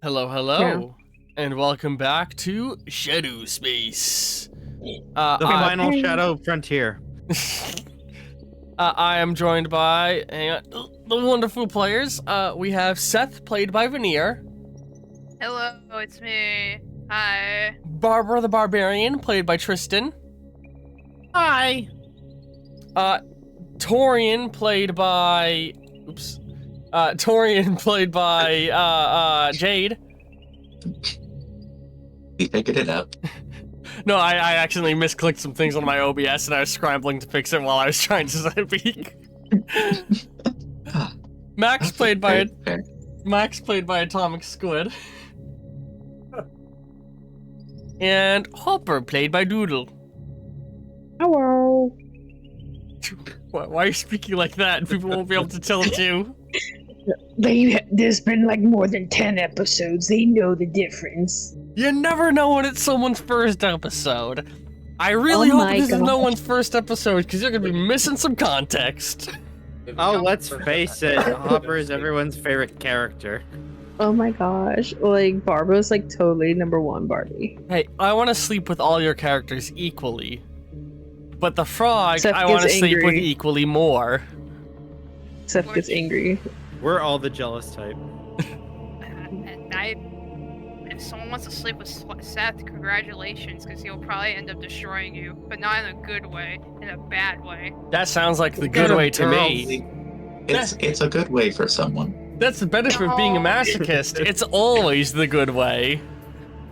Hello, Yeah. hello, and welcome back to Shadow Space. The I, final Shadow Frontier. I am joined by the wonderful players. We have Seth, played by Veneer. Hello, it's me. Hi. Barbara the Barbarian, played by Tristan. Hi. Torian, played by... Oops. Torian, played by Jade. We figured it out. No, I accidentally misclicked some things on my OBS and I was scrambling to fix it while I was trying to speak. Max, played by Atomic Squid. And Hopper, played by Doodle. Hello. Why are you speaking like that? People won't be able to tell it's you. There's been like more than 10 episodes. They know the difference. You never know when it's someone's first episode. I really Oh hope my this is no God. one's first episode, because you're going to be missing some context. Oh, let's face it, Hopper is everyone's favorite character. Oh my gosh. Like, Barbara's like totally #1 Barbie. Hey, I want to sleep with all your characters equally. But the frog, Seth I want to gets sleep with angry. equally more. Seth gets angry. We're all the jealous type. If someone wants to sleep with Seth, congratulations, because he'll probably end up destroying you, but not in a good way, in a bad way. That sounds like the good Get 'em, way to girls. me. It's a good way for someone. That's the benefit of being a masochist. It's always the good way.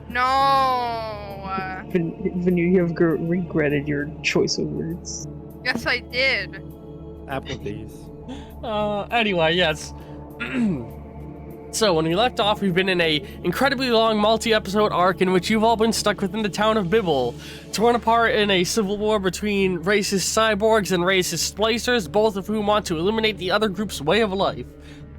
No. Veneer, you have regretted your choice of words. Yes, I did. Applebee's. Anyway, yes. So, when we left off, we've been in a incredibly long multi-episode arc in which you've all been stuck within the town of Bibble, torn apart in a civil war between racist cyborgs and racist splicers, both of whom want to eliminate the other group's way of life.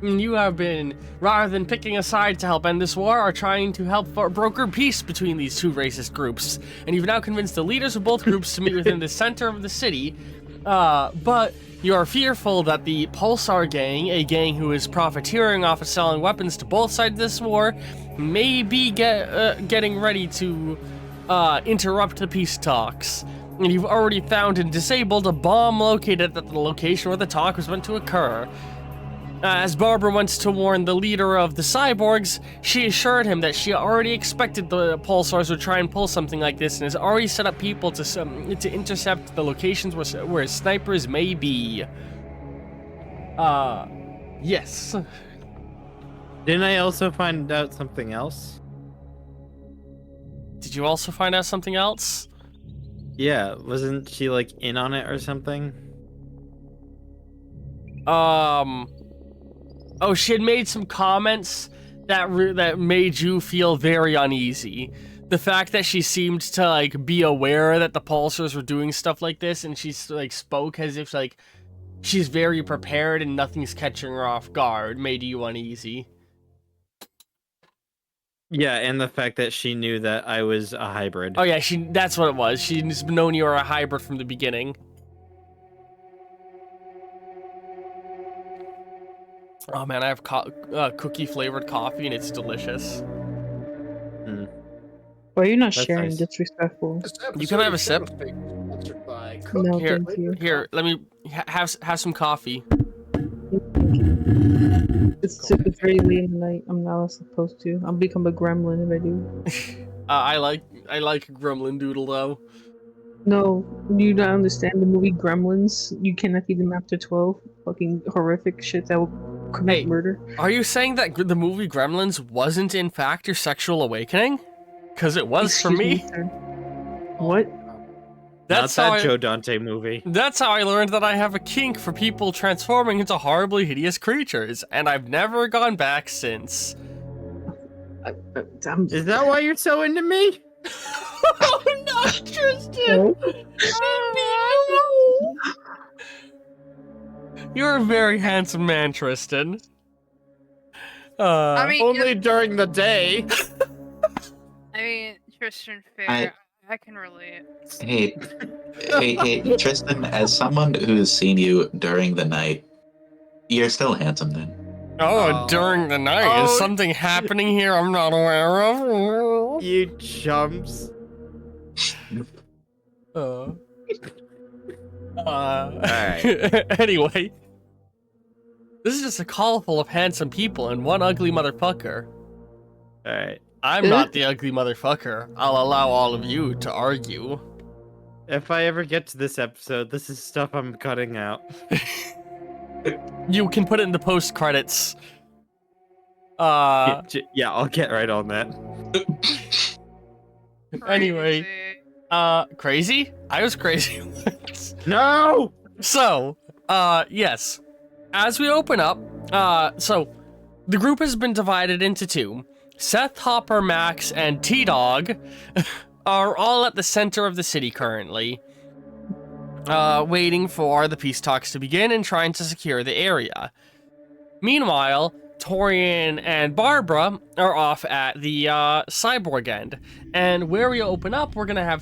And you have been, rather than picking a side to help end this war, are trying to help broker peace between these two racist groups. And you've now convinced the leaders of both groups to meet within the center of the city, but you are fearful that the Pulsar Gang, a gang who is profiteering off of selling weapons to both sides of this war, may be getting ready to interrupt the peace talks. And you've already found and disabled a bomb located at the location where the talk was meant to occur. As Barbara went to warn the leader of the cyborgs, she assured him that she already expected the Pulsars would try and pull something like this and has already set up people to intercept the locations where snipers may be. Yes. Didn't I also find out something else? Did you also find out something else? Yeah, wasn't she like in on it or something? Oh, she had made some comments that made you feel very uneasy. The fact that she seemed to like be aware that the Pulsars were doing stuff like this, and she like spoke as if like she's very prepared and nothing's catching her off guard, made you uneasy. Yeah, and the fact that she knew that I was a hybrid. Oh yeah, that's what it was. She's known you were a hybrid from the beginning. Oh man, I have cookie flavored coffee and it's delicious. Why are you not That's sharing? nice. Disrespectful. You can have a sip. No, Here, thank you. here, let me have some coffee. It's very late in the night. I'm not supposed to. I'll become a gremlin if I do. I like Gremlin Doodle though. No, you don't understand the movie Gremlins. You cannot feed them after 12. Fucking horrific shit that will commit Hey. murder. Are you saying that the movie Gremlins wasn't in fact your sexual awakening? Because it was for Excuse me. sir. What? That's Not how that Joe Dante movie. That's how I learned that I have a kink for people transforming into horribly hideous creatures, and I've never gone back since. I'm Is that why you're so into me? Oh no, Tristan! You're a very handsome man, Tristan. I mean, Only during the day. Tristan, fair. I can relate. Hey, Tristan, as someone who's seen you during the night, you're still handsome then. Oh, during the night. Is Oh. something happening here I'm not aware of? You chumps. Anyway. This is just a call full of handsome people and one ugly motherfucker. Alright. I'm not the ugly motherfucker. I'll allow all of you to argue. If I ever get to this episode, this is stuff I'm cutting out. You can put it in the post credits. Yeah, I'll get right on that. Anyway. Crazy. Crazy? I was crazy once. No! So, yes. As we open up, so the group has been divided into two. Seth, Hopper, Max, and T-Dog are all at the center of the city currently, waiting for the peace talks to begin and trying to secure the area. Meanwhile, Torian and Barbara are off at the cyborg end, and where we open up, we're gonna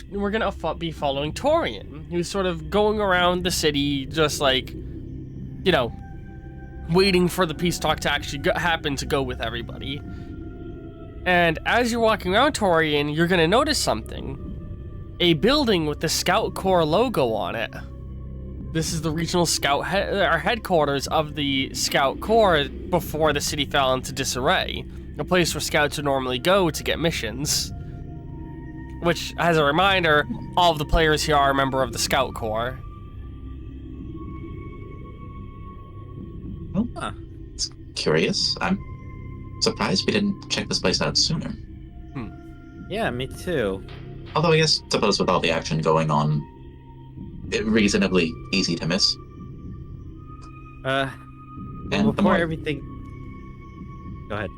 be following Torian, who's sort of going around the city, just like, you know, waiting for the peace talk to actually happen to go with everybody. And as you're walking around Torian, you're gonna notice something: a building with the Scout Corps logo on it. This is the regional scout headquarters of the Scout Corps before the city fell into disarray. A place where scouts would normally go to get missions. Which, as a reminder, all of the players here are a member of the Scout Corps. Huh. It's curious. I'm surprised we didn't check this place out sooner. Yeah, me too. Although I suppose with all the action going on, reasonably easy to miss. And the before more everything... Go ahead.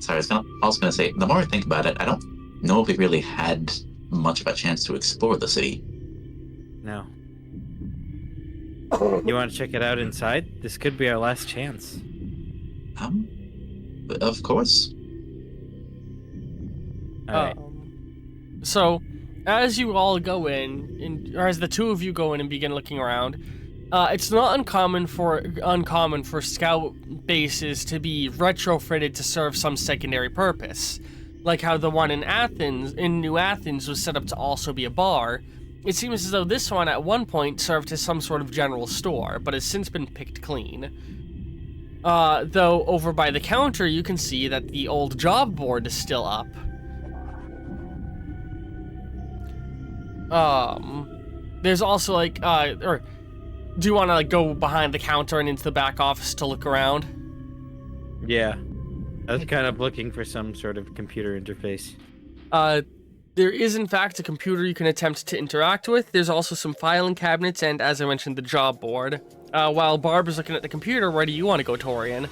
Sorry, I was going to say, the more I think about it, I don't know if we really had much of a chance to explore the city. No. You want to check it out inside? This could be our last chance. Of course. Alright. So, as you all go in, or as the two of you go in and begin looking around, it's not uncommon for scout bases to be retrofitted to serve some secondary purpose, like how the one in New Athens was set up to also be a bar. It seems as though this one at one point served as some sort of general store, but has since been picked clean. Though over by the counter you can see that the old job board is still up. There's also like, or do you want to like go behind the counter and into the back office to look around? Yeah. I was kind of looking for some sort of computer interface. There is in fact a computer you can attempt to interact with. There's also some filing cabinets and, as I mentioned, the job board. While Barb is looking at the computer, where do you want to go, Torian?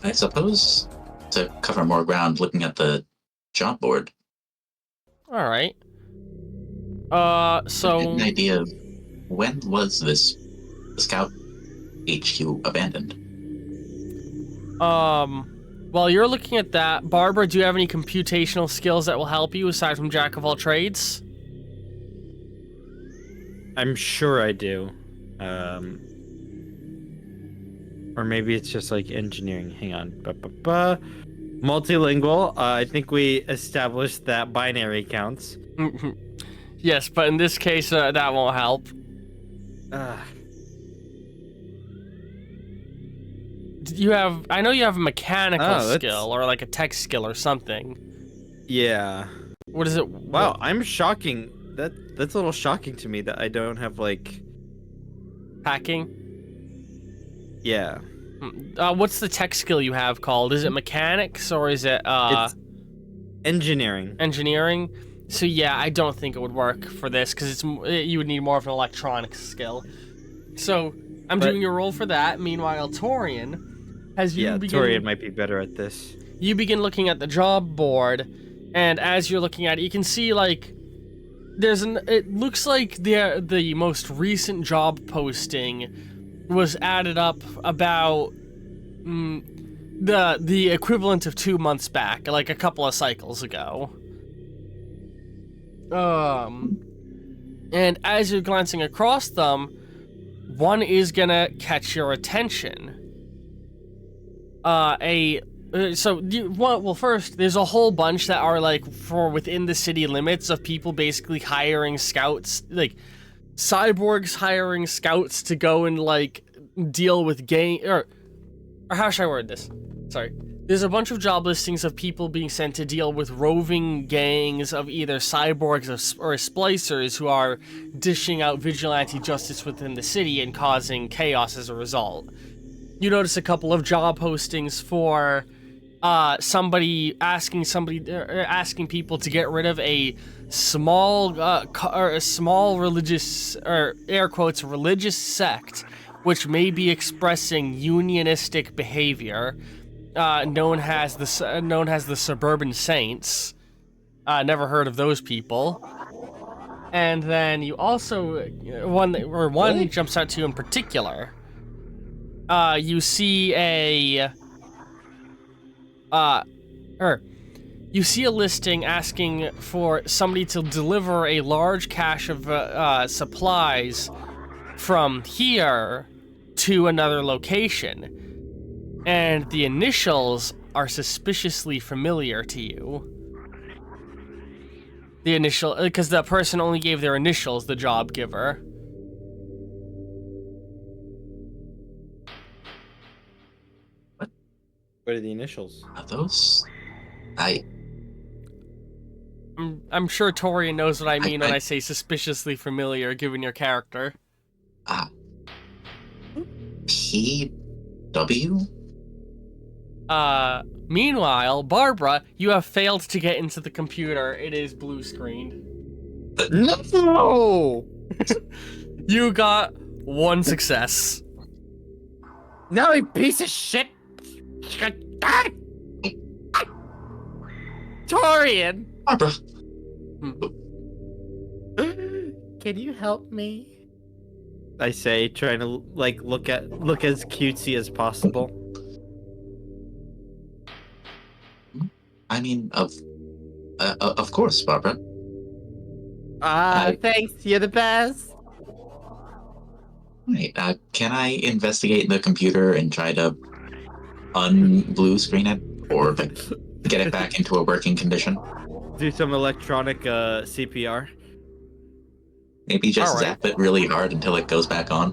I suppose to cover more ground looking at the job board. Alright. So... Get an idea of when was this Scout HQ abandoned? While you're looking at that, Barbara, do you have any computational skills that will help you aside from Jack of all trades? I'm sure I do. Or maybe it's just like engineering. Hang on. Multilingual. I think we established that binary counts. Yes, but in this case, that won't help. I know you have a mechanical skill or like a tech skill or something. Yeah. What is it? Wow, I'm shocking. That's a little shocking to me that I don't have like Hacking? Yeah. What's the tech skill you have called? Is it mechanics or is it It's engineering. engineering? So yeah, I don't think it would work for this because you would need more of an electronics skill. So I'm doing your roll for that. Meanwhile, Torian, Torian might be better at this. You begin looking at the job board, and as you're looking at it, you can see like it looks like the most recent job posting was added up about the equivalent of 2 months back, like a couple of cycles ago. And as you're glancing across them, one is gonna catch your attention. First, there's a whole bunch that are like for within the city limits of people basically hiring scouts, like cyborgs hiring scouts to go and like deal with or how should I word this? Sorry. There's a bunch of job listings of people being sent to deal with roving gangs of either cyborgs or splicers who are dishing out vigilante justice within the city and causing chaos as a result. You notice a couple of job postings for asking people to get rid of a small religious, or air quotes, religious sect which may be expressing unionistic behavior, known as the Suburban Saints. Never heard of those people. And then you also one jumps out to you in particular. You see you see a listing asking for somebody to deliver a large cache of supplies from here to another location, and the initials are suspiciously familiar to you. The initial, because the person only gave their initials, the job giver. What are the initials? Are those? I'm sure Torian knows what I mean when I say suspiciously familiar, given your character. PW? Meanwhile, Barbara, you have failed to get into the computer. It is blue screened. No! You got one success. No, you piece of shit! Torian! Barbara! Can you help me? I say, trying to look as cutesy as possible. I mean, of course, Barbara. Thanks, you're the best. Right, can I investigate the computer and try to un-blue screen it, or get it back into a working condition? Do some electronic CPR. Maybe just Alright. zap it really hard until it goes back on.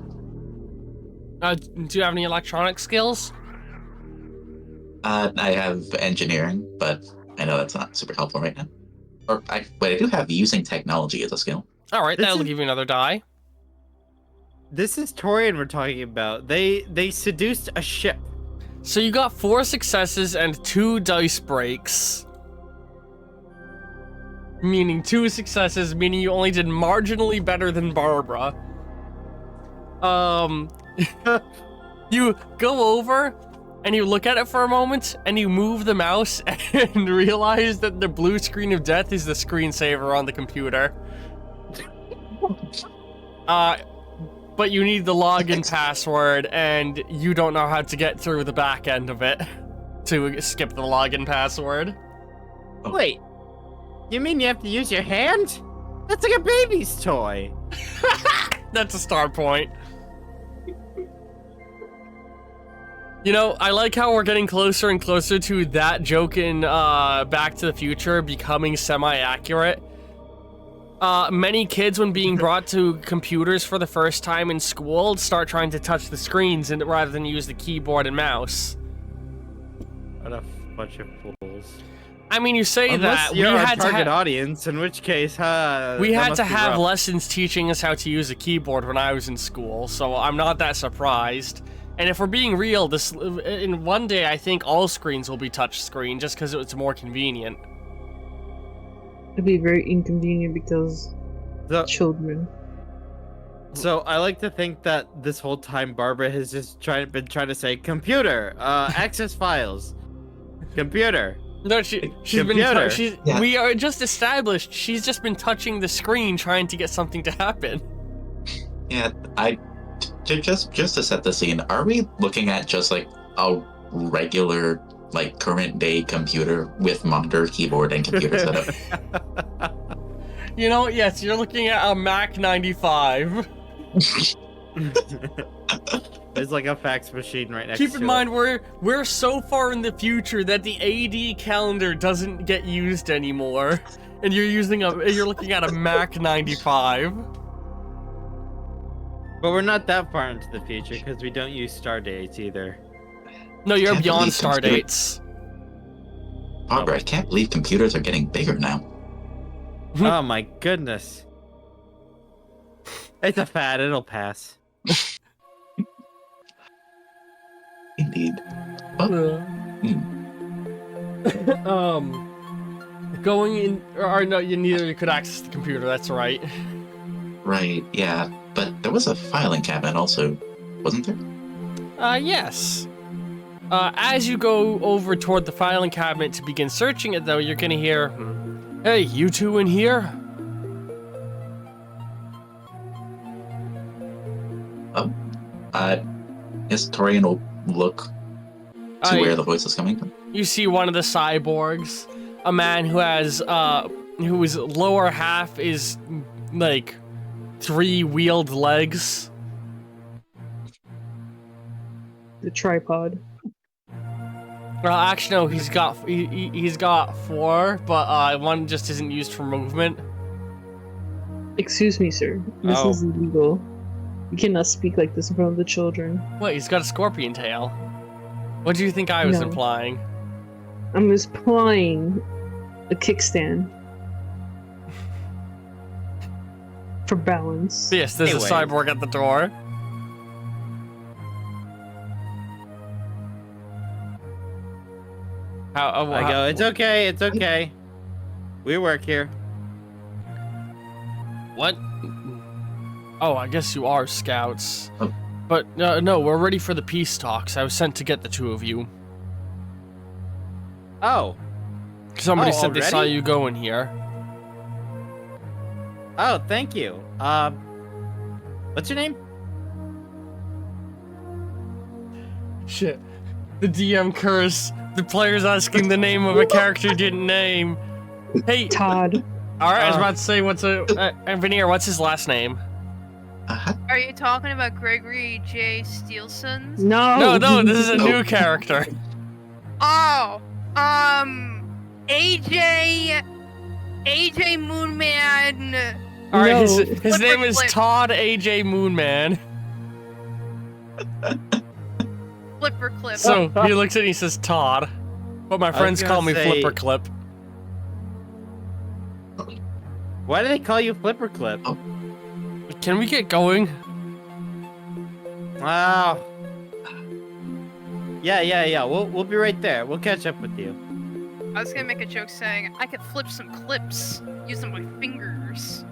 Do you have any electronic skills? I have engineering, but I know that's not super helpful right now. But I do have using technology as a skill. Alright, This that'll is- give you another die. This is Torian we're talking about. They seduced a ship. So you got 4 successes and 2 dice breaks. Meaning 2 successes, meaning you only did marginally better than Barbara. You go over and you look at it for a moment and you move the mouse and realize that the blue screen of death is the screensaver on the computer. But you need the login password and you don't know how to get through the back end of it to skip the login password. Oh. Wait, you mean you have to use your hand? That's like a baby's toy. That's a start point. You know, I like how we're getting closer and closer to that joke in Back to the Future becoming semi-accurate. Many kids, when being brought to computers for the first time in school, start trying to touch the screens rather than use the keyboard and mouse. What a bunch of fools. I mean, you say Unless that, you're we our had target to audience, in which case, we that had must to be have rough. lessons teaching us how to use a keyboard when I was in school, so I'm not that surprised. And if we're being real, in one day, I think all screens will be touch screen just because it's more convenient. It'd be very inconvenient because children. So I like to think that this whole time Barbara has just been trying to say, computer, access files, computer. No, she's Computer. been. Yeah. We are just established. She's just been touching the screen, trying to get something to happen. Yeah, just to set the scene, are we looking at just like a regular, like current day computer with monitor, keyboard, and computer setup? You know, yes, you're looking at a Mac 95. There's like a fax machine right next Keep to in it. mind, we're so far in the future that the AD calendar doesn't get used anymore, and you're looking at a Mac 95. But we're not that far into the future because we don't use star dates either. No, you're Can't beyond believe star computer- dates. Barbara, I can't believe computers are getting bigger now. Oh my goodness. It's a fad, it'll pass. Indeed. Going in, or no, you could access the computer. That's right. Right, yeah. But there was a filing cabinet also, wasn't there? Yes. As you go over toward the filing cabinet to begin searching it, though, you're gonna hear, "Hey, you two in here?" Yes, Torian will look to where the voice is coming from. You see one of the cyborgs, a man who has, whose lower half is like 3 wheeled legs. The tripod. Well, actually, no, he's got 4, but one just isn't used for movement. Excuse me, sir. This Oh. is illegal. You cannot speak like this in front of the children. Wait, he's got a scorpion tail. What do you think I was No. implying? I'm applying a kickstand for balance. Yes, there's Anyway. a cyborg at the door. I go, it's okay, it's okay. We work here. What? Oh, I guess you are scouts. Oh. But no, we're ready for the peace talks. I was sent to get the 2 of you. Oh. Somebody Oh, said they saw already? you go in here. Oh, thank you. What's your name? Shit. The DM curse. The player's asking the name of a character he didn't name. Hey, Todd. alright, I was about to say, Veneer, what's his last name? Are you talking about Gregory J. Steelson? No. No, this is a No. new character. Oh, AJ Moonman. Alright, No. his name is Flip. Todd AJ Moonman. Flipper Clip. So he looks at it and he says Todd. But my was friends gonna call me say- Flipper Clip. Why do they call you Flipper Clip? Can we get going? Wow. Yeah. We'll be right there. We'll catch up with you. I was gonna make a joke saying I could flip some clips using my fingers.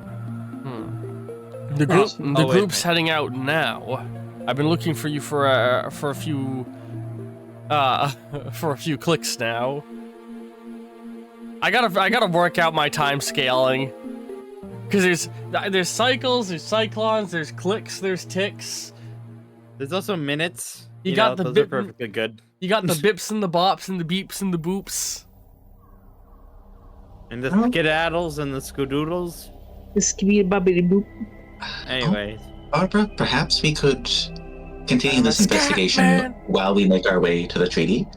The group, Oh, the wait. group's heading out now. I've been looking for you for a few for a few clicks now. I gotta work out my time scaling. Cause there's cycles, there's cyclones, there's clicks, there's ticks. There's also minutes. You got the those bit- are perfectly good. You got the bips and the bops and the beeps and the boops. And the Oh. skedaddles and the scodoodles. This could be a bubbly boop. Anyways. Barbara, perhaps we could continue I'm this a scat investigation man. while we make our way to the treaty.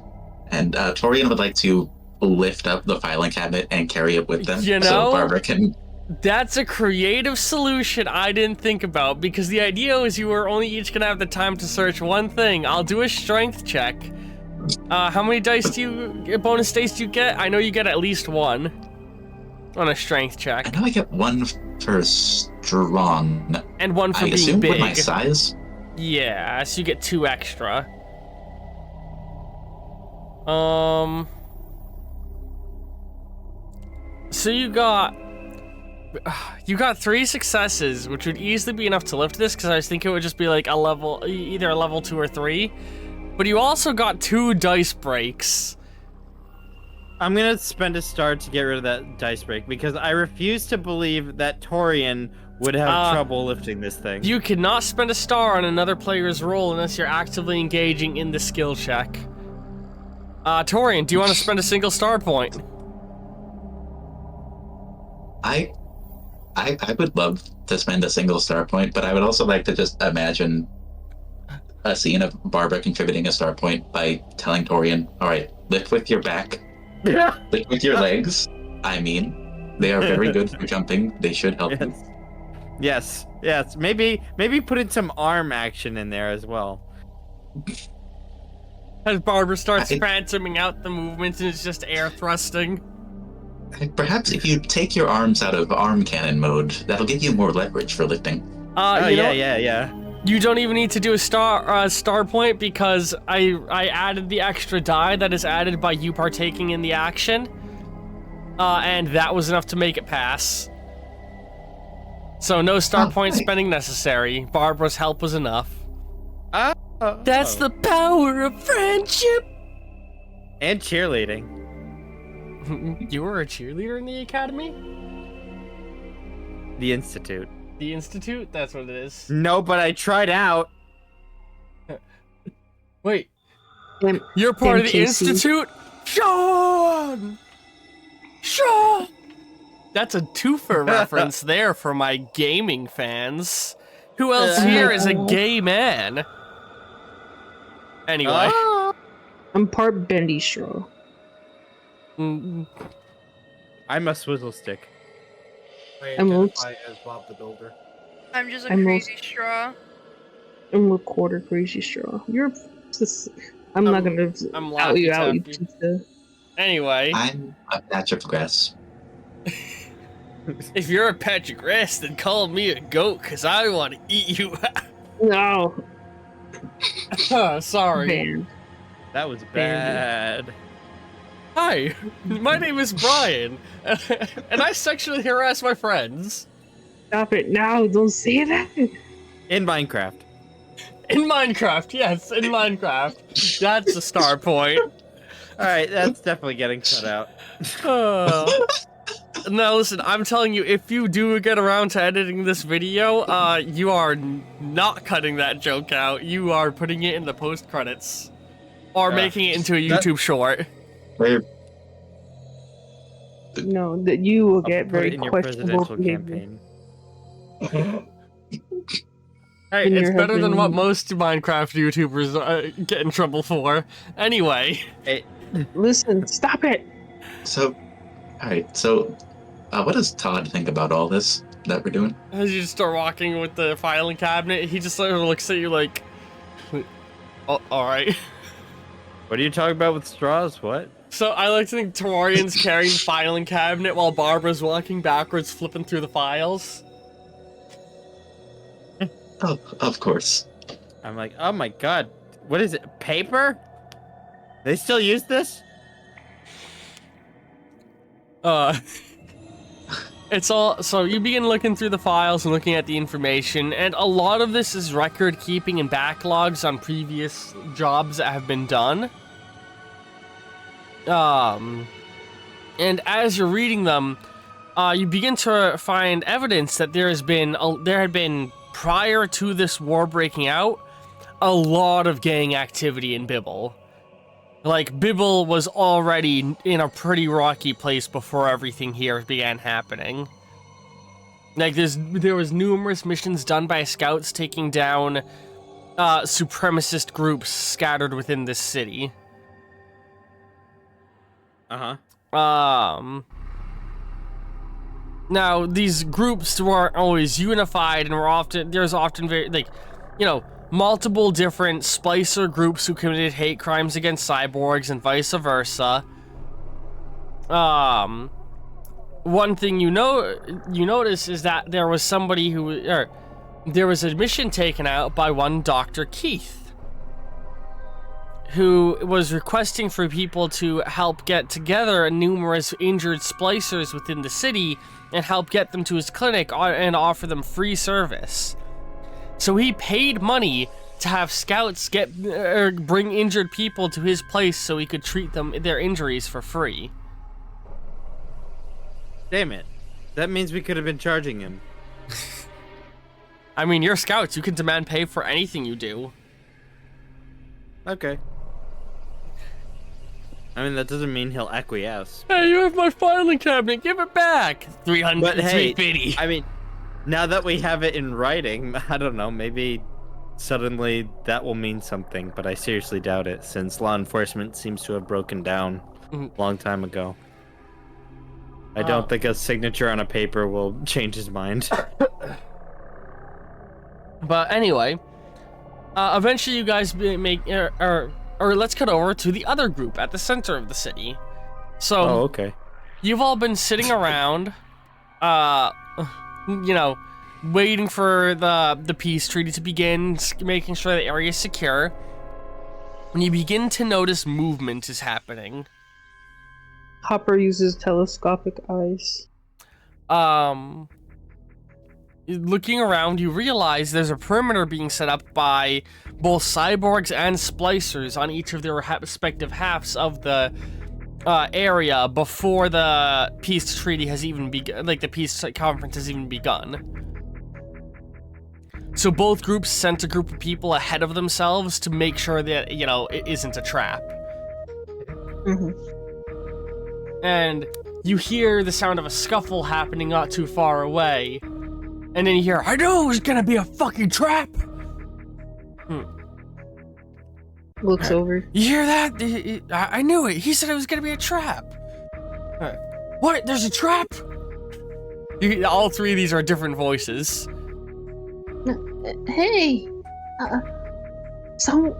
And Torian would like to lift up the filing cabinet and carry it with them, You so know? Barbara can. That's a creative solution I didn't think about, because the idea was you were only each gonna have the time to search one thing. I'll do a strength check. How many bonus dice do you get? I know you get at least 1 on a strength I check, know I get 1 for strong. and 1 for I being assume with my big. size. Yeah, so you get 2 extra. So you got 3 successes, which would easily be enough to lift this, because I was thinking it would just be like a level, either a level 2 or 3. But you also got 2 dice breaks. I'm gonna spend a star to get rid of that dice break because I refuse to believe that Torian would have trouble lifting this thing. You cannot spend a star on another player's roll unless you're actively engaging in the skill check. Torian, do you want to spend a single star point? I I would love to spend a single star point, but I would also like to just imagine a scene of Barbara contributing a star point by telling Torian, all right, lift with your back, lift with your legs. I mean, they are very good for jumping. They should help you. Yes. Maybe put in some arm action in there as well. As Barbara starts phantoming out the movements and it's just air thrusting. Perhaps if you take your arms out of arm cannon mode, that'll give you more leverage for lifting. Yeah. You don't even need to do a star point because I added the extra die that is added by you partaking in the action, and that was enough to make it pass. So no star point spending necessary. Barbara's help was enough. That's the power of friendship. And cheerleading. You were a cheerleader in the academy? The Institute. The Institute? That's what it is. No, but I tried out. Wait. Damn- You're part of the damn Casey. Institute? Sean! Sean! That's a twofer reference there for my gaming fans. Who else here is a gay man? Anyway. I'm part bendy straw. Mm, I'm a swizzle stick. I I'm identify as Bob the Builder. I'm just a I'm crazy straw. I'm a quarter crazy straw. You're. I'm not gonna I'm out you out. You Laffy pizza. Anyway, I'm a patch of grass. if you're a patch of grass, then call me a goat, cause I want to eat you. No. Sorry. Banned. That was bad. Hi, my name is Brian, and I sexually harass my friends. Stop it now! Don't say that. In Minecraft. In Minecraft, yes, in Minecraft. That's a star point. Alright, that's definitely getting cut out. Now listen, I'm telling you, if you do get around to editing this video, you are not cutting that joke out. You are putting it in the post-credits. Or making it into a YouTube short. Where No, that you will I'll get put very it in your questionable presidential behavior. campaign. Hey, When it's you're better than what helping- most Minecraft YouTubers get in trouble for. Anyway. Hey, Listen, stop it. so, all right. So, what does Todd think about all this that we're doing? As you start walking with the filing cabinet, he just sort of looks at you like, oh, alright. what are you talking about with straws? What? So I like to think Torian's carrying the filing cabinet while Barbara's walking backwards, flipping through the files. Oh, of course. I'm like, oh my god. What is it? Paper? They still use this? It's all, so you begin looking through the files and looking at the information, and a lot of this is record keeping and backlogs on previous jobs that have been done. And as you're reading them, you begin to find evidence that there had been, prior to this war breaking out, a lot of gang activity in Bibble. Like, Bibble was already in a pretty rocky place before everything here began happening. Like, there was numerous missions done by scouts taking down supremacist groups scattered within this city. Uh-huh. Now, these groups weren't always unified, and there's often very, like, you know, multiple different splicer groups who committed hate crimes against cyborgs and vice versa. One thing you notice is that there was somebody there was a mission taken out by one Dr. Keith, who was requesting for people to help get together numerous injured splicers within the city and help get them to his clinic and offer them free service. So he paid money to have scouts bring injured people to his place so he could treat their injuries for free. Damn it. That means we could have been charging him. I mean, you're scouts. You can demand pay for anything you do. Okay. I mean, that doesn't mean he'll acquiesce. Hey, you have my filing cabinet. Give it back. 300, But hey, 350. I mean, now that we have it in writing, I don't know, maybe suddenly that will mean something, but I seriously doubt it, since law enforcement seems to have broken down Mhm. a long time ago. I don't think a signature on a paper will change his mind. But anyway, eventually you guys make, or let's cut over to the other group at the center of the city. So, Oh, okay. you've all been sitting around, you know, waiting for the peace treaty to begin, making sure the area is secure. When you begin to notice movement is happening. Hopper uses telescopic eyes. Looking around, you realize there's a perimeter being set up by both cyborgs and splicers on each of their respective halves of the area before the peace treaty has even begun, like the peace conference has even begun. So both groups sent a group of people ahead of themselves to make sure that, you know, it isn't a trap. Mm-hmm. And you hear the sound of a scuffle happening not too far away. And then you hear, I knew it was gonna be a fucking trap! Looks over. You hear that? I knew it. He said it was gonna be a trap. What? There's a trap? All three of these are different voices. Hey! So...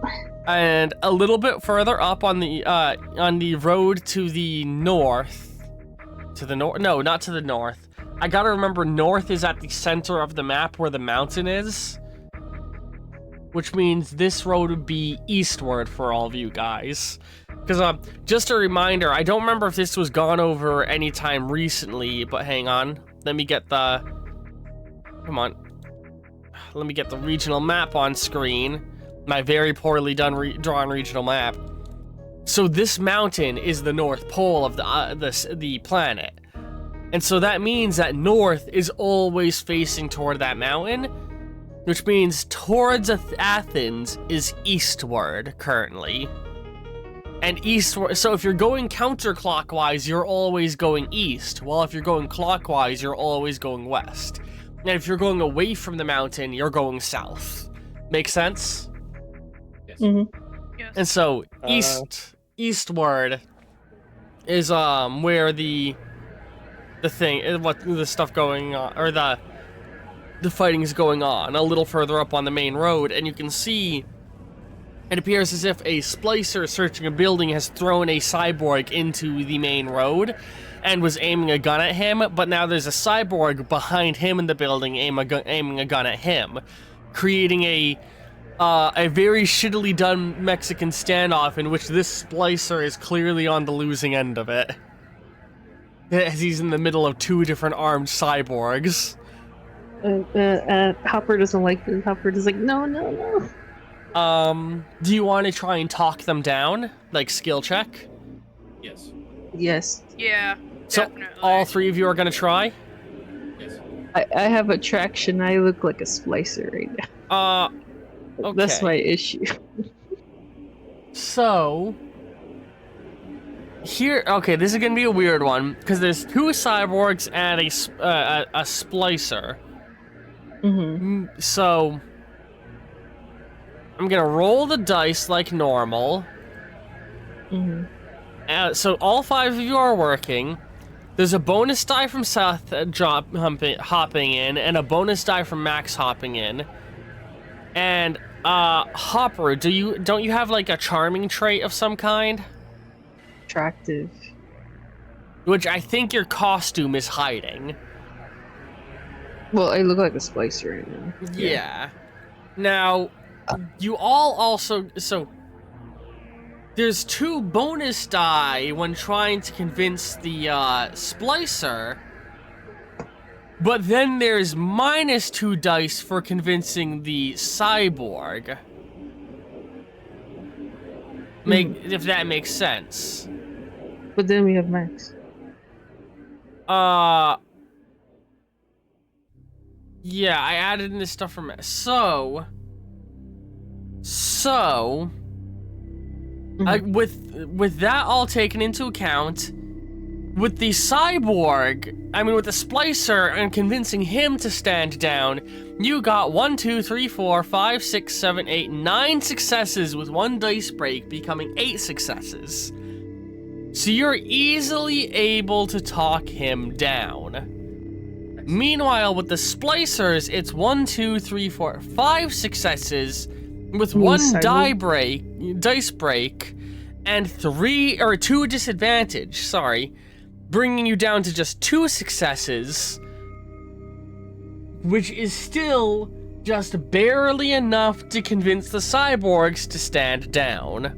And a little bit further up on the road to the north. To the north? No, not to the north. I gotta remember, north is at the center of the map where the mountain is. Which means this road would be eastward for all of you guys. Because, just a reminder, I don't remember if this was gone over anytime recently, but hang on. Let me get the... Come on. Let me get the regional map on screen. My very poorly drawn regional map. So this mountain is the North Pole of the planet. And so that means that north is always facing toward that mountain, which means towards Athens is eastward currently. And eastward, so if you're going counterclockwise, you're always going east, while if you're going clockwise, you're always going west. And if you're going away from the mountain, you're going south. Make sense? Mm-hmm. Yes. And so eastward is where the stuff going on, or the fighting is going on a little further up on the main road, and you can see it appears as if a splicer searching a building has thrown a cyborg into the main road and was aiming a gun at him, but now there's a cyborg behind him in the building aiming a gun at him, creating a very shittily done Mexican standoff in which this splicer is clearly on the losing end of it, as he's in the middle of two different armed cyborgs. Hopper doesn't like this. Hopper is like, no. Do you want to try and talk them down? Like, skill check? Yes. Yes. Yeah, So, definitely. all three of you are gonna try? Yes. I have attraction. I look like a splicer right now. Okay. That's my issue. So... Here, okay, this is gonna be a weird one, because there's two cyborgs and a splicer. Mm-hmm. So... I'm gonna roll the dice like normal. Mm-hmm. So all five of you are working. There's a bonus die from Seth hopping in, and a bonus die from Max hopping in. And Hopper, don't you have like a charming trait of some kind? Attractive. Which I think your costume is hiding. Well, I look like a splicer right now. Yeah. Now, you all also... So, there's two bonus die when trying to convince the splicer, but then there's -2 dice for convincing the cyborg. If that makes sense. But then we have Max. Yeah, I added in this stuff from... So... With that all taken into account, with the cyborg, with the splicer and convincing him to stand down, you got 1, 2, 3, 4, 5, 6, 7, 8, 9 successes with 1 dice break, becoming 8 successes. So you're easily able to talk him down. Meanwhile, with the splicers, it's 1, 2, 3, 4, 5 successes with 1 dice break, and 2 disadvantage, bringing you down to just 2 successes, which is still just barely enough to convince the cyborgs to stand down.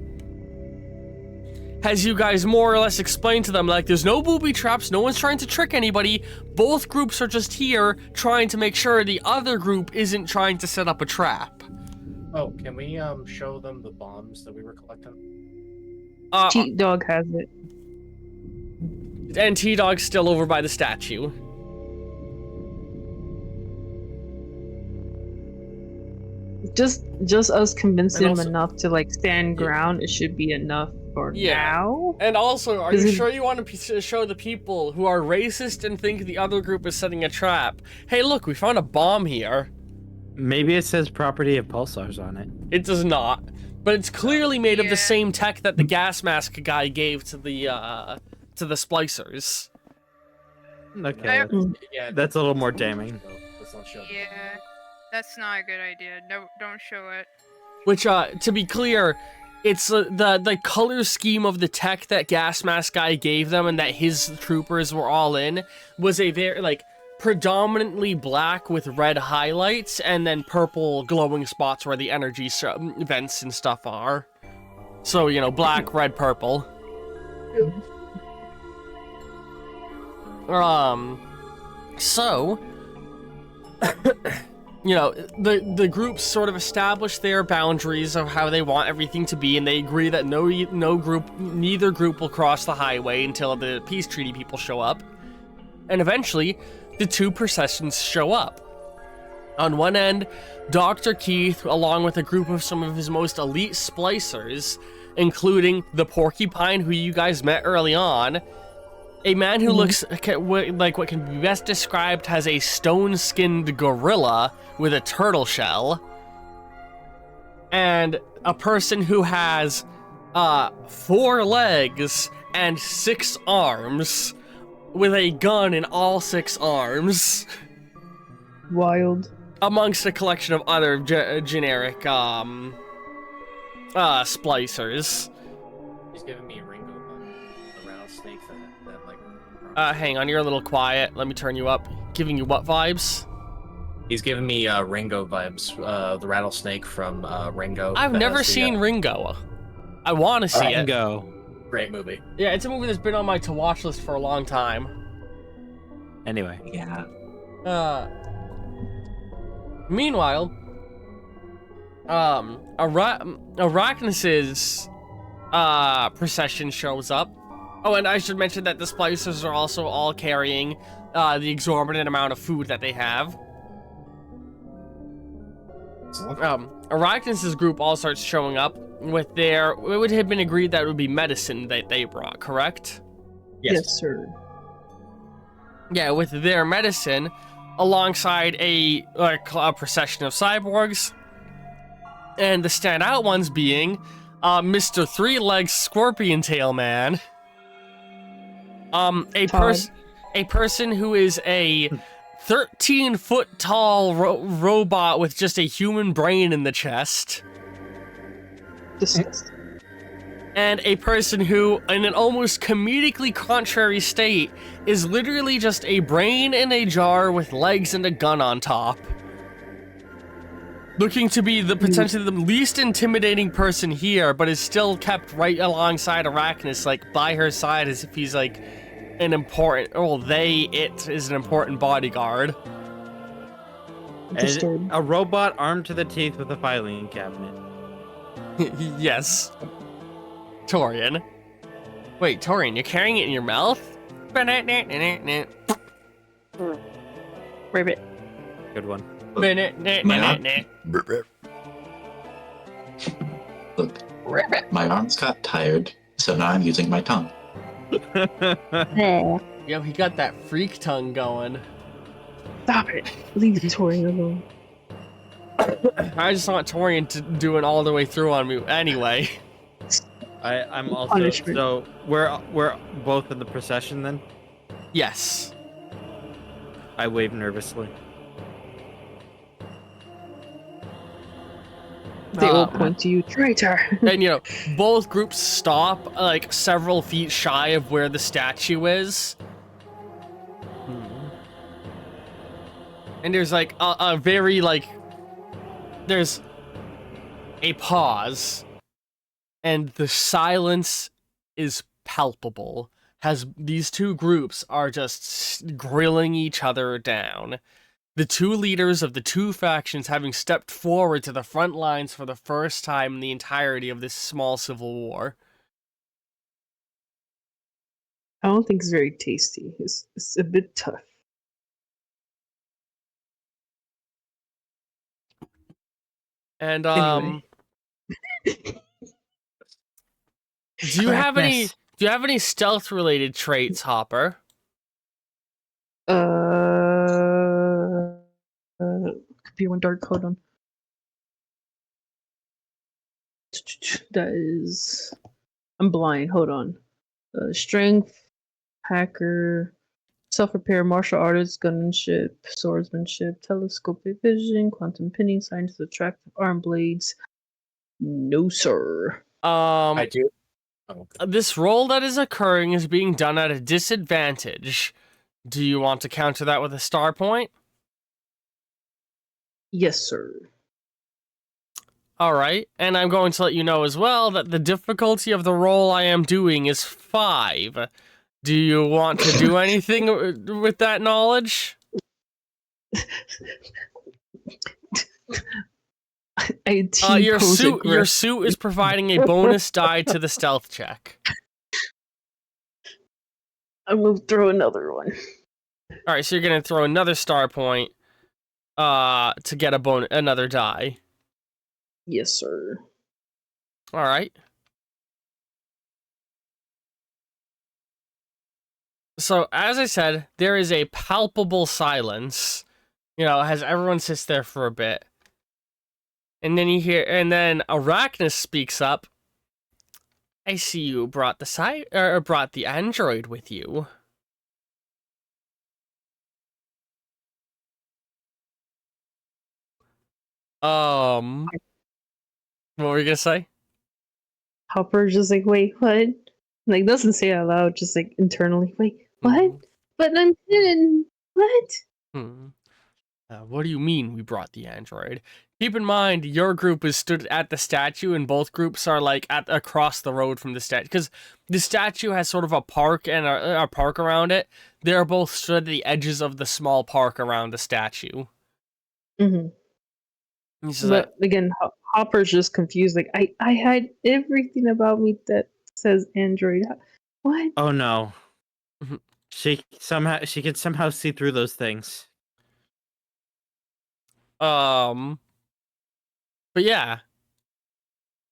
As you guys more or less explained to them, like, there's no booby traps, no one's trying to trick anybody, both groups are just here trying to make sure the other group isn't trying to set up a trap. Oh, can we show them the bombs that we were collecting? T-Dog has it. And T-Dog's still over by the statue. Just us convincing And him also- enough to like stand ground. It should be enough for now. And also, are Is you it- sure you want to show the people who are racist and think the other group is setting a trap? Hey, look, we found a bomb here. Maybe it says property of pulsars on it. It does not, but it's clearly made of Yeah. the same tech that the gas mask guy gave to the splicers. Okay, Yeah, that's a little more damning. Let's not show them. Yeah, that's not a good idea. No, don't show it. Which, to be clear, it's the color scheme of the tech that gas mask guy gave them and that his troopers were all in was a very predominantly black with red highlights and then purple glowing spots where the energy vents and stuff are. So, black, red, purple. So, the groups sort of establish their boundaries of how they want everything to be, and they agree that neither group will cross the highway until the peace treaty people show up. And eventually, the 2 processions show up. On one end, Dr. Keith, along with a group of some of his most elite splicers, including the porcupine who you guys met early on, a man who looks like what can be best described as a stone-skinned gorilla with a turtle shell, and a person who has 4 legs and 6 arms, with a gun in all 6 arms, Wild. amongst a collection of other generic splicers. He's giving me a Ringo the rattlesnake that Hang on, you're a little quiet. Let me turn you up. Giving you what vibes? He's giving me Ringo vibes. The rattlesnake from Ringo. I've never seen Ringo. I want to see it. Go. Great movie. Yeah, it's a movie that's been on my to-watch list for a long time. Anyway. Yeah. Meanwhile, Arachnus's procession shows up. Oh, and I should mention that the splicers are also all carrying the exorbitant amount of food that they have. Arachnus's group all starts showing up with it would have been agreed that it would be medicine that they brought, correct? Yes, sir. Yeah, with their medicine, alongside a procession of cyborgs, and the standout ones being Mr. Three-Legged Scorpion Tail Man, a person who is a 13-foot tall robot with just a human brain in the chest. Disgusting. And a person who, in an almost comedically contrary state, is literally just a brain in a jar with legs and a gun on top. Looking to be potentially the least intimidating person here, but is still kept right alongside Arachnus, by her side, as if he's an important, it is an important bodyguard. Disturbed. A robot armed to the teeth with a filing cabinet. Yes. Torian. Wait, Torian, you're carrying it in your mouth? Ribbit. Good one. Look, My arms got tired, so now I'm using my tongue. Aw, Yo, he got that freak tongue going. stop it. Leave Torian alone. I just want Torian to do it all the way through on me anyway. I'm also Punishment. so we're both in the procession then. Yes. I wave nervously. They all point to you, traitor. And you know, both groups stop like several feet shy of where the statue is. And there's like a very like there's a pause, and the silence is palpable as these two groups are just grilling each other down. The two leaders of the two factions having stepped forward to the front lines for the first time in the entirety of this small civil war. I don't think it's very tasty. It's a bit tough. And Anyway. do you have any Correctness. do you have any stealth related traits, Hopper? Computer went dark. Hold on. That is. I'm blind. Hold on. Strength, hacker, self-repair, martial artist, gunmanship, swordsmanship, telescopic vision, quantum pinning, science of attractive arm blades. No, sir. I do. Oh, This roll that is occurring is being done at a disadvantage. Do you want to counter that with a star point? Yes, sir. All right, and I'm going to let you know as well that the difficulty of the roll I am doing is 5. Do you want to do anything with that knowledge? I Your T-pose suit aggressive. is providing a bonus die to the stealth check. I'm gonna throw another one. All right, so you're gonna throw another star point, to get another die. Yes, sir. All right. So as I said, there is a palpable silence. You know, as everyone sits there for a bit, and then Arachnus speaks up. I see you brought the android with you. What were you gonna say? Hopper's just like, wait, what? Like, doesn't say it out loud, just like internally, wait, what? But I'm hidden. What? What do you mean we brought the android? Keep in mind, your group is stood at the statue, and both groups are like across the road from the statue, because the statue has sort of a park and a park around it. They're both stood at the edges of the small park around the statue. Mm-hmm. But again, Hopper's just confused. Like, I hide everything about me that says Android. What? Oh no. Mhm. She could somehow see through those things. But yeah.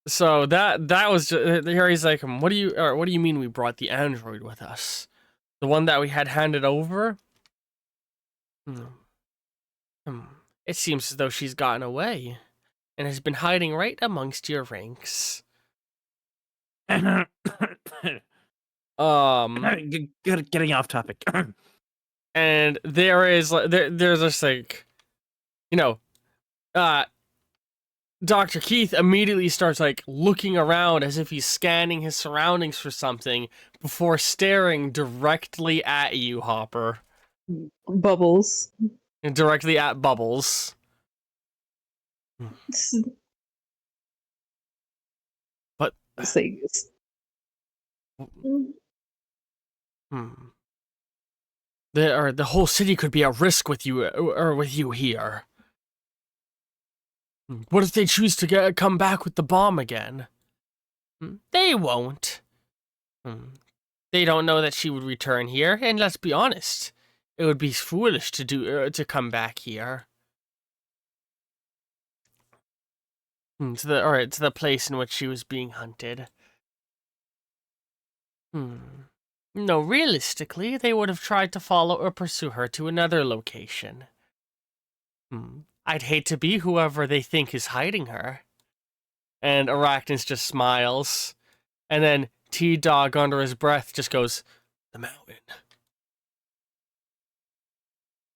So that was just, here he's like, what do you mean we brought the android with us? The one that we had handed over? It seems as though she's gotten away and has been hiding right amongst your ranks. Getting off topic. And there's just like, you know, Dr. Keith immediately starts like looking around as if he's scanning his surroundings for something before staring directly at you, Hopper. Bubbles. And directly at Bubbles. But It's like, the whole city could be at risk with you here. What if they choose to come back with the bomb again? They won't. They don't know that she would return here, and let's be honest, it would be foolish to come back here. To the place in which she was being hunted. No, realistically, they would have tried to follow or pursue her to another location. I'd hate to be whoever they think is hiding her. And Arachnus just smiles. And then T-Dog under his breath just goes, the mountain.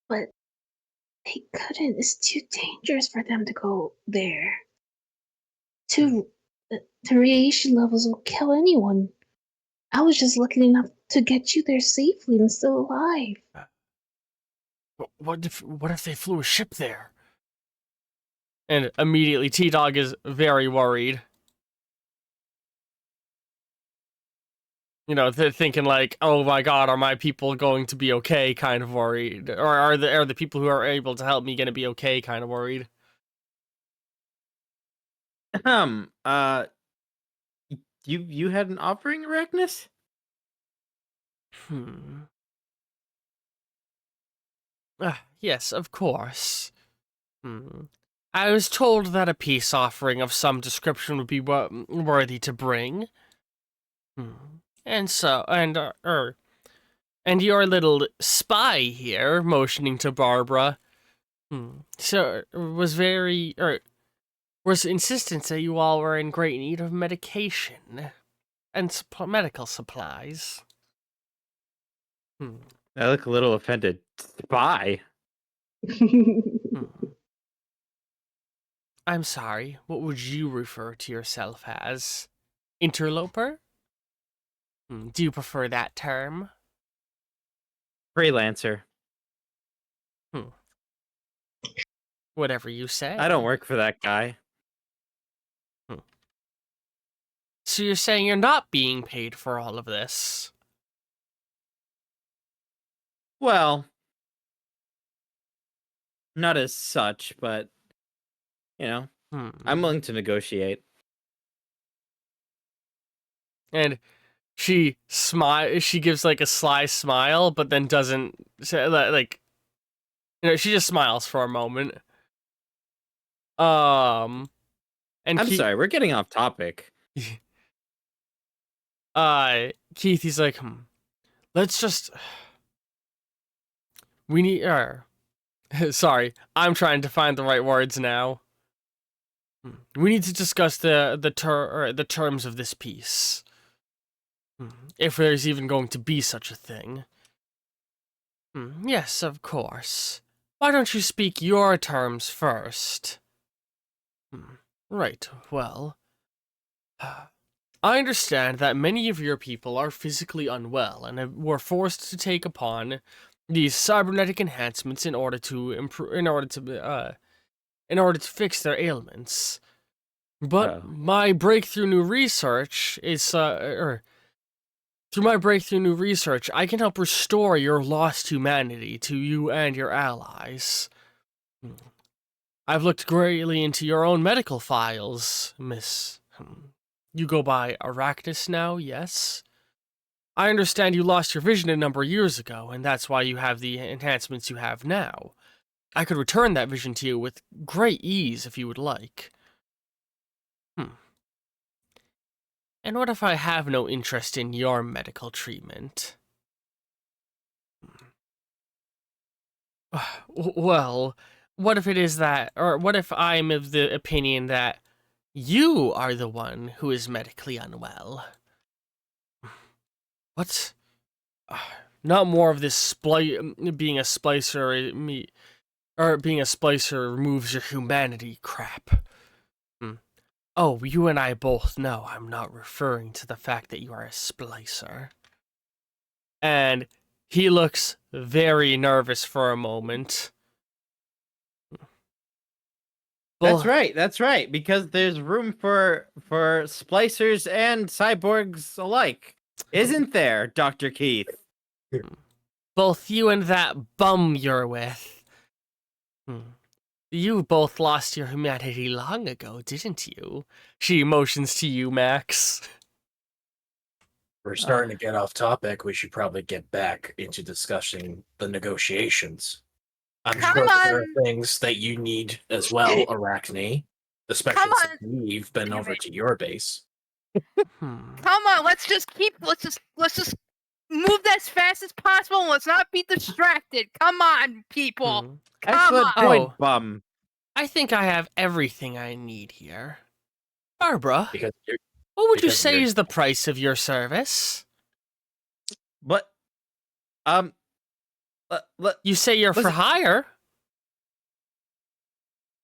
But they couldn't. It's too dangerous for them to go there. The radiation levels will kill anyone. I was just lucky enough to get you there safely and still alive. What if they flew a ship there? And immediately T-Dog is very worried. You know, they're thinking like, oh my god, are my people going to be okay, kind of worried. Or are the people who are able to help me gonna be okay, kind of worried. You had an offering, Arachnus? Yes, of course. I was told that a peace offering of some description would be worthy to bring. And your little spy here, motioning to Barbara, was insistent that you all were in great need of medication and medical supplies. I look a little offended. Spy? I'm sorry, what would you refer to yourself as? Interloper? Do you prefer that term? Freelancer. Whatever you say. I don't work for that guy. So you're saying you're not being paid for all of this? Well, not as such, but, you know, I'm willing to negotiate. And she gives like a sly smile, but then doesn't say, like, you know, she just smiles for a moment. And I'm sorry, we're getting off topic. Keith, he's like, let's just, we need, sorry, I'm trying to find the right words now. We need to discuss the terms of this peace. If there's even going to be such a thing. Yes, of course. Why don't you speak your terms first? Right, well, I understand that many of your people are physically unwell and were forced to take upon these cybernetic enhancements in order to fix their ailments. But my breakthrough new research is through my breakthrough new research, I can help restore your lost humanity to you and your allies. I've looked greatly into your own medical files, Miss. You go by Arachnus now, yes? I understand you lost your vision a number of years ago, and that's why you have the enhancements you have now. I could return that vision to you with great ease if you would like. And what if I have no interest in your medical treatment? Well, what if it is that, or what if I'm of the opinion that you are the one who is medically unwell? What? Not more of this being a splicer, or being a splicer removes your humanity crap. Oh, you and I both know I'm not referring to the fact that you are a splicer. And he looks very nervous for a moment. That's right, because there's room for splicers and cyborgs alike. Isn't there, Dr. Keith? Both you and that bum you're with. You both lost your humanity long ago, didn't you? She motions to you, Max. We're starting to get off topic. We should probably get back into discussing the negotiations. I'm sure there are things that you need as well, Arachne. Especially Come since we've been Damn over it. to your base. Come on, let's just move as fast as possible and let's not be distracted. Come on, people. Hmm. Come Excellent on. point, Oh. bum. I think I have everything I need here. Barbara, Because you're, what would you because say you're- is the price of your service? But, You say you're for Listen- hire?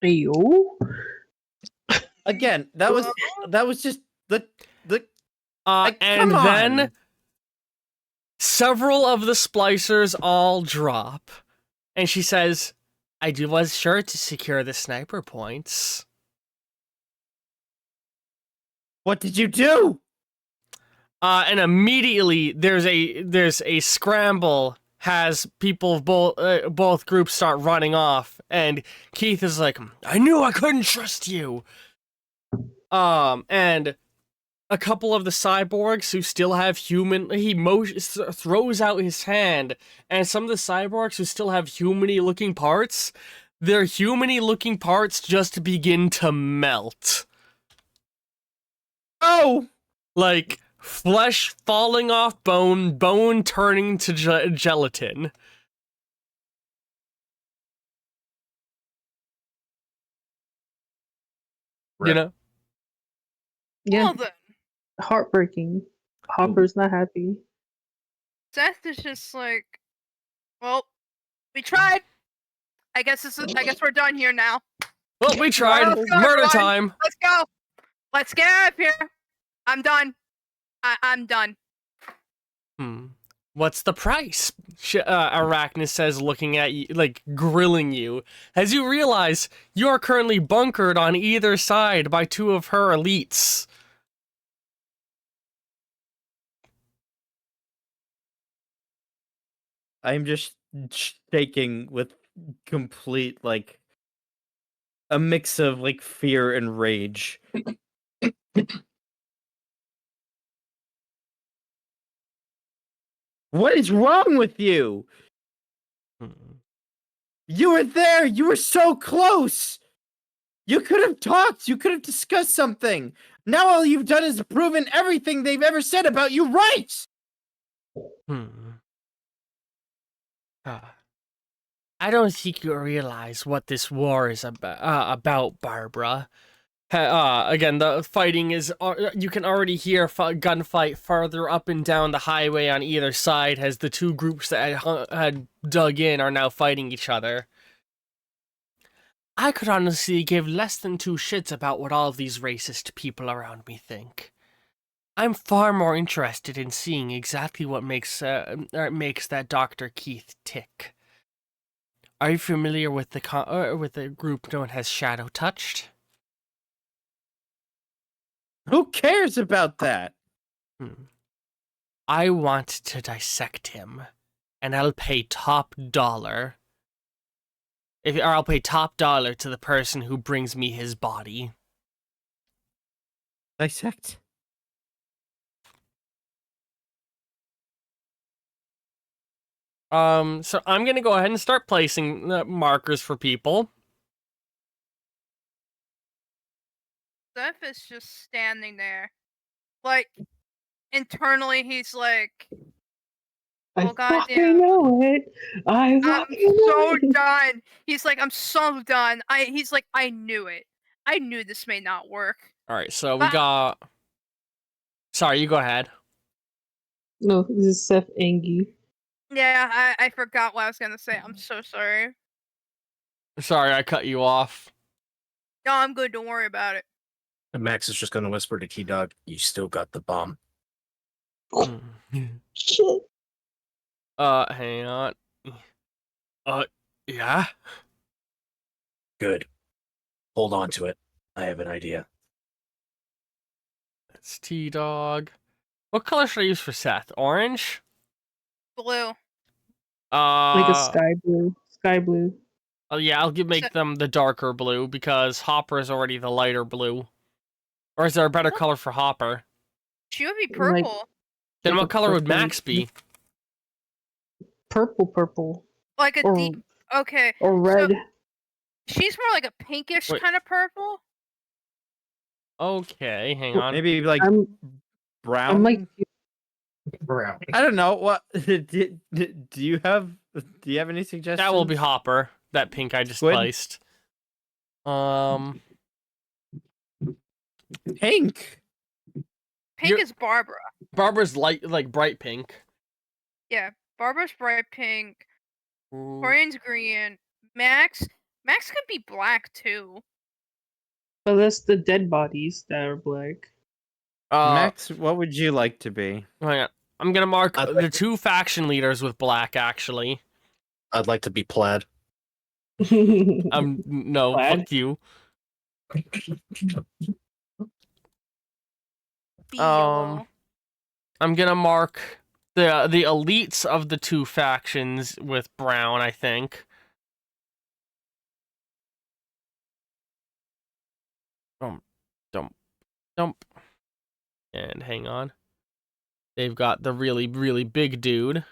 Ayo. again, that was just the And come then on. several of the splicers all drop. And she says, I was sure to secure the sniper points. What did you do? And immediately there's a scramble. Has people both groups start running off, and Keith is like, I knew I couldn't trust you. And a couple of the cyborgs who still have human, he throws out his hand, and some of the cyborgs who still have humany looking parts, their humany looking parts just begin to melt. Oh, Like flesh falling off bone, bone turning to gelatin. You know? Yeah, Well then, heartbreaking. Hopper's not happy. Seth is just like, well, we tried. I guess we're done here now. Well, we tried. Let's go, Murder everyone. time. Let's go. Let's get out of here. I'm done. I'm done. What's the price? Arachnus says, looking at you, like grilling you, as you realize you are currently bunkered on either side by two of her elites. I'm just shaking with complete like a mix of like fear and rage. What is wrong with you? You were there. You were so close. You could have talked. You could have discussed something. Now all you've done is proven everything they've ever said about you right. I don't think you realize what this war is about, Barbara. Again, the fighting is. You can already hear gunfight farther up and down the highway on either side, as the two groups that had dug in are now fighting each other. I could honestly give less than two shits about what all of these racist people around me think. I'm far more interested in seeing exactly what makes that Dr. Keith tick. Are you familiar with the group known as Shadow Touched? Who cares about that? I want to dissect him, and I'll pay top dollar. I'll pay top dollar to the person who brings me his body. Dissect? So I'm gonna go ahead and start placing markers for people. Seth is just standing there, like internally he's like, I "Oh fucking goddamn, know it. I'm fucking know so it. done." He's like, "I'm so done." He's like, "I knew it. I knew this may not work." All right, so we got. Sorry, you go ahead. No, this is Seth Angie. Yeah, I forgot what I was gonna say. I'm so sorry. Sorry, I cut you off. No, I'm good. Don't worry about it. And Max is just going to whisper to Key Dog, you still got the bomb. Shit. Hang on. Yeah? Good. Hold on to it. I have an idea. It's T-Dog. What color should I use for Seth? Orange? Blue. Like a sky blue. Sky blue. Oh yeah, I'll make them the darker blue, because Hopper is already the lighter blue. Or is there a better color for Hopper? She would be Like- purple. Then Like what a color would purple- Max be? Purple. Like a Or, deep. Okay. or red. She's more like a pinkish Wait. kind of purple. Okay, hang on. Maybe like I'm brown. like, Brown. I don't know. What do you have? Do you have any suggestions? That will be Hopper. That pink I just Squid? placed. Pink. Pink You're- is Barbara. Barbara's like bright pink. Yeah, Barbara's bright pink. Ooh. Torian's green. Max could be black too. but that's the dead bodies that are black. Max, what would you like to be? Hang on. I'm gonna mark I'd the like 2 faction leaders with black. Actually, I'd like to be plaid. no, Plaid? fuck you. Be yellow. I'm gonna mark the elites of the 2 factions with brown. I think. Dump. And hang on. They've got the really, really big dude.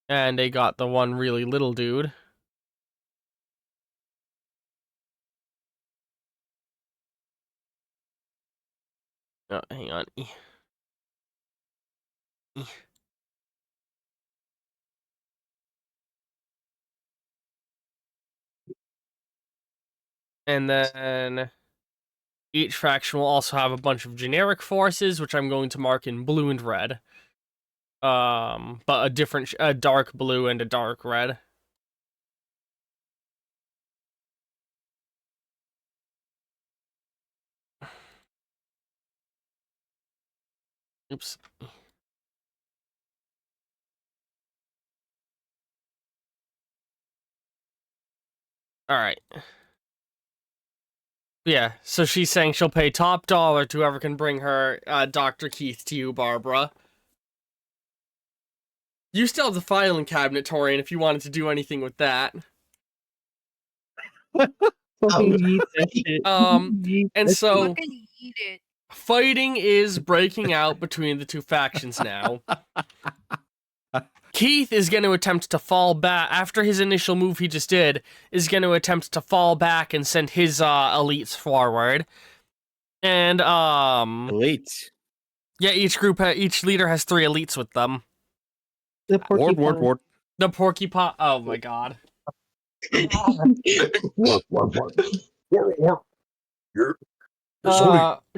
And they got the one really little dude. Oh, hang on. And then each faction will also have a bunch of generic forces, which I'm going to mark in blue and red. But a dark blue and a dark red. Oops. All right. Yeah, so she's saying she'll pay top dollar to whoever can bring her Dr. Keith to you, Barbara. You still have the filing cabinet, Torian, if you wanted to do anything with that. Fucking yeet that shit. Yeet And that so Fucking eat it. fighting is breaking out between the 2 factions now. Keith is going to attempt to fall back after his initial move he just did, is going to attempt to fall back and send his elites forward. And Elite. yeah, each leader has 3 elites with them. The porcupine. The porcupine. Oh my god.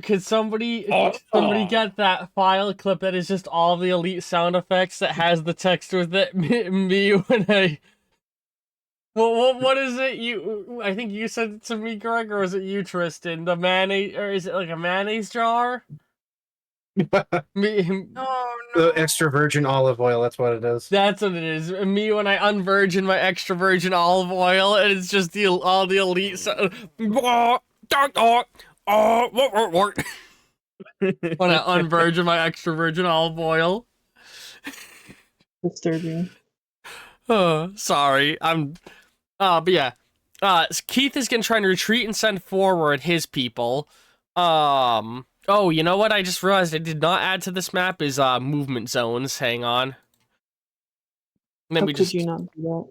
Could somebody get that file clip that is just all the elite sound effects that has the text with it? Me when I. What is it? I think you said it to me, Greg, or is it you, Tristan? The mayonnaise, or is it like a mayonnaise jar? Me, Oh no. The extra virgin olive oil, that's what it is. that's what it is. Me when I unvirgin my extra virgin olive oil, and it's just all the elite. When I unvirgin my extra virgin olive oil. Disturbing. Oh, sorry. But yeah. Keith is gonna try and retreat and send forward his people. Oh, you know what? I just realized I did not add to this map is movement zones. Hang on. And then How we could just. you not do that?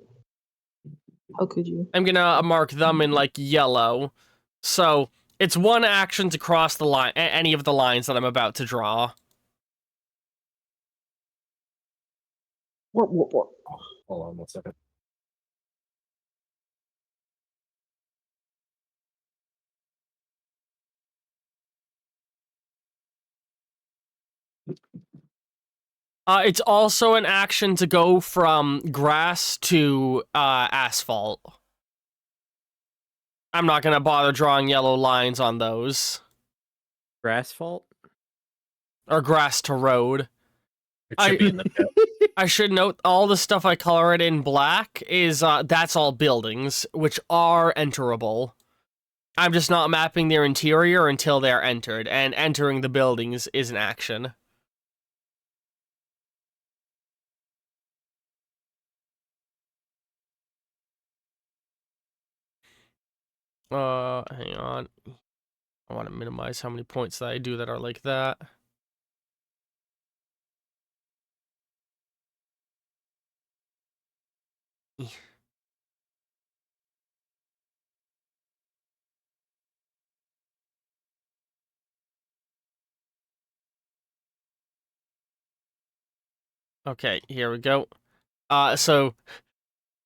How could you? I'm gonna mark them in like yellow. So it's 1 action to cross the line, any of the lines that I'm about to draw. Hold on 1 second. It's also an action to go from grass to asphalt. I'm not gonna bother drawing yellow lines on those. Grassfault? Or grass to road. It should be in the pit. I should note all the stuff I color it in black is that's all buildings, which are enterable. I'm just not mapping their interior until they're entered, and entering the buildings is an action. Hang on. I want to minimize how many points that I do that are like that. Okay, here we go. So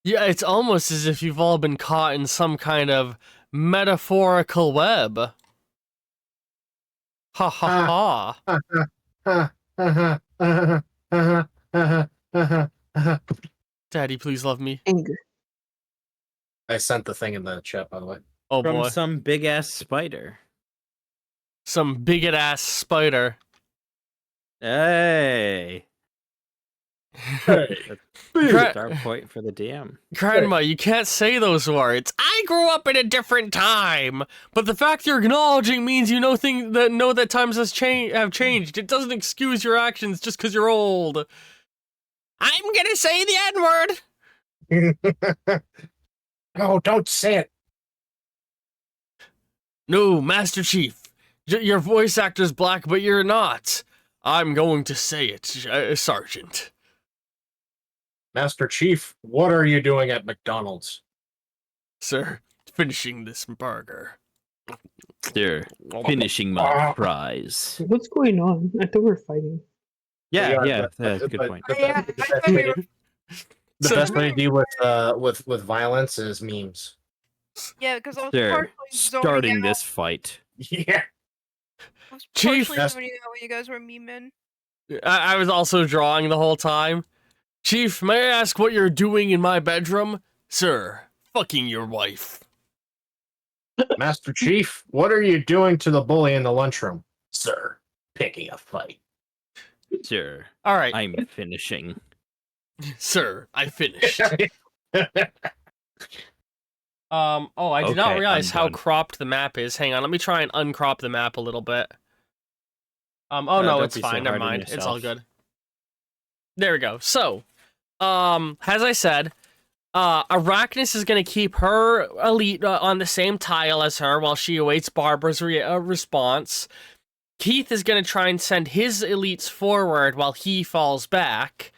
yeah, it's almost as if you've all been caught in some kind of metaphorical web. Ha ha ha. Daddy, please love me. Anger. I sent the thing in the chat, by the way. Oh From boy. some big ass spider. Some bigot ass spider. Hey. Hey. Gra- Start point for the DM. Grandma, you can't say those words. I grew up in a different time, but the fact you're acknowledging means you know that times have changed. It doesn't excuse your actions just because you're old. I'm gonna say the N-word. No, don't say it. No, Master Chief. Your voice actor's black, but you're not. I'm going to say it, Sergeant. Master Chief, what are you doing at McDonald's? Sir, finishing this burger. Sir, finishing my fries. What's going on? I thought we were fighting. Yeah, that's a good point. Yeah, The best way to- the So- best way to deal with violence is memes. Yeah, because I was Sir, partially zoning starting out. this fight. Yeah. I was Chief- partially zoning out when you guys were memeing. I was also drawing the whole time. Chief, may I ask what you're doing in my bedroom? Sir, fucking your wife. Master Chief, what are you doing to the bully in the lunchroom? Sir, picking a fight. Sir, All right, I'm finishing. sir, I finished. Oh, I did not Okay, realize I'm how done. cropped the map is. Hang on, let me try and uncrop the map a little bit. Oh no, don't it's be so fine. Never hard on mind. It's all yourself. good. There we go. So, as I said, Arachnis is gonna keep her elite on the same tile as her while she awaits Barbara's response. Keith is gonna try and send his elites forward while he falls back.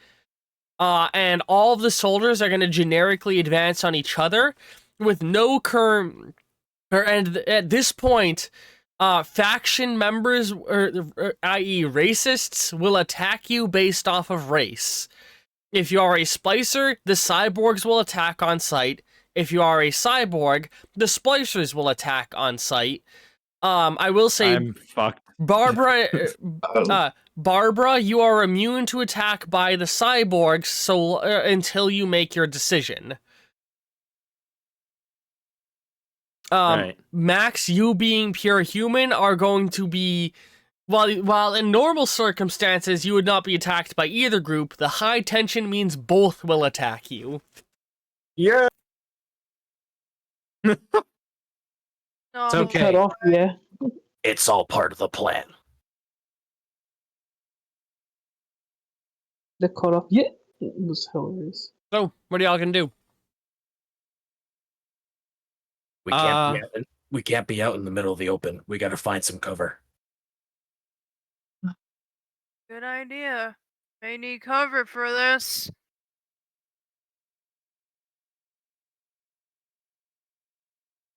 And all of the soldiers are going to generically advance on each other with no and at this point, faction members, i.e. racists, will attack you based off of race. If you are a splicer, the cyborgs will attack on sight. If you are a cyborg, the splicers will attack on sight. I will say, I'm fucked. Barbara... Oh, Barbara, you are immune to attack by the cyborgs so until you make your decision. Right. Max, you being pure human are going to be while in normal circumstances you would not be attacked by either group, the high tension means both will attack you. Yeah. No, It's okay. Cut off, yeah. It's all part of the plan. The cut off, yeah. It was hilarious. So, what are y'all gonna do? We can't be out in the middle of the open. We got to find some cover. good idea. May need cover for this.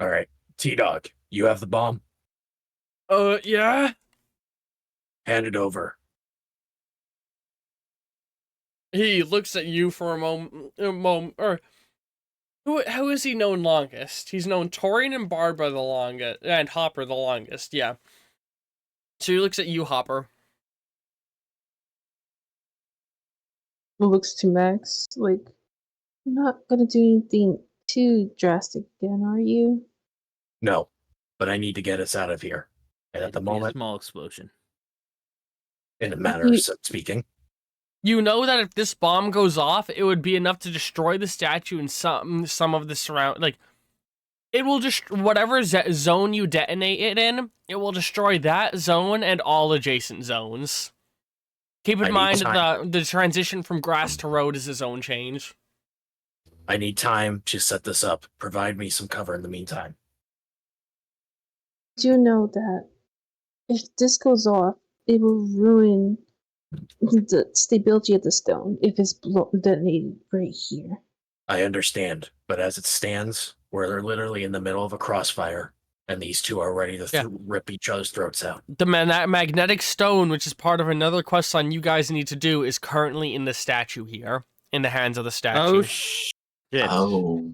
All right, T-Dog, you have the bomb. Yeah? Hand it over. He looks at you for a moment, or who is he known longest? He's known Torian and Barbara the longest, and Hopper the longest, yeah. So he looks at you, Hopper. Looks to Max like, you're not gonna do anything too drastic again, are you? No, but I need to get us out of here. And at the It'd be a moment, small explosion. in a manner of speaking, You know that if this bomb goes off, it would be enough to destroy the statue and some of the surround, like, it will just, whatever zone you detonate it in, it will destroy that zone and all adjacent zones. Keep I in need mind time. the transition from grass to road is a zone change. I need time to set this up. Provide me some cover in the meantime. Do you know that if this goes off, it will ruin the stability of the stone if it's detonated right here. I understand, but as it stands, we're literally in the middle of a crossfire, and these two are ready to Yeah. rip each other's throats out. That magnetic stone, which is part of another quest line you guys need to do, is currently in the statue here, in the hands of the statue. Oh shit! Oh,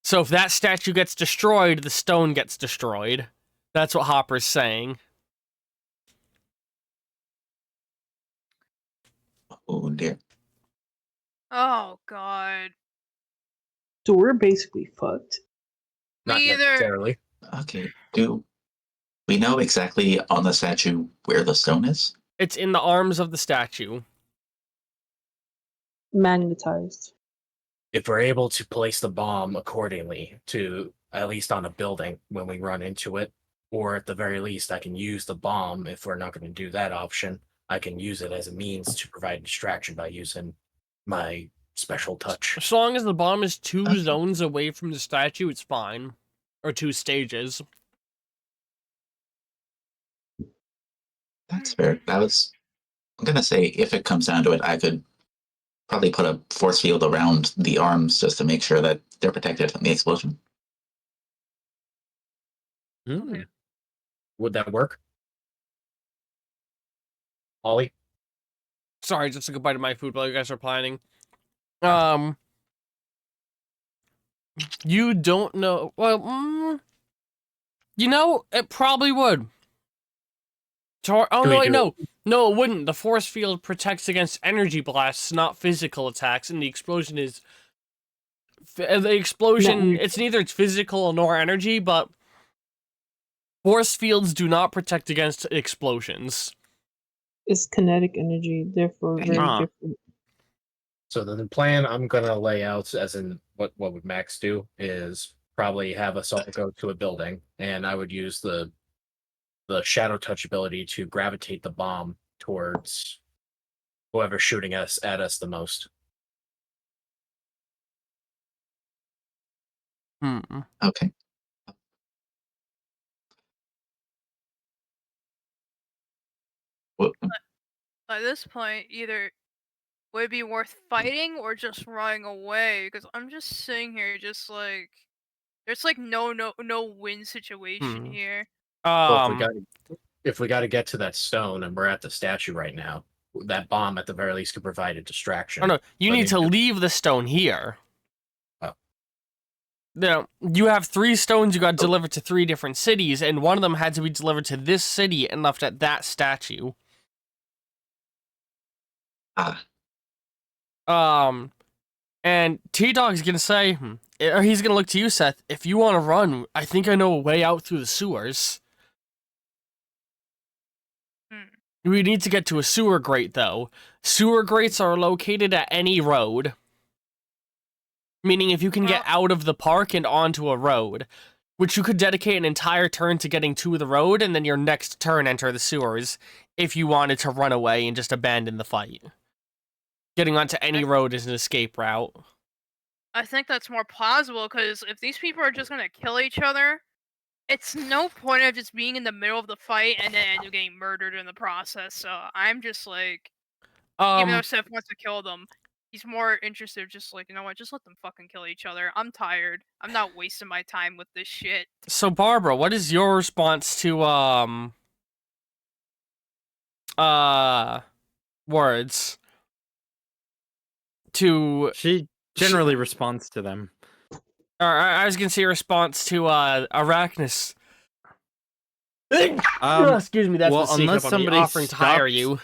So if that statue gets destroyed, the stone gets destroyed. That's what Hopper's saying. oh dear. Oh god. So we're basically fucked. Not We either necessarily. Okay. Do we know exactly on the statue where the stone is? It's in the arms of the statue. Magnetized. If we're able to place the bomb accordingly to at least on a building when we run into it, or at the very least, I can use the bomb. If we're not going to do that option, I can use it as a means to provide distraction by using my special touch. As long as the bomb is 2 Okay. zones away from the statue, it's fine. Or 2 stages. That's fair. I'm gonna say if it comes down to it, I could probably put a force field around the arms just to make sure that they're protected from the explosion. Hmm. Would that work? Ollie? Sorry, just a good bite of my food while you guys are planning. You don't know. Well, you know, it probably would. Oh, Can no, we wait, do no. No, it wouldn't. The force field protects against energy blasts, not physical attacks, and the explosion is... it's neither physical nor energy, but force fields do not protect against explosions. It's kinetic energy, therefore very Huh. different. So the plan I'm gonna lay out, as in what would Max do, is probably have us all go to a building, and I would use the shadow touch ability to gravitate the bomb towards whoever's shooting us at us the most. Okay. Well, at this point, either would it be worth fighting or just running away? Because I'm just sitting here, just like there's like no win situation Hmm. here. Well, if we got to get to that stone, and we're at the statue right now, that bomb at the very least could provide a distraction. Oh no, you But need it- to leave the stone here. Oh. Now, you have 3 stones you got delivered to 3 different cities, and one of them had to be delivered to this city and left at that statue. And T-Dog's gonna say, or he's gonna look to you, Seth, if you want to run, I think I know a way out through the sewers. We need to get to a sewer grate, though. Sewer grates are located at any road. Meaning if you can get out of the park and onto a road, which you could dedicate an entire turn to getting to the road, and then your next turn enter the sewers, if you wanted to run away and just abandon the fight. Getting onto any road is an escape route. I think that's more plausible because if these people are just gonna kill each other, it's no point of just being in the middle of the fight and then end up getting murdered in the process. So I'm just like, even though Seth wants to kill them, he's more interested just like, you know what, just let them fucking kill each other. I'm tired. I'm not wasting my time with this shit. So Barbara, what is your response to words? To She generally responds to them. I was gonna say response to Arachnus. Excuse me, that's well, the secret unless of me somebody offering to hire stops- you.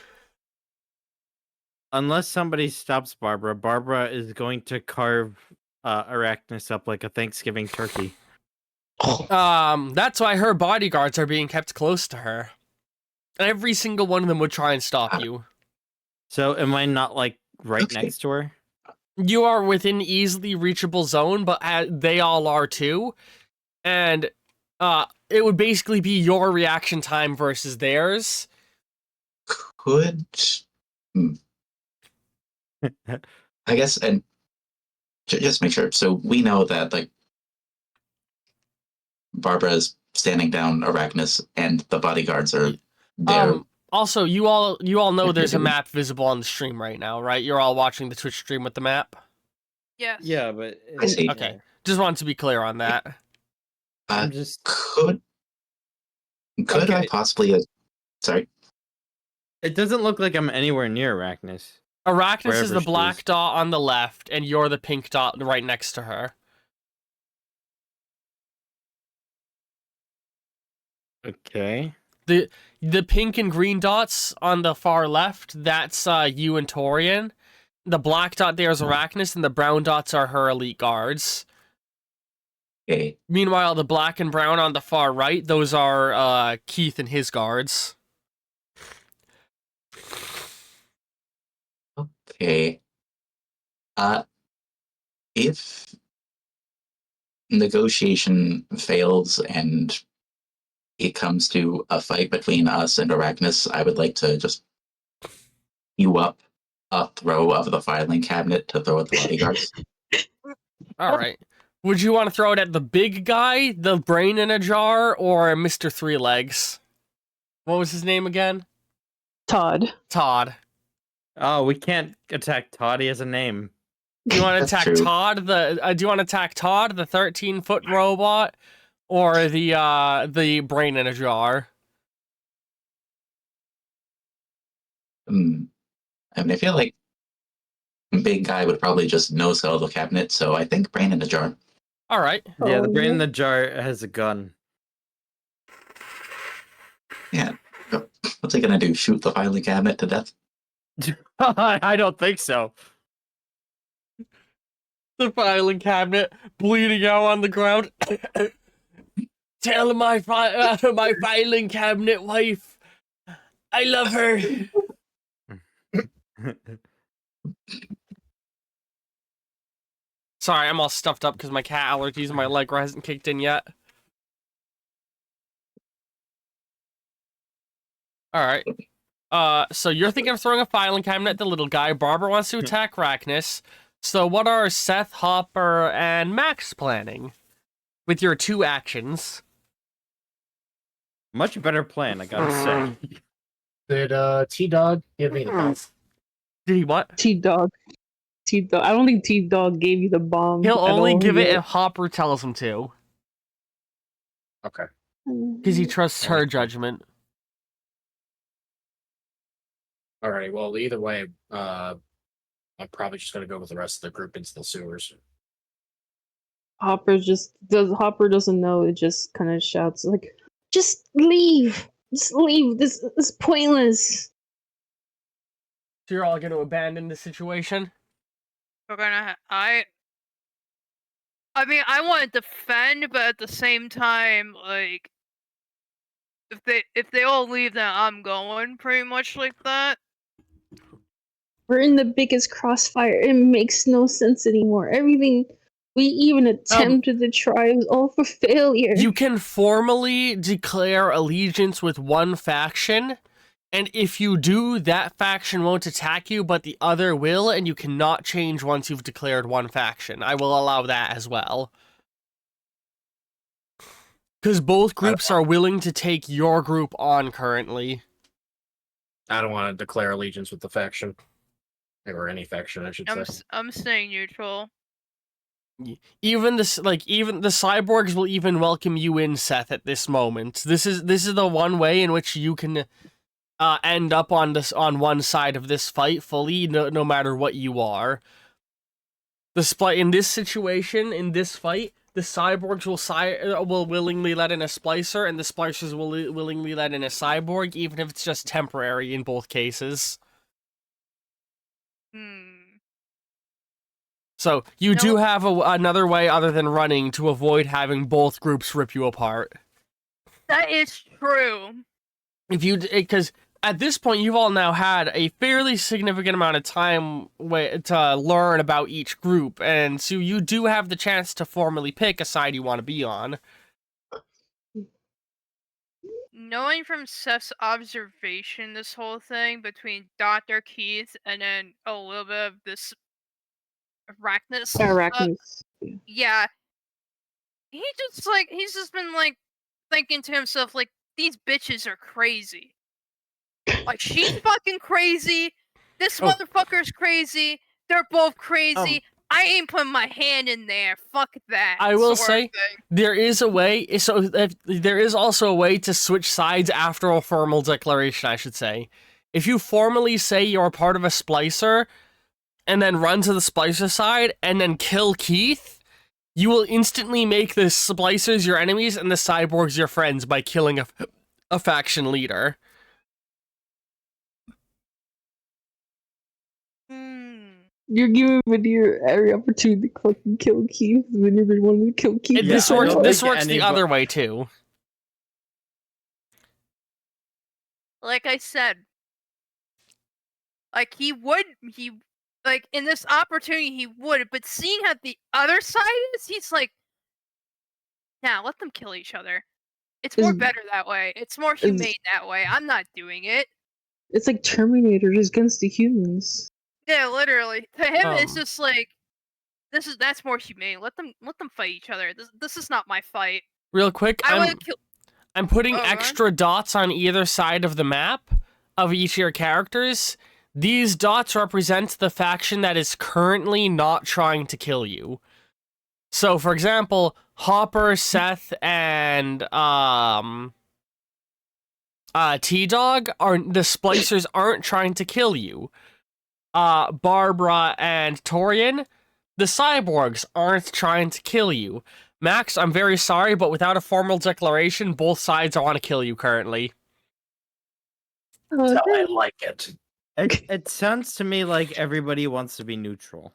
Unless somebody stops Barbara, Barbara is going to carve Arachnus up like a Thanksgiving turkey. That's why her bodyguards are being kept close to her. Every single one of them would try and stop you. So am I not like right Okay. next to her? You are within easily reachable zone, but they all are too. And it would basically be your reaction time versus theirs. could. I guess, and just make sure. So we know that like Barbara is standing down Arachnus, and the bodyguards are there. Also, you all know there's a map visible on the stream right now, right? You're all watching the Twitch stream with the map. Yes. Yeah, but I see. Okay. Just wanted to be clear on that. I'm just Could I Okay. possibly? Sorry. It doesn't look like I'm anywhere near Arachnus. Arachnus is Wherever the she black is. dot on the left, and you're the pink dot right next to her. Okay. The pink and green dots on the far left, that's you and Torian. The black dot there is Arachnus, and the brown dots are her elite guards. Okay. Meanwhile, the black and brown on the far right, those are Keith and his guards. Okay. If negotiation fails and it comes to a fight between us and Arachnus, I would like to just queue up a throw of the filing cabinet to throw at the bodyguards. All right. Would you want to throw it at the big guy, the brain in a jar, or Mr. Three Legs? What was his name again? Todd. Todd. Oh, we can't attack Todd. He has a name. Do you want to That's attack true. Todd, the 13-foot robot, or the brain in a jar? I mean, I feel like big guy would probably just no-sell the cabinet, so I think brain in a jar. All right. Yeah, the Oh, brain in yeah. the jar has a gun. Yeah. What's he gonna do? Shoot the filing cabinet to death? I don't think so. The filing cabinet bleeding out on the ground. Tell my filing cabinet wife, I love her. Sorry, I'm all stuffed up because my cat allergies and my Allegra hasn't kicked in yet. All right. So you're thinking of throwing a filing cabinet at the little guy. Barbara wants to attack Arachnus. So what are Seth, Hopper, and Max planning with your 2 actions? Much better plan, I gotta say. Did T-Dog give me the bomb? Did he what? T-Dog. T-Dog. I don't think T-Dog gave you the bomb. He'll at only all. give it He- if Hopper tells him to, Okay. because he trusts her judgment. Alrighty, well, either way, I'm probably just gonna go with the rest of the group into the sewers. Hopper doesn't know. It just kind of shouts like, "Just leave! Just leave! This is pointless." So you're all going to abandon the situation? We're gonna. I mean, I want to defend, but at the same time, like, if they all leave, then I'm going. Pretty much like that. We're in the biggest crossfire. It makes no sense anymore. Everything we even attempted to try was all for failure. You can formally declare allegiance with one faction, and if you do, that faction won't attack you, but the other will, and you cannot change once you've declared one faction. I will allow that as well. Because both groups are willing to take your group on currently. I don't want to declare allegiance with the faction. Or any faction, I should say. I'm staying neutral. Even the cyborgs will even welcome you in, Seth, at this moment. This is the one way in which you can end up on one side of this fight fully, no matter what you are. In this situation, in this fight, the cyborgs will willingly let in a splicer, and the splicers will willingly let in a cyborg, even if it's just temporary in both cases. So you do have another way other than running to avoid having both groups rip you apart. That is true. Because at this point you've all now had a fairly significant amount of time to learn about each group, and so you do have the chance to formally pick a side you want to be on. Knowing from Seth's observation, this whole thing between Dr. Keith and then a little bit of this Arachnus. Arachnus. Yeah. He's just been like thinking to himself, like, these bitches are crazy. Like, she's fucking crazy. This motherfucker's crazy. They're both crazy. I ain't putting my hand in there. Fuck that. I will sort of say, thing. there is a way. So there is also a way to switch sides after a formal declaration, I should say. If you formally say you're a part of a splicer, and then run to the splicer side, and then kill Keith, you will instantly make the splicers your enemies and the cyborgs your friends by killing a faction leader. You're giving Veneer every opportunity to fucking kill Keith. Veneer been wanting to kill Keith. And Yeah, this I works. don't This think works the other way too. Like I said, like he like in this opportunity he would, but seeing how the other side is, he's like, nah, let them kill each other. It's more Is- better that way. It's more humane that way. I'm not doing it. It's like Terminator just against the humans. Yeah, literally. To him, it's Um. just like that's more humane. Let them fight each other. This is not my fight. Real quick, I want to kill. I'm putting Oh, go on. extra dots on either side of the map of each of your characters. These dots represent the faction that is currently not trying to kill you. So, for example, Hopper, Seth, and T-Dog are the splicers aren't trying to kill you. Barbara and Torian, the cyborgs aren't trying to kill you. Max, I'm very sorry, but without a formal declaration, both sides want to kill you currently. Oh, That's how I like it. It sounds to me like everybody wants to be neutral.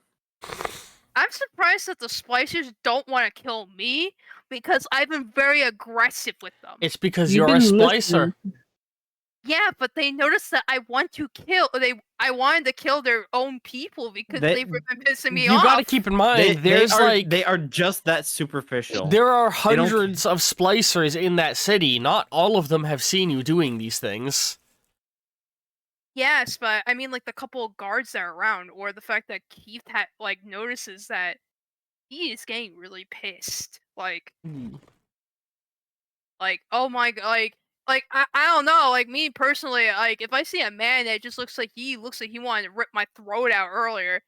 I'm surprised that the splicers don't want to kill me because I've been very aggressive with them. It's because You've you're a been splicer. listening. Yeah, but they noticed that I want to kill. I wanted to kill their own people because They- they've been pissing me You off. gotta keep in mind, they are just that superficial. there are They don't- hundreds of splicers in that city. Not all of them have seen you doing these things. Yes, but I mean, like the couple of guards that are around, or the fact that Keith notices that he is getting really pissed. Like, oh my god, I don't know. Like me personally, like if I see a man that just looks like he wanted to rip my throat out earlier,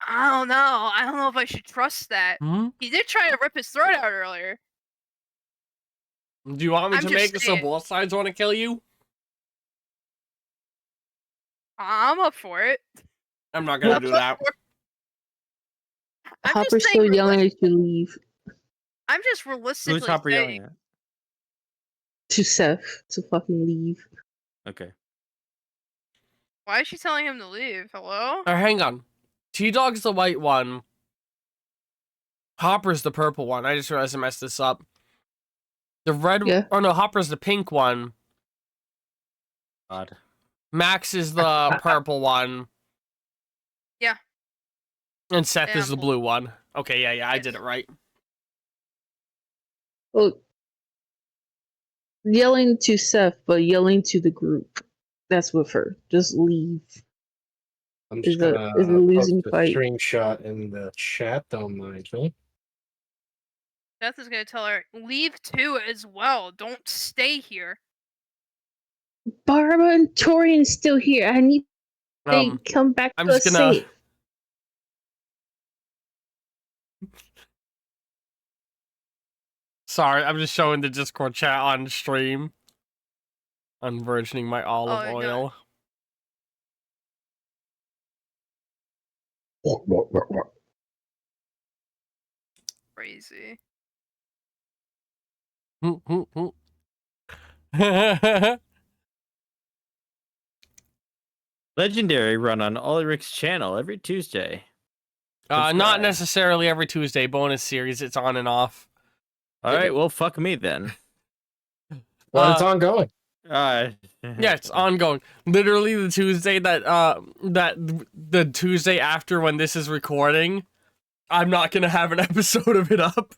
I don't know. I don't know if I should trust that. Hmm? He did try to rip his throat out earlier. Do you want me I'm to just make it so saying. both sides want to kill you? I'm up for it. I'm not gonna do that. I'm Hopper's just saying. still yelling at you to leave. I'm just realistically Who's Hopper saying. yelling at? To Seth to fucking leave. Okay. Why is she telling him to leave? Hello? Hang on. T-Dog's the white one. Hopper's the purple one. I just realized I messed this up. The red... Yeah. Oh no, Hopper's the pink one. Odd. Max is the purple one. Yeah. And Seth Yeah, is the blue one. Okay, yeah, I did it right. Well, yelling to Seth, but yelling to the group. That's with her. Just leave. I'm just Is a- gonna is a losing post a fight. screenshot in the chat. Don't mind me. Beth is gonna tell her, leave too as well. Don't stay here. Barbara and Torian is still here. I need they come back I'm to just us gonna- safe. Sorry, I'm just showing the Discord chat on stream. I'm virgining my olive Oh, no. oil. Crazy. Legendary run on Ulrich's channel every Tuesday. Not Subscribe. necessarily every Tuesday bonus series. It's on and off. All right, well, fuck me then. Well, it's ongoing. Yeah, it's ongoing. Literally the Tuesday the Tuesday after when this is recording, I'm not gonna have an episode of it up.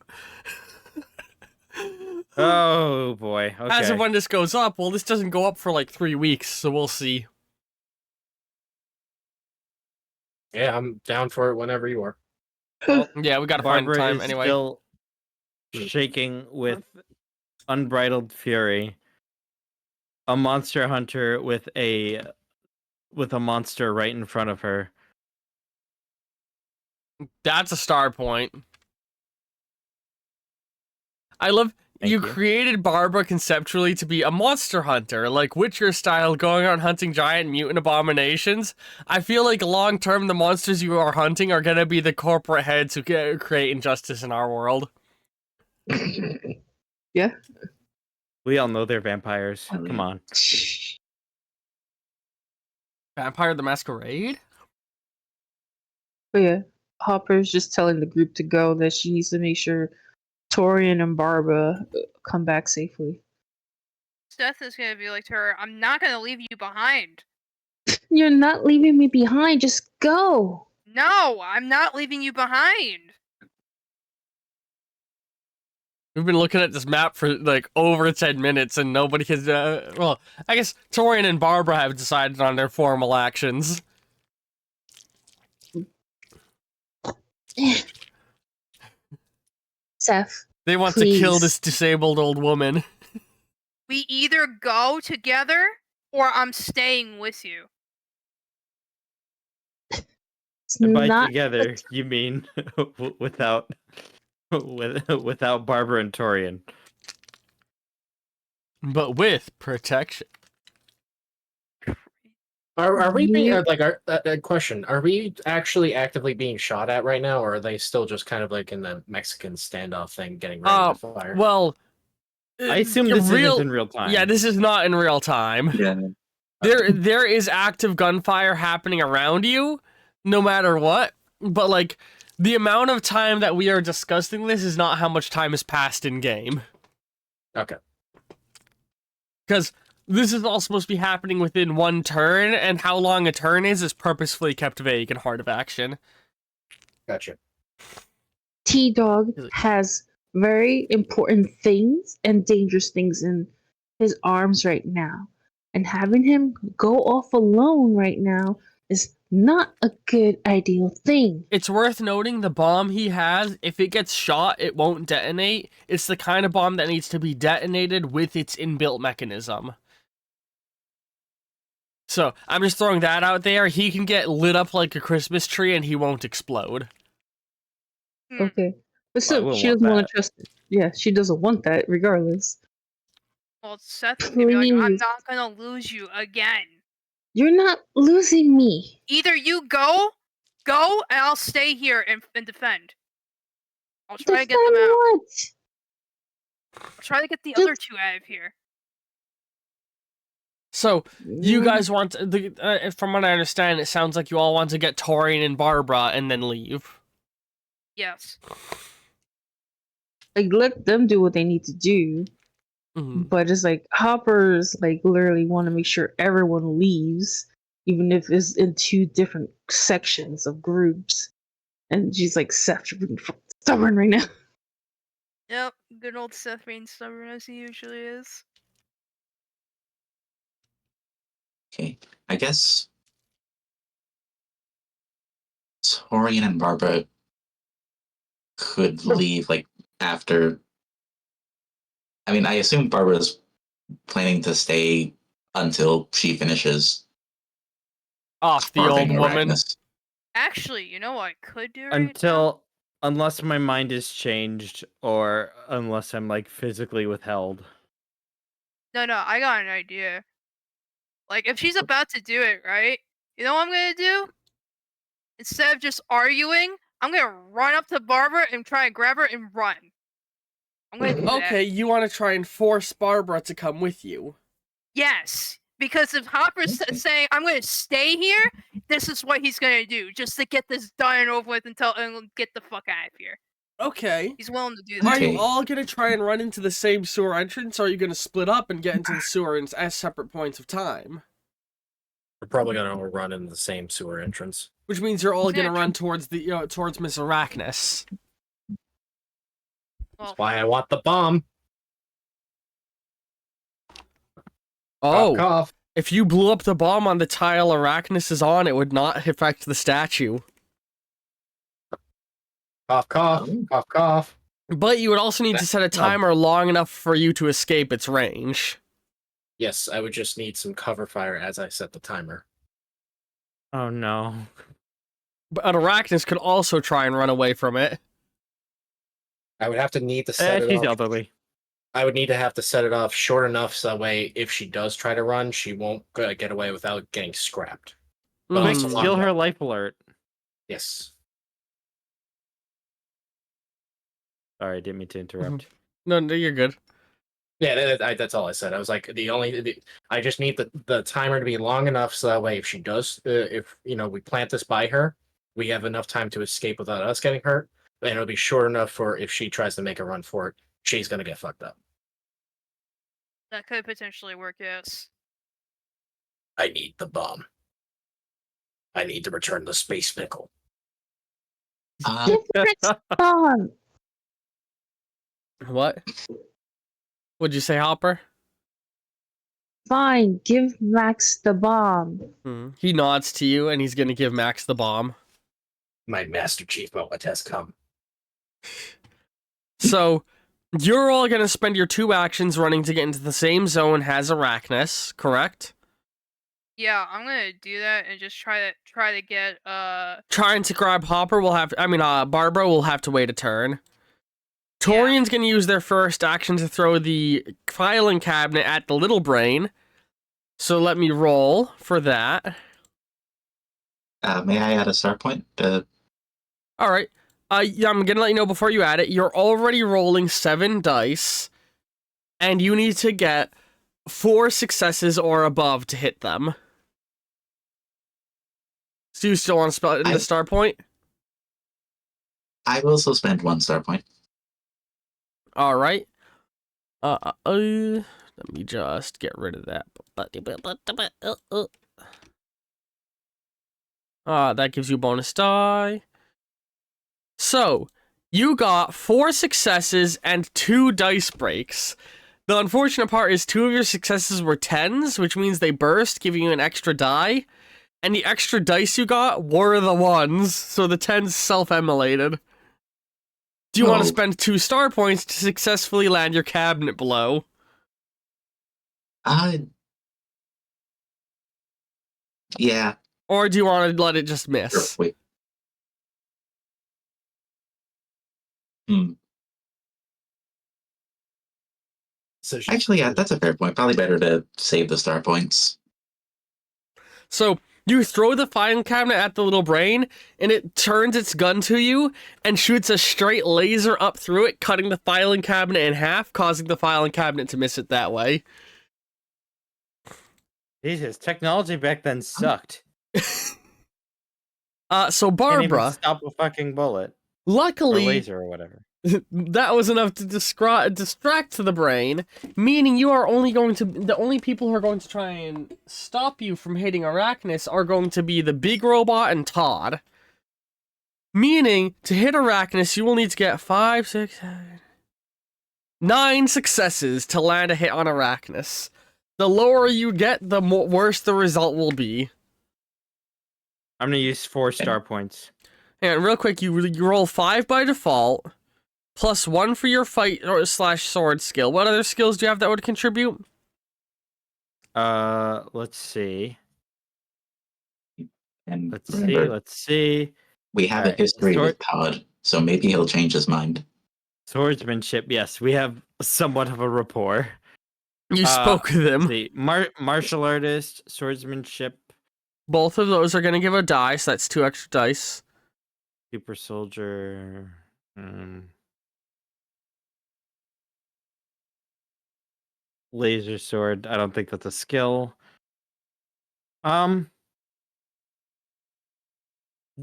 Oh boy. Okay. As of when this goes up, well, this doesn't go up for like 3 weeks, so we'll see. Yeah, I'm down for it whenever you are. Yeah, we gotta find Barbara time is anyway. still shaking with unbridled fury. A monster hunter with a monster right in front of her. That's a star point. I love you Thank you. created Barbara conceptually to be a monster hunter, like Witcher style, going on hunting giant mutant abominations. I feel like long term, the monsters you are hunting are gonna be the corporate heads who create injustice in our world. Yeah. We all know they're vampires. Oh, Come yeah. on. Vampire the Masquerade? But yeah, Hopper's just telling the group to go that she needs to make sure Torian and Barbara come back safely. Seth is gonna be like to her, I'm not gonna leave you behind. You're not leaving me behind. Just go. No, I'm not leaving you behind. We've been looking at this map for like over 10 minutes and nobody has, well, I guess Torian and Barbara have decided on their formal actions. Seth, They want to kill Please. this disabled old woman. We either go together or I'm staying with you. it's And by not together, you mean without Barbara and Torian. But with protection. Are we being You- like question? Are we actually actively being shot at right now, or are they still just kind of like in the Mexican standoff thing, getting ready to fire? Well, I assume this isn't in real time. Yeah, this is not in real time. Yeah. There is active gunfire happening around you, no matter what. But like, the amount of time that we are discussing this is not how much time has passed in game. Okay. Because this is all supposed to be happening within one turn, and how long a turn is purposefully kept vague in Heart of Action. Gotcha. T-Dog Is it- has very important things and dangerous things in his arms right now. And having him go off alone right now is not a good ideal thing. It's worth noting the bomb he has, if it gets shot, it won't detonate. It's the kind of bomb that needs to be detonated with its inbuilt mechanism. So, I'm just throwing that out there. He can get lit up like a Christmas tree and he won't explode. Hmm. Okay. But I still, wouldn't she want doesn't want that. to trust it. Yeah, she doesn't want that regardless. Well, Seth is gonna be like, I'm Please. not gonna lose you again. You're not losing me. Either you go, and I'll stay here and defend. I'll try to get them Defend out. what? I'll try to get the Just- other two out of here. So, you Mm, guys want from what I understand, it sounds like you all want to get Torian and Barbara and then leave. Yes. like let them do what they need to do. Mhm. But it's like Hopper's like literally want to make sure everyone leaves, even if it's in two different sections of groups. And she's like, Seth, you're being fucking stubborn right now. Yep. Good old Seth being stubborn as he usually is. Okay. I guess Torian and Barbara could leave like after. I mean, I assume Barbara's planning to stay until she finishes Off the old carving woman. Arachnus. Actually, you know what I could do right now? Unless my mind is changed or unless I'm like physically withheld. No, I got an idea. Like, if she's about to do it, right? You know what I'm gonna do? Instead of just arguing, I'm gonna run up to Barbara and try and grab her and run. I'm gonna do that. Okay, you want to try and force Barbara to come with you. Yes, because if Hopper's saying I'm gonna stay here, this is what he's gonna do, just to get this done and over with and get the fuck out of here. Okay. He's willing to do Are that. you Okay. all gonna try and run into the same sewer entrance, or are you gonna split up and get into the sewer as separate points of time? We're probably gonna all run in the same sewer entrance. Which means you're all gonna Yeah. run towards the towards Miss Arachnus. Well, That's why I want the bomb. Oh, Cough, cough. if you blew up the bomb on the tile Arachnus is on, it would not affect the statue. Cough, cough, cough, cough. But you would also need to set a timer long enough for you to escape its range. Yes, I would just need some cover fire as I set the timer. Oh no. But an Arachnus could also try and run away from it. I would have to need to set it She's off. elderly. I would need to have to set it off short enough so that way, if she does try to run, she won't get away without getting scrapped. But Mm. also Steal long- her life alert. Yes. Sorry, I didn't mean to interrupt. No, you're good. Yeah, that's all I said. I was like, I just need the timer to be long enough so that way, if she does, if we plant this by her, we have enough time to escape without us getting hurt, and it'll be short enough for if she tries to make a run for it, she's gonna get fucked up. That could potentially work, yes. I need the bomb. I need to return the space pickle. Give Max bomb. What? What'd you say, Hopper? Fine, give Max the bomb. He nods to you, and he's gonna give Max the bomb. My Master Chief moment has come. So, you're all gonna spend your 2 actions running to get into the same zone as Arachnus, correct? Yeah, I'm gonna do that and just try to get Trying to grab Hopper will have Barbara will have to wait a turn. Torian's gonna use their first action to throw the filing cabinet at the little brain. So let me roll for that. May I add a star point? Alright. Yeah, I'm gonna let you know before you add it, you're already rolling 7 dice, and you need to get 4 successes or above to hit them. So you still want to spell it in the star point? I will also spend 1 star point. Alright. Let me just get rid of that. That gives you bonus die. So, you got 4 successes and 2 dice breaks. The unfortunate part is 2 of your successes were 10s, which means they burst, giving you an extra die. And the extra dice you got were the 1s, so the 10s self-immolated. Do you want to spend 2 star points to successfully land your cabinet blow? Yeah. Or do you want to let it just miss? Sure, wait. So Actually, yeah, that's a fair point. Probably better to save the star points. So, you throw the filing cabinet at the little brain, and it turns its gun to you, and shoots a straight laser up through it, cutting the filing cabinet in half, causing the filing cabinet to miss it that way. Jesus, technology back then sucked. So Can't even Barbara, stop a fucking bullet. Or luckily, laser or whatever. that was enough to distract the brain, meaning you are the only people who are going to try and stop you from hitting Arachnus are going to be the big robot and Todd. Meaning, to hit Arachnus, you will need to get 5, 6, 7, 9 successes to land a hit on Arachnus. The lower you get, the worse the result will be. I'm gonna use 4 star points. And real quick, you roll 5 by default, plus 1 for your fight or / sword skill. What other skills do you have that would contribute? Let's see. And Let's remember, see. we have a Alright, history sword- with Todd, so maybe he'll change his mind. Swordsmanship. Yes, we have somewhat of a rapport. You spoke with him. The martial artist, swordsmanship, Both of those are going to give a die, so that's 2 extra dice. super soldier. Laser sword. I don't think that's a skill.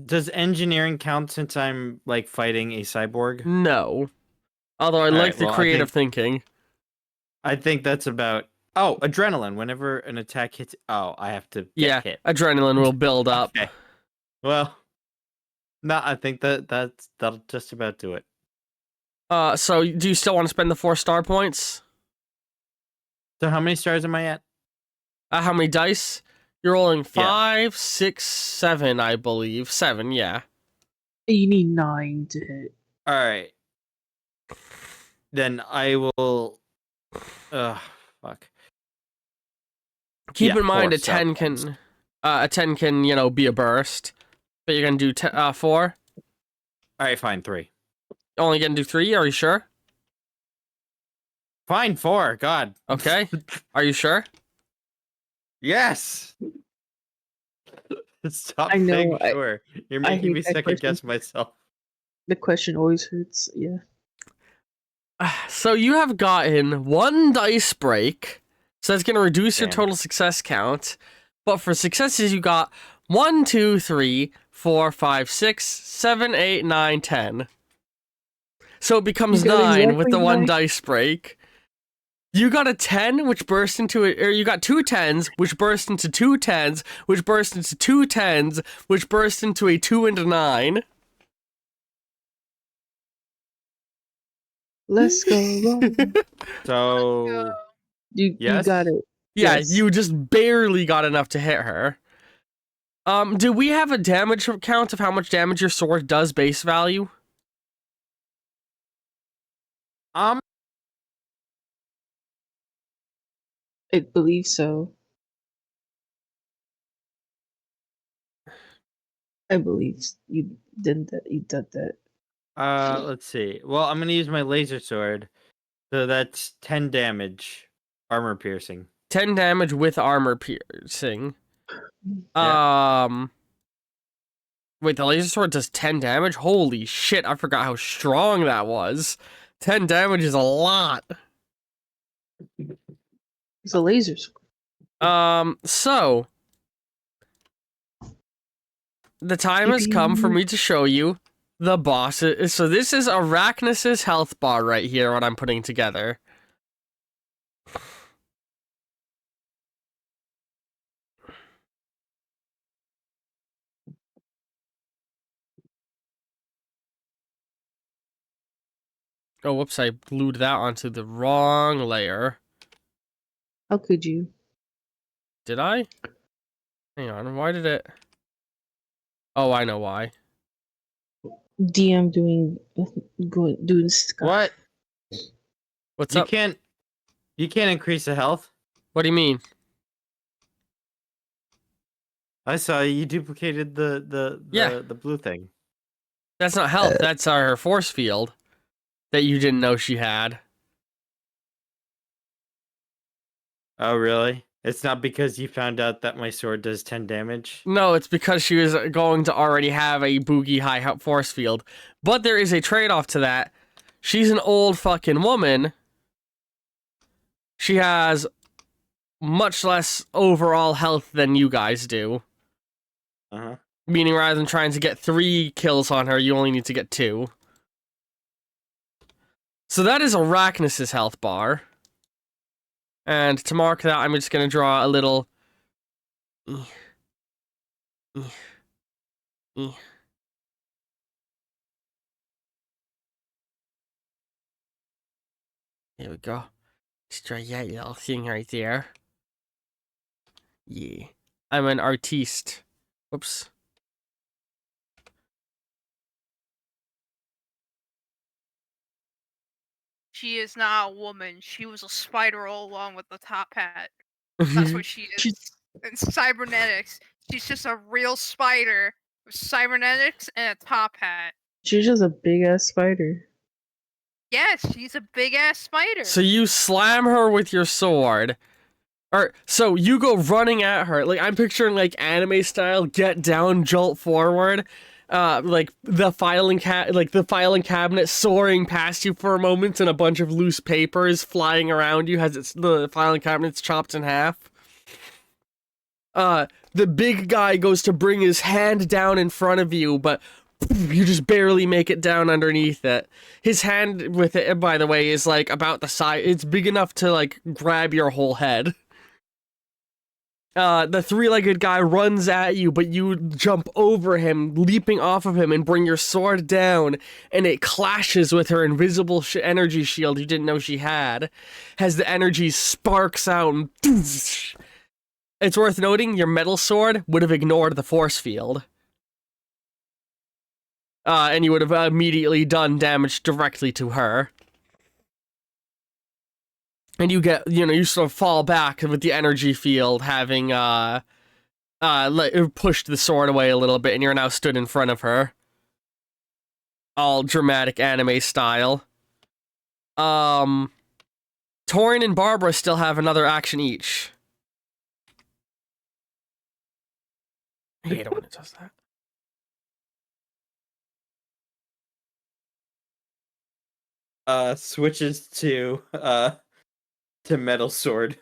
Does engineering count since I'm like fighting a cyborg? No. Although I All like right, the well, I creative thinking. I think that's about. Oh, adrenaline. Whenever an attack hits. Oh, I have to get Yeah, hit. adrenaline will build up. Okay. Well, no, I think that'll just about do it. So do you still want to spend the 4 star points? So how many stars am I at? How many dice? You're rolling 5, 6, 7, I believe. 7, yeah. You need 9 to hit. All right. Then I will. Fuck. Keep Yeah, in mind 4 a star 10 points. can, be a burst. But you're gonna do 4? All right, fine, 3. Only gonna do 3? Are you sure? Fine, 4. God. Okay. Are you sure? Yes. Stop I know, saying sure. You're making hate me that second guess question. myself. The question always hurts. Yeah. So you have gotten 1 dice break. So that's gonna reduce your Damn. total success count. But for successes, you got 1, 2, 3, 4, 5, 6, 7, 8, 9, 10. So it becomes You got 9 with the exactly 1 9. dice break. You got a 10, which burst into it, or you got 2 10s, which burst into 2 10s, which burst into 2 10s, which burst into a 2 and a 9. Let's go. Roll. So You Yes? got it. Yeah, Yes. you just barely got enough to hit her. Do we have a damage count of how much damage your sword does base value? I believe so. I believe you did that. You did that. Let's see. Well, I'm gonna use my laser sword. So that's 10 damage, armor piercing. 10 damage with armor piercing. Yeah. Wait, the laser sword does 10 damage? Holy shit, I forgot how strong that was. 10 damage is a lot. It's a laser sword. So the time has come for me to show you the boss. So this is Arachnus' health bar right here, what I'm putting together. Oh, whoops, I glued that onto the wrong layer. How could you? Did I? Hang on, why did it... Oh, I know why. DM doing stuff. What? What's You up? can't increase the health? What do you mean? I saw you duplicated the blue thing. That's not health, that's her force field that you didn't know she had. Oh, really? It's not because you found out that my sword does 10 damage? No, it's because she was going to already have a boogie high force field. But there is a trade-off to that. She's an old fucking woman. She has much less overall health than you guys do. Uh-huh. Meaning rather than trying to get 3 kills on her, you only need to get 2. So that is Arachnus' health bar. And to mark that, I'm just going to draw a little... There we go. Just draw that little thing right there. Yeah. I'm an artiste. Whoops. She is not a woman. She was a spider all along with the top hat. That's what she is. In cybernetics, she's just a real spider with cybernetics and a top hat. She's just a big ass spider. Yes, she's a big ass spider. So you slam her with your sword. Or, so you go running at her. Like, I'm picturing, like, anime style, get down, jolt forward. Like, the filing cabinet soaring past you for a moment and a bunch of loose papers flying around you as the filing cabinet's chopped in half. The big guy goes to bring his hand down in front of you, but you just barely make it down underneath it. His hand with it, by the way, is like about the size. It's big enough to like grab your whole head. The 3-legged guy runs at you, but you jump over him, leaping off of him, and bring your sword down, and it clashes with her invisible energy shield you didn't know she had, as the energy sparks out and... It's worth noting, your metal sword would have ignored the force field. And you would have immediately done damage directly to her. And you get, you sort of fall back with the energy field having, pushed the sword away a little bit, and you're now stood in front of her. All dramatic anime style. Torin and Barbara still have another action each. I hate it when it does that. Switches to metal sword.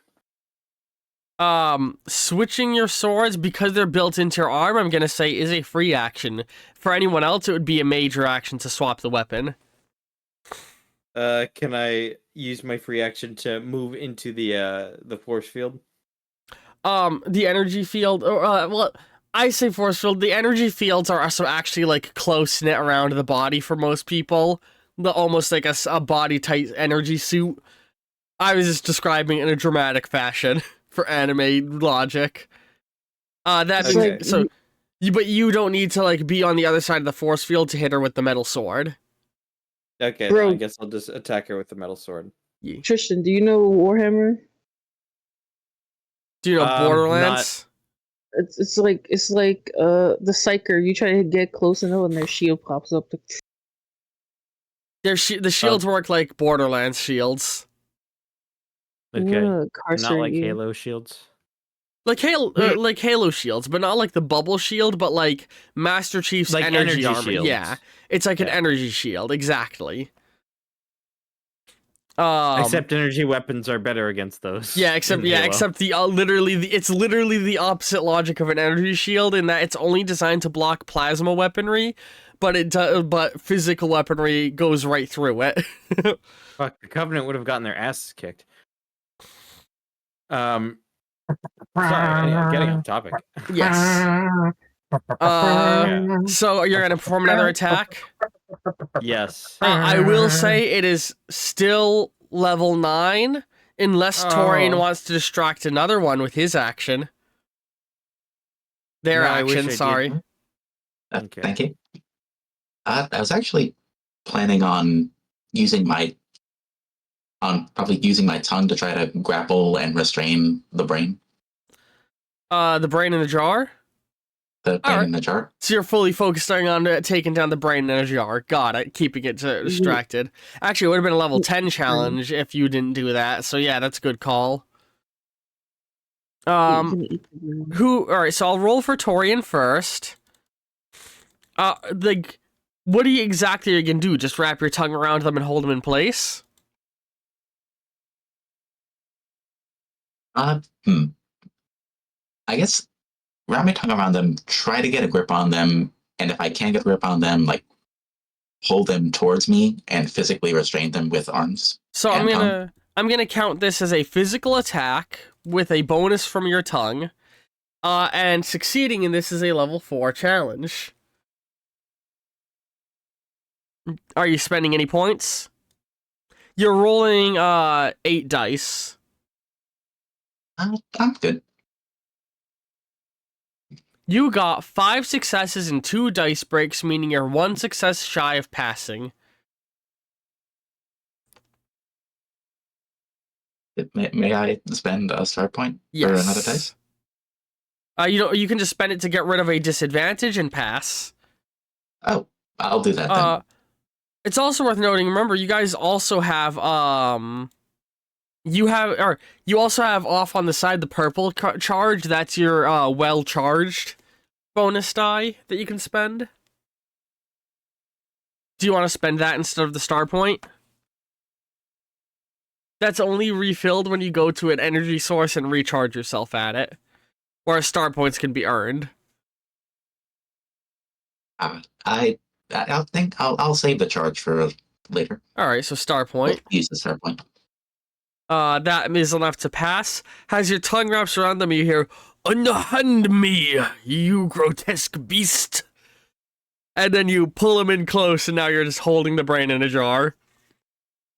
Switching your swords because they're built into your arm, I'm gonna say, is a free action. For anyone else, it would be a major action to swap the weapon. Can I use my free action to move into the force field? The energy field, well, I say force field. The energy fields are also actually like close knit around the body for most people. Almost like a body tight energy suit. I was just describing it in a dramatic fashion for anime logic. That means Okay. so. But you don't need to like be on the other side of the force field to hit her with the metal sword. Okay, Bro. then I guess I'll just attack her with the metal sword. Tristan, do you know Warhammer? Do you know not- Borderlands? It's like the Psyker. You try to get close enough, and their shield pops up. The shields work like Borderlands shields. Okay, Ugh, not like you. Halo shields. Like Halo shields, but not like the bubble shield, but like Master Chief's Like energy energy armor. shields. Yeah, it's like an Yeah. energy shield, exactly. Except energy weapons are better against those. except in Halo. except it's literally the opposite logic of an energy shield in that it's only designed to block plasma weaponry, but physical weaponry goes right through it. Fuck, the Covenant would have gotten their asses kicked. Sorry, I'm getting off topic. Yes. So you're gonna perform another attack. Yes. I will say it is still level 9, unless Torian Oh. wants to distract another one with his action. Their No, I wish I action, did. sorry. Okay. Thank you. I was actually planning on probably using my tongue to try to grapple and restrain the brain. The brain in the jar. The brain Alright. in the jar. So you're fully focusing on taking down the brain in a jar. Got it. Keeping it distracted. Actually, it would have been a level 10 challenge if you didn't do that. So yeah, that's a good call. All right, so I'll roll for Torian first. What are you exactly gonna do? Just wrap your tongue around them and hold them in place? I guess wrap my tongue around them, try to get a grip on them, and if I can't get a grip on them, like pull them towards me and physically restrain them with arms. So And I'm gonna count this as a physical attack with a bonus from your tongue. And succeeding in this is a level 4 challenge. Are you spending any points? You're rolling 8 dice. I'm good. You got 5 successes and 2 dice breaks, meaning you're 1 success shy of passing. May I spend a start point Yes. for another dice? You can just spend it to get rid of a disadvantage and pass. Oh, I'll do that then. It's also worth noting, remember, you guys also have, you also have off on the side the purple charge. That's your, well-charged bonus die that you can spend. Do you want to spend that instead of the star point? That's only refilled when you go to an energy source and recharge yourself at it. Whereas star points can be earned. I'll think I'll save the charge for later. Alright, so star point. Use the start point. That is enough to pass. As your tongue wraps around them, you hear, "Unhand me, you grotesque beast!" And then you pull them in close, and now you're just holding the brain in a jar.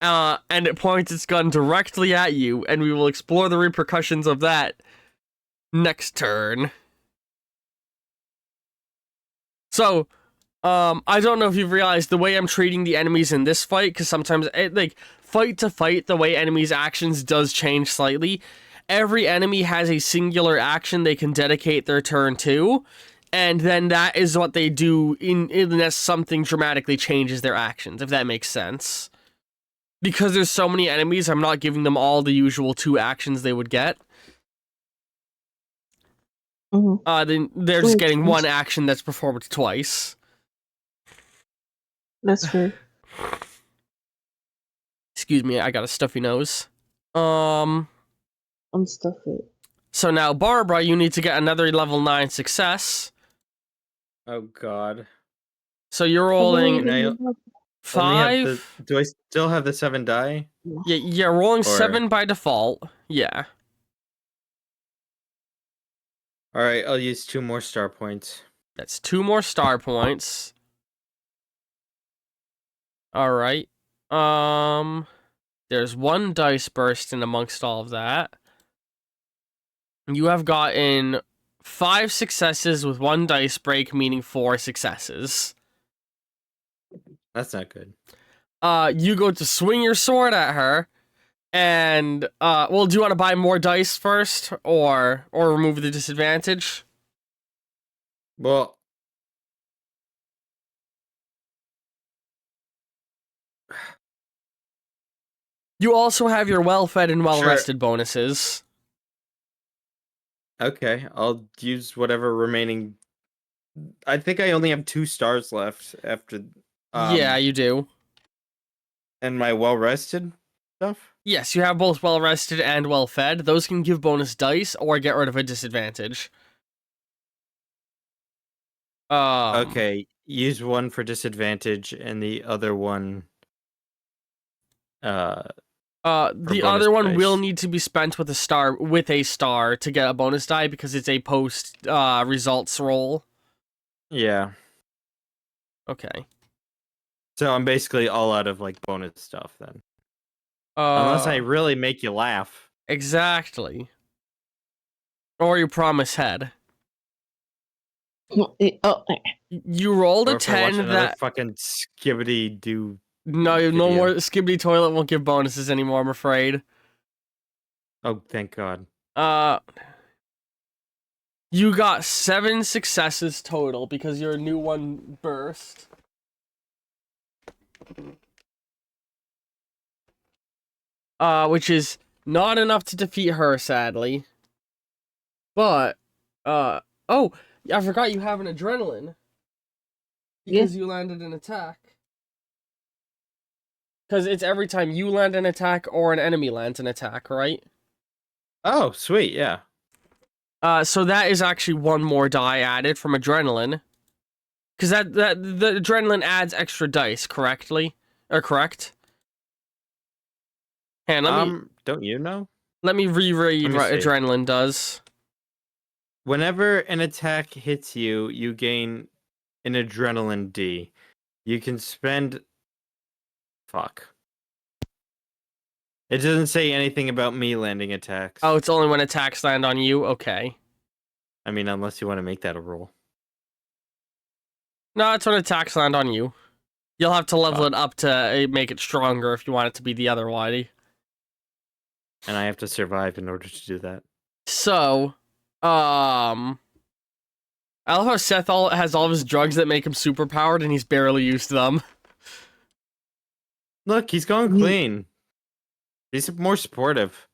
And it points its gun directly at you, and we will explore the repercussions of that next turn. So, I don't know if you've realized the way I'm treating the enemies in this fight, because sometimes, fight to fight, the way enemies' actions does change slightly. every enemy has a singular action they can dedicate their turn to, and then that is what they do unless something dramatically changes their actions, if that makes sense. Because there's so many enemies, I'm not giving them all the usual 2 actions they would get. Then they're just getting 1 action that's performed twice. That's fair. Excuse me, I got a stuffy nose. Unstuff it. So now, Barbara, you need to get another level 9 success. Oh God. So you're rolling Can I only have 5. do I still have the 7 die? Yeah, you're rolling Or- 7 by default. Yeah. All right, I'll use 2 more star points. That's 2 more star points. All right. There's 1 dice burst in amongst all of that. You have gotten 5 successes with 1 dice break, meaning 4 successes. That's not good. You go to swing your sword at her, and well, do you want to buy more dice first, or remove the disadvantage? Well, You also have your well-fed and well-rested bonuses. okay, I'll use whatever remaining. I think I only have 2 stars left after. Yeah, you do. And my well rested stuff. Yes, you have both well-rested and well-fed. Those can give bonus dice or get rid of a disadvantage. Okay, use 1 for disadvantage, and the other one. The bonus other one will dice. need to be spent with a star to get a bonus die because it's a post results roll. Yeah. Okay. So I'm basically all out of like bonus stuff then. Unless I really make you laugh. Exactly. Or you promise head. You rolled Or a if I watch 10 another that fucking skibbity do. no video. more Skibbity Toilet won't give bonuses anymore, I'm afraid. Oh, thank God. You got 7 successes total because your new one burst. Which is not enough to defeat her, sadly. But, oh, I forgot you have an adrenaline. Because you landed an attack. Because it's every time you land an attack or an enemy lands an attack, right? Oh, sweet, yeah. So that is actually 1 more die added from adrenaline. Because that the adrenaline adds extra dice, correctly? Or correct? And don't you know? let me reread Let me what see. adrenaline does. Whenever an attack hits you, you gain an adrenaline D. You can spend. Fuck. It doesn't say anything about me landing attacks. Oh, it's only when attacks land on you? Okay. I mean, unless you want to make that a rule. No, it's when attacks land on you. You'll have to level Fuck. it up to make it stronger if you want it to be the other way. And I have to survive in order to do that. So, I love how Seth has all of his drugs that make him super powered and he's barely used them. Look, he's going clean. He's more supportive.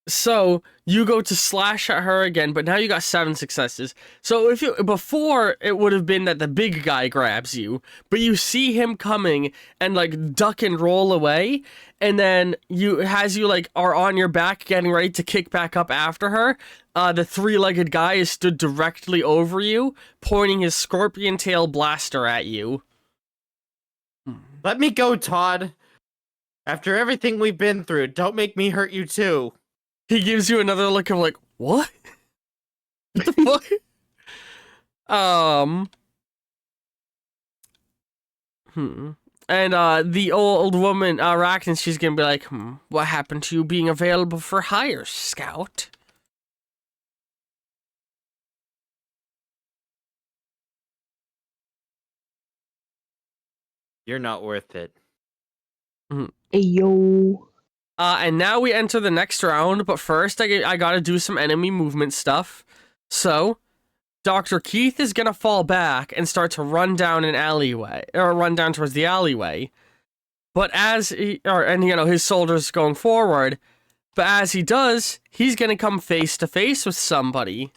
So you go to slash at her again, but now you got 7 successes. So before it would have been that the big guy grabs you, but you see him coming and like duck and roll away, and then you are on your back getting ready to kick back up after her. The 3-legged guy is stood directly over you, pointing his scorpion tail blaster at you. Let me go, Todd. After everything we've been through, don't make me hurt you too. He gives you another look of like, what? What the fuck? And the old woman, Arachne, she's gonna be like, what happened to you being available for hire, Scout? You're not worth it. Ayo. And now we enter the next round, but first I gotta do some enemy movement stuff. So, Dr. Keith is gonna fall back and start to run down an alleyway, or run down towards the alleyway. But his soldiers going forward. But as he does, he's gonna come face to face with somebody.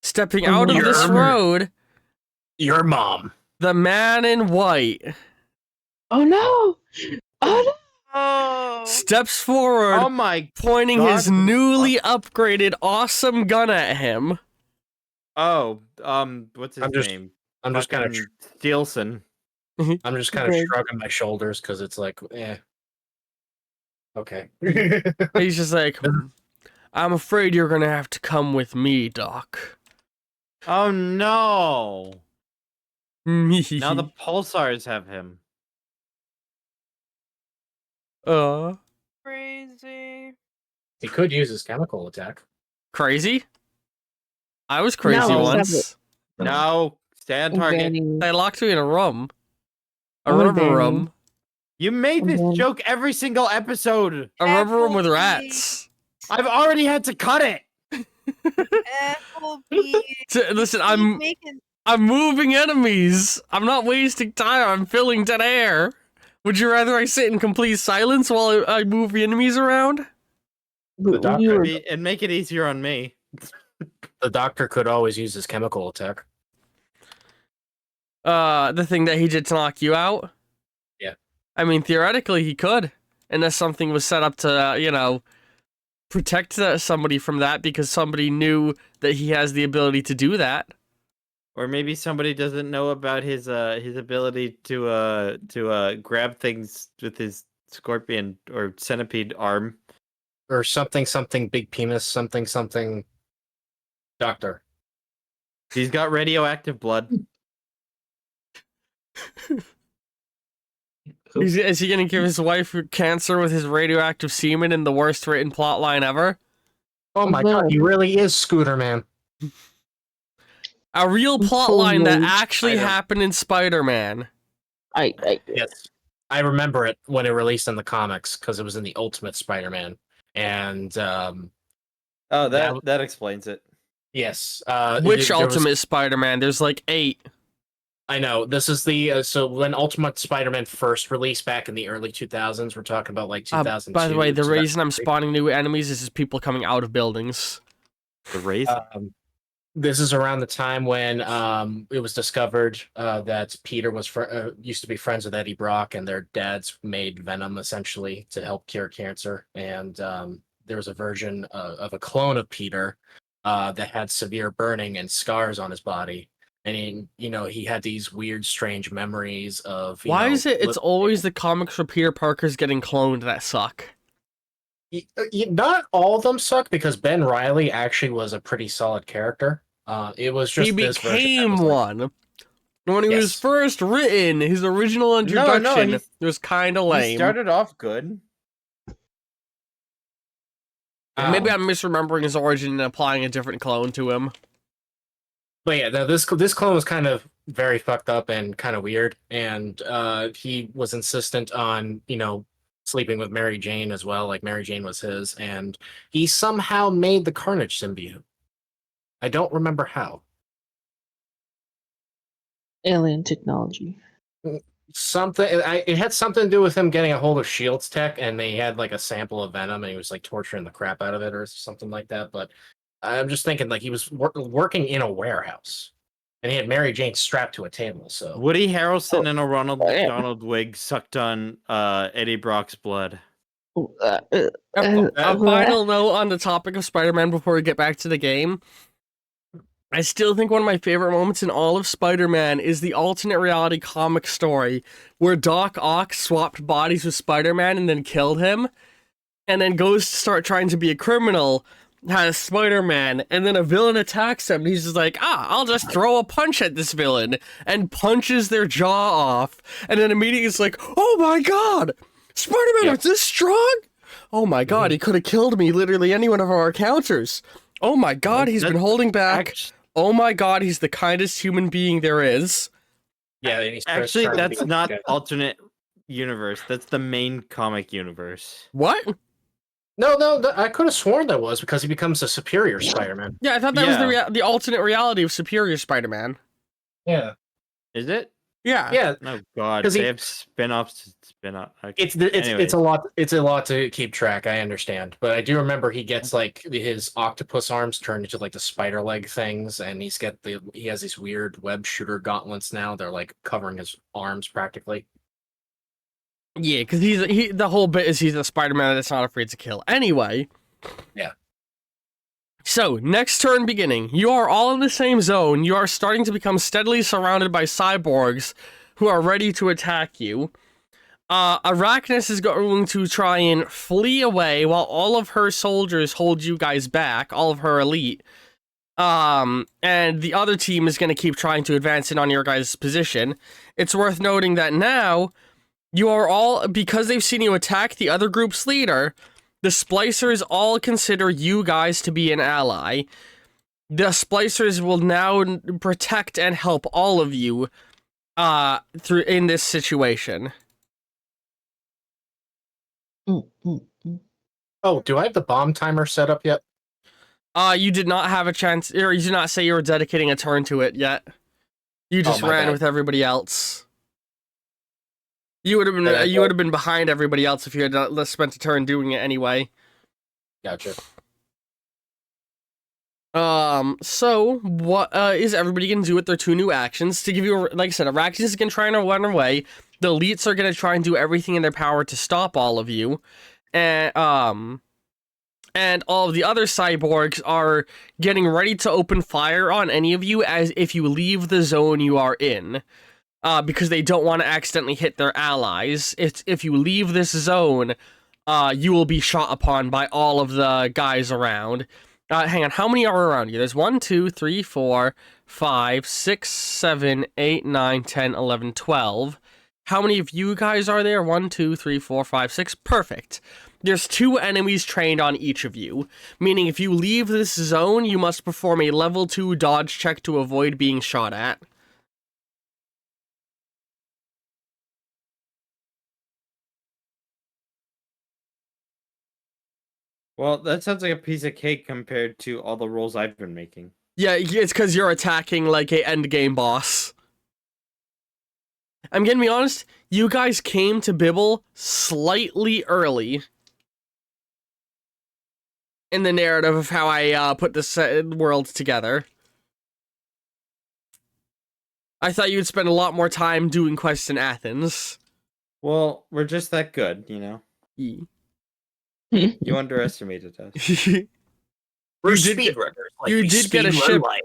Stepping out of this road, Your mom. the man in white Oh no! Oh no! Oh. steps forward, Oh my. pointing God. his newly upgraded awesome gun at him. Oh, what's his I'm just- name? I'm just kind of Fucking Steelson. Right. shrugging my shoulders because it's like, okay. He's just like, I'm afraid you're gonna have to come with me, Doc. Oh no! Now Now the Pulsars have him. Crazy. He could use his chemical attack. Crazy? I was crazy No, once. No, stay on target. Vanny. They locked me in a room. A Oh, rubber Vanny. room. You made this Mhm. joke every single episode. A rubber room with Applebee's. rats. I've already had to cut it. Applebee's. Listen, Keep I'm making- moving enemies. I'm not wasting time. I'm filling dead air. Would you rather I sit in complete silence while I move the enemies around? The doctor- You were- And make it easier on me. The doctor could always use his chemical attack. The thing that he did to knock you out? Yeah. I mean, theoretically, he could. Unless something was set up to, protect somebody from that because somebody knew that he has the ability to do that. Or maybe somebody doesn't know about his ability to grab things with his scorpion or centipede arm. Or something big penis, something doctor. He's got radioactive blood. Is he going to give his wife cancer with his radioactive semen in the worst written plot line ever? Oh my god, he really is Scooter Man. A real plot line that Totally. actually I know. happened in Spider-Man. Yes. I remember it when it released in the comics because it was in the Ultimate Spider-Man. And Oh, That- that explains it. yes. Which there was- Ultimate Spider-Man? There's like 8. I know. This is the so when Ultimate Spider-Man first released back in the early 2000s, we're talking about like 2002. By the way, the reason I'm 2003. spawning new enemies is just people coming out of buildings. The race. This is around the time when it was discovered that Peter was used to be friends with Eddie Brock, and their dads made venom essentially to help cure cancer. And there was a version of a clone of Peter that had severe burning and scars on his body. And he had these weird, strange memories of. Why is it it's always the comics where Peter Parker's getting cloned that suck? Not all of them suck because Ben Reilly actually was a pretty solid character. It was just He this version that became was like- one. When he was Yes. first written, his original introduction he's- was kind of He lame. started off good. Maybe I'm misremembering his origin and applying a different clone to him. But yeah, this clone was kind of very fucked up and kind of weird, and he was insistent on sleeping with Mary Jane as well. Like Mary Jane was his, and he somehow made the Carnage symbiote. I don't remember how. Alien technology. It had something to do with him getting a hold of Shield's tech, and they had like a sample of venom, and he was like torturing the crap out of it or something like that. But I'm just thinking like he was working in a warehouse, and he had Mary Jane strapped to a table. So Woody Harrelson in a Ronald Oh, yeah. McDonald wig sucked on Eddie Brock's blood. A final note on the topic of Spider-Man before we get back to the game. I still think one of my favorite moments in all of Spider-Man is the alternate reality comic story where Doc Ock swapped bodies with Spider-Man and then killed him, and then goes to start trying to be a criminal, has Spider-Man, and then a villain attacks him, and he's just like, I'll just throw a punch at this villain, and punches their jaw off, and then immediately it's like, oh my god, Spider-Man is this strong? Oh my god, he could have killed me, literally any one of our encounters. Oh my god, he's been holding back. Oh my god, he's the kindest human being there is. yeah, and he starts Actually, trying to that's be- not yeah. alternate universe. That's the main comic universe. What? No, I could have sworn that was because he becomes a superior Spider-Man. Yeah, I thought that was Yeah. the alternate reality of Superior Spider-Man. Yeah, Is it? Yeah. yeah. Oh God, 'Cause they he- have spin-offs. Okay. It's Anyways. a lot. It's a lot to keep track. I understand, but I do remember he gets like his octopus arms turned into like the spider leg things, and he has these weird web shooter gauntlets now. They're like covering his arms practically. Yeah, because the whole bit is he's a Spider-Man that's not afraid to kill. Anyway. Yeah. So, next turn beginning. You are all in the same zone. You are starting to become steadily surrounded by cyborgs who are ready to attack you. Arachnus is going to try and flee away while all of her soldiers hold you guys back, all of her elite. And the other team is going to keep trying to advance in on your guys' position. It's worth noting that now, you are all, because they've seen you attack the other group's leader, the Splicers all consider you guys to be an ally. The Splicers will now protect and help all of you through in this situation. Oh, do I have the bomb timer set up yet? You did not have a chance, or you did not say you were dedicating a turn to it yet. You just my ran bad. with everybody else. You would have been Yeah, you would have been behind everybody else if you had spent a turn doing it anyway. Gotcha. So what is everybody gonna do with their two new actions? To give you, like I said, Arachnus is gonna try and run away. The elites are gonna try and do everything in their power to stop all of you, and all of the other cyborgs are getting ready to open fire on any of you as if you leave the zone you are in, because they don't want to accidentally hit their allies. If you leave this zone, you will be shot upon by all of the guys around. Hang on, how many are around you? There's 1, 2, 3, 4, 5, 6, 7, 8, 9, 10, 11, 12. How many of you guys are there? 1, 2, 3, 4, 5, 6. Perfect. There's 2 enemies trained on each of you, meaning if you leave this zone, you must perform a level 2 dodge check to avoid being shot at. Well, that sounds like a piece of cake compared to all the rolls I've been making. Yeah, it's because you're attacking like a endgame boss. I'm gonna be honest, you guys came to Bibble slightly early in the narrative of how I put this world together. I thought you'd spend a lot more time doing quests in Athens. Well, we're just that good, you know. Ye- You underestimated us. We're did get- speedrunners. you we did get a speedrun ship. life.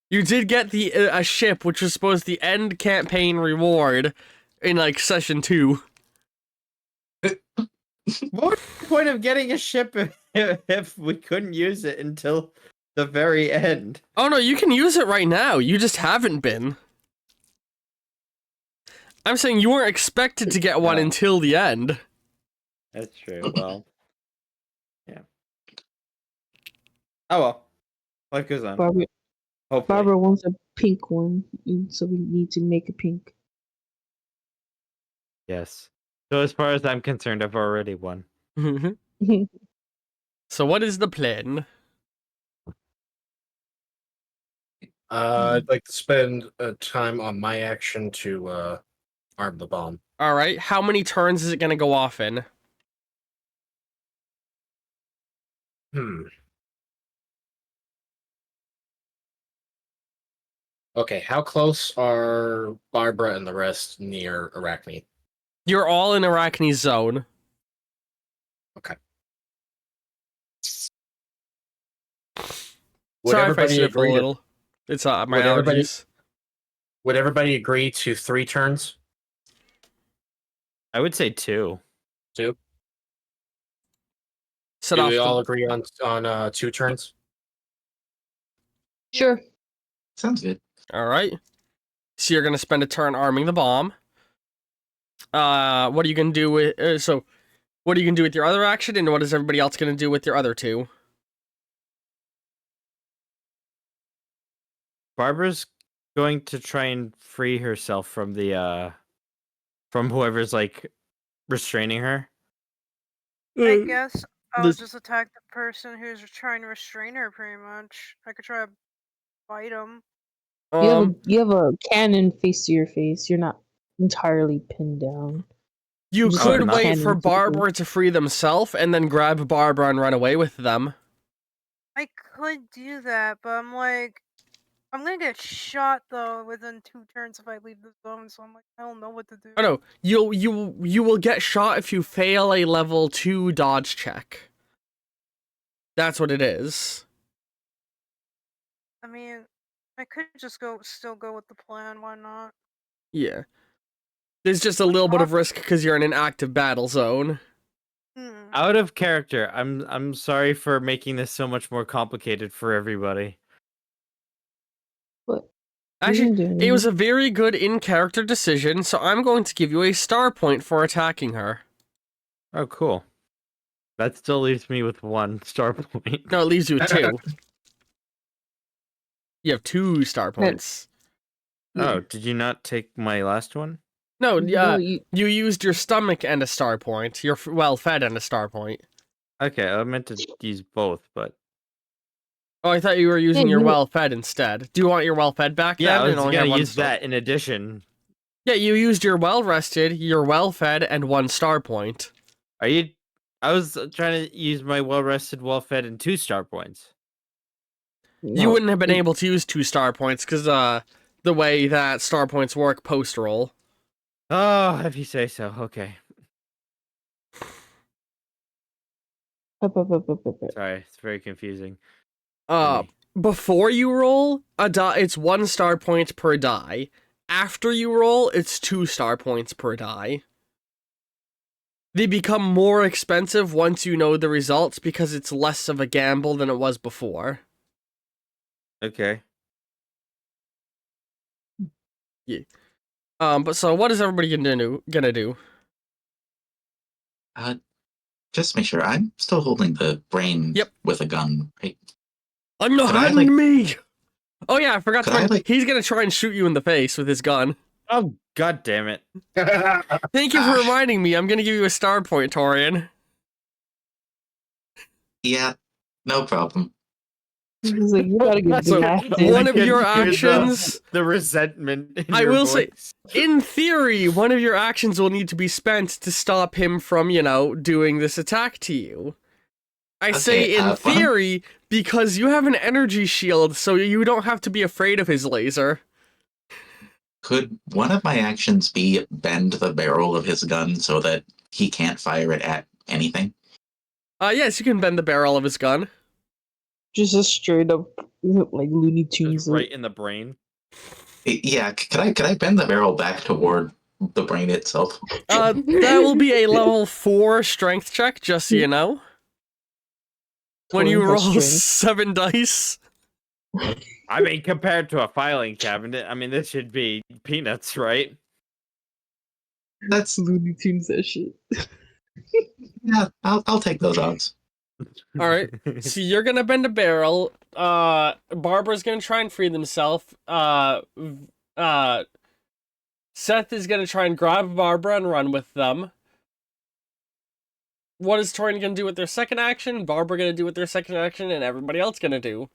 You did get the a ship, which was supposed to the end campaign reward in like session 2. What was the point of getting a ship if we couldn't use it until the very end? Oh no, you can use it right now. You just haven't been. I'm saying you weren't expected to get one Oh. until the end. That's true. Well, yeah. Oh well. Life goes on. Barbara, Hopefully. Barbara wants a pink one, so we need to make a pink. Yes. So as far as I'm concerned, I've already won. So what is the plan? I'd like to spend time on my action to arm the bomb. All right, how many turns is it gonna go off in? Okay, how close are Barbara and the rest near Arachne? You're all in Arachne's zone. Would Sorry if I everybody sniffle a agree? little. It's my Would everybody- allergies. Would everybody agree to 3 turns? I would say 2. 2. Set Do off we the- all agree on 2 turns? Sure. Sounds good. All right. So you're gonna spend a turn arming the bomb. What are you gonna do with? What are you gonna do with your other action, and what is everybody else gonna do with your other 2? Barbara's going to try and free herself from the from whoever's like restraining her? I guess I'll this- just attack the person who's trying to restrain her. Pretty much, I could try to bite him. You have a cannon face to your face. You're not entirely pinned down. You Just could not- wait for Cannon to the- Barbara to free themselves and then grab Barbara and run away with them. I could do that, but I'm like, I'm gonna get shot though within 2 turns if I leave the zone. So I'm like, I don't know what to do. Oh no, you will get shot if you fail a level 2 dodge check. That's what it is. I mean, I could just still go with the plan. Why not? Yeah. There's just a little bit of risk because you're in an active battle zone. Out of character. I'm sorry for making this so much more complicated for everybody. What? Actually, it was a very good in-character decision, so I'm going to give you a star point for attacking her. Oh, cool. That still leaves me with 1 star point. No, it leaves you with 2. You have 2 star points. Oh, did you not take my last one? No, No, you used your stomach and a star point. You're well-fed and a star point. Okay, I meant to use both, but Oh, I thought you were using Yeah, your you- well-fed instead. Do you want your well-fed back yeah, then? I and was only have gonna 1 use star? that in addition. Yeah, you used your well-rested, your well-fed, and 1 star point. Are you? I was trying to use my well-rested, well-fed, and 2 star points. You wouldn't have been able to use 2 star points because the way that star points work post-roll. Oh, if you say so. Okay, sorry, it's very confusing. for me. Before you roll, it's 1 star point per die. After you roll, it's 2 star points per die. They become more expensive once you know the results because it's less of a gamble than it was before. Okay. But so what is everybody gonna do? Just make sure I'm still holding the brain Yep. with a gun, right? I'm not Could I, hiding me! Oh yeah, I forgot to Could I, mention, like- he's gonna try and shoot you in the face with his gun. Oh, god damn it! Thank you for reminding me, I'm gonna give you a star point, Torian. Yeah, no problem. He's like, you gotta get So, blasted. one of I can your hear actions... the resentment. In I your will say- voice. In theory, one of your actions will need to be spent to stop him from, doing this attack to you. I say Okay, in well- theory because you have an energy shield, so you don't have to be afraid of his laser. Could one of my actions be bend the barrel of his gun so that he can't fire it at anything? Yes, you can bend the barrel of his gun. Just a straight up like Looney Tunes. Just right in the brain. Yeah, could I bend the barrel back toward the brain itself? That will be a level 4 strength check, just so you know. When you Torian roll has strength. 7 dice. I mean, compared to a filing cabinet, I mean, this should be peanuts, right? That's Looney Tunes that shit. yeah. I'll take those odds. Alright, so you're gonna bend a barrel. Barbara's gonna try and free themselves. Seth is gonna try and grab Barbara and run with them. What is Torian gonna do with their second action? Barbara gonna do with their second action, and everybody else gonna do.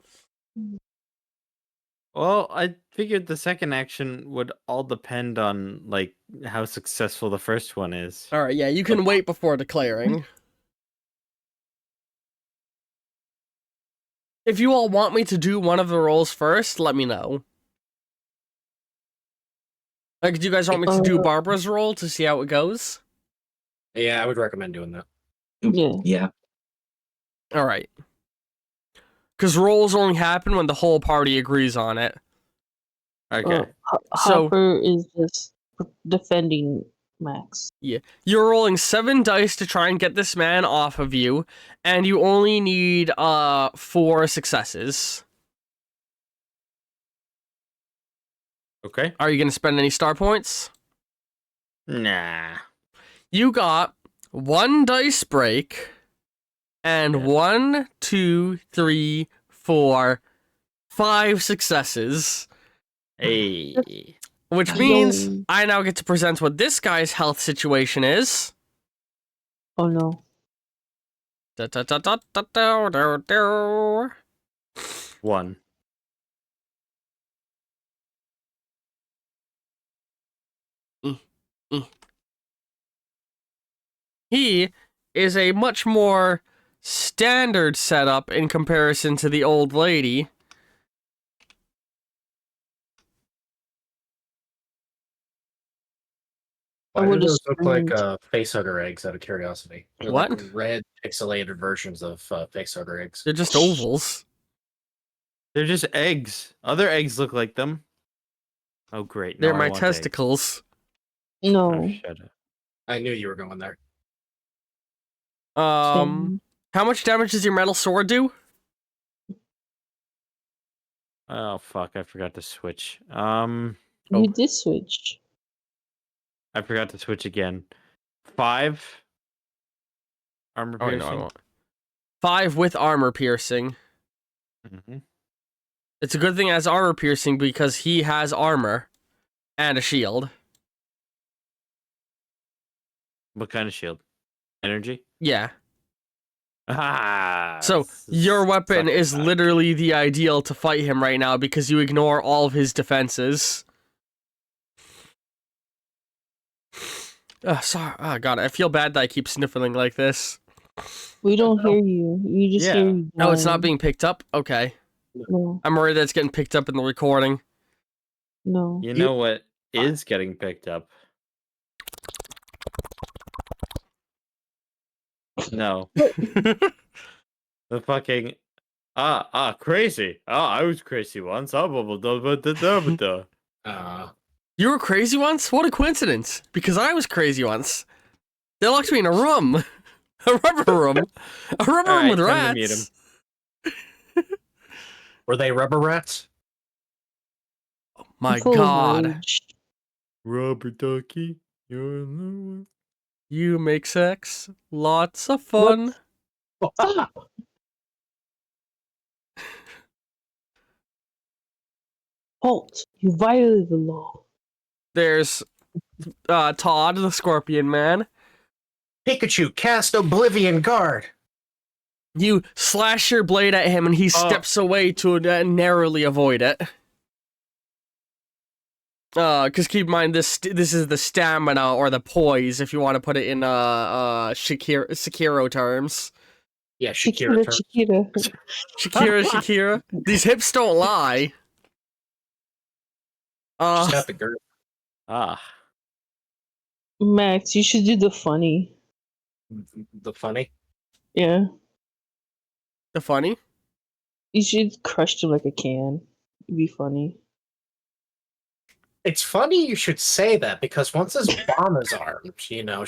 Well, I figured the second action would all depend on like how successful the first one is. Alright, yeah, you can wait before declaring. If you all want me to do one of the rolls first, let me know. Like, do you guys want me to do Barbara's roll to see how it goes? Yeah, I would recommend doing that. Yeah. Alright. Because rolls only happen when the whole party agrees on it. Okay. So- Hopper is just defending Max. You're rolling 7 dice to try and get this man off of you, and you only need 4 successes. Okay. Are you going to spend any star points? Nah. You got 1 dice break, and Yeah. 1, 2, 3, 4, 5 successes. Hey. Which means I now get to present what this guy's health situation is. Oh no. Da-da-da-da-da-da-da-da. 1. He is a much more standard setup in comparison to the old lady. I Why do would've those look like screamed. facehugger eggs out of curiosity? They're What? like red pixelated versions of facehugger eggs. They're just ovals. They're just eggs. Other eggs look like them. Oh, great. They're No, I my want eggs. testicles. No. Oh, shut up. I knew you were going there. How much damage does your metal sword do? Oh, fuck. I forgot to switch. You did switch. I forgot to switch again. 5 armor Oh, no, I piercing. won't. 5 with armor piercing. Mhm. It's a good thing it has armor piercing because he has armor and a shield. What kind of shield? Energy? Yeah. Ah. So your weapon suck is it back. literally the ideal to fight him right now because you ignore all of his defenses. Sorry. Oh, God. I feel bad that I keep sniffling like this. We don't hear you. You just hear Yeah. you. Oh, it's not whine. being picked up? Okay. No. I'm worried that it's getting picked up in the recording. No. You know what is getting picked up? No. The fucking crazy. I was crazy once. You were crazy once? What a coincidence. Because I was crazy once. They locked me in a room. A rubber room. A rubber room with time to meet rats. Were they rubber rats? My Full of God. rage. Rubber ducky. You're the You make sex lots of fun. Stop. Halt. You violated the law. There's Todd, the Scorpion Man. Pikachu, cast Oblivion Guard. You slash your blade at him and he steps away to narrowly avoid it. Because keep in mind, this is the stamina or the poise, if you want to put it in Sekiro terms. Yeah, Shakira. Shakira. Shakira. These hips don't lie. She's got the girth. Max, you should do the funny. The funny. Yeah. The funny? You should crush him like a can. It'd be funny. It's funny you should say that because once this bomb is armed,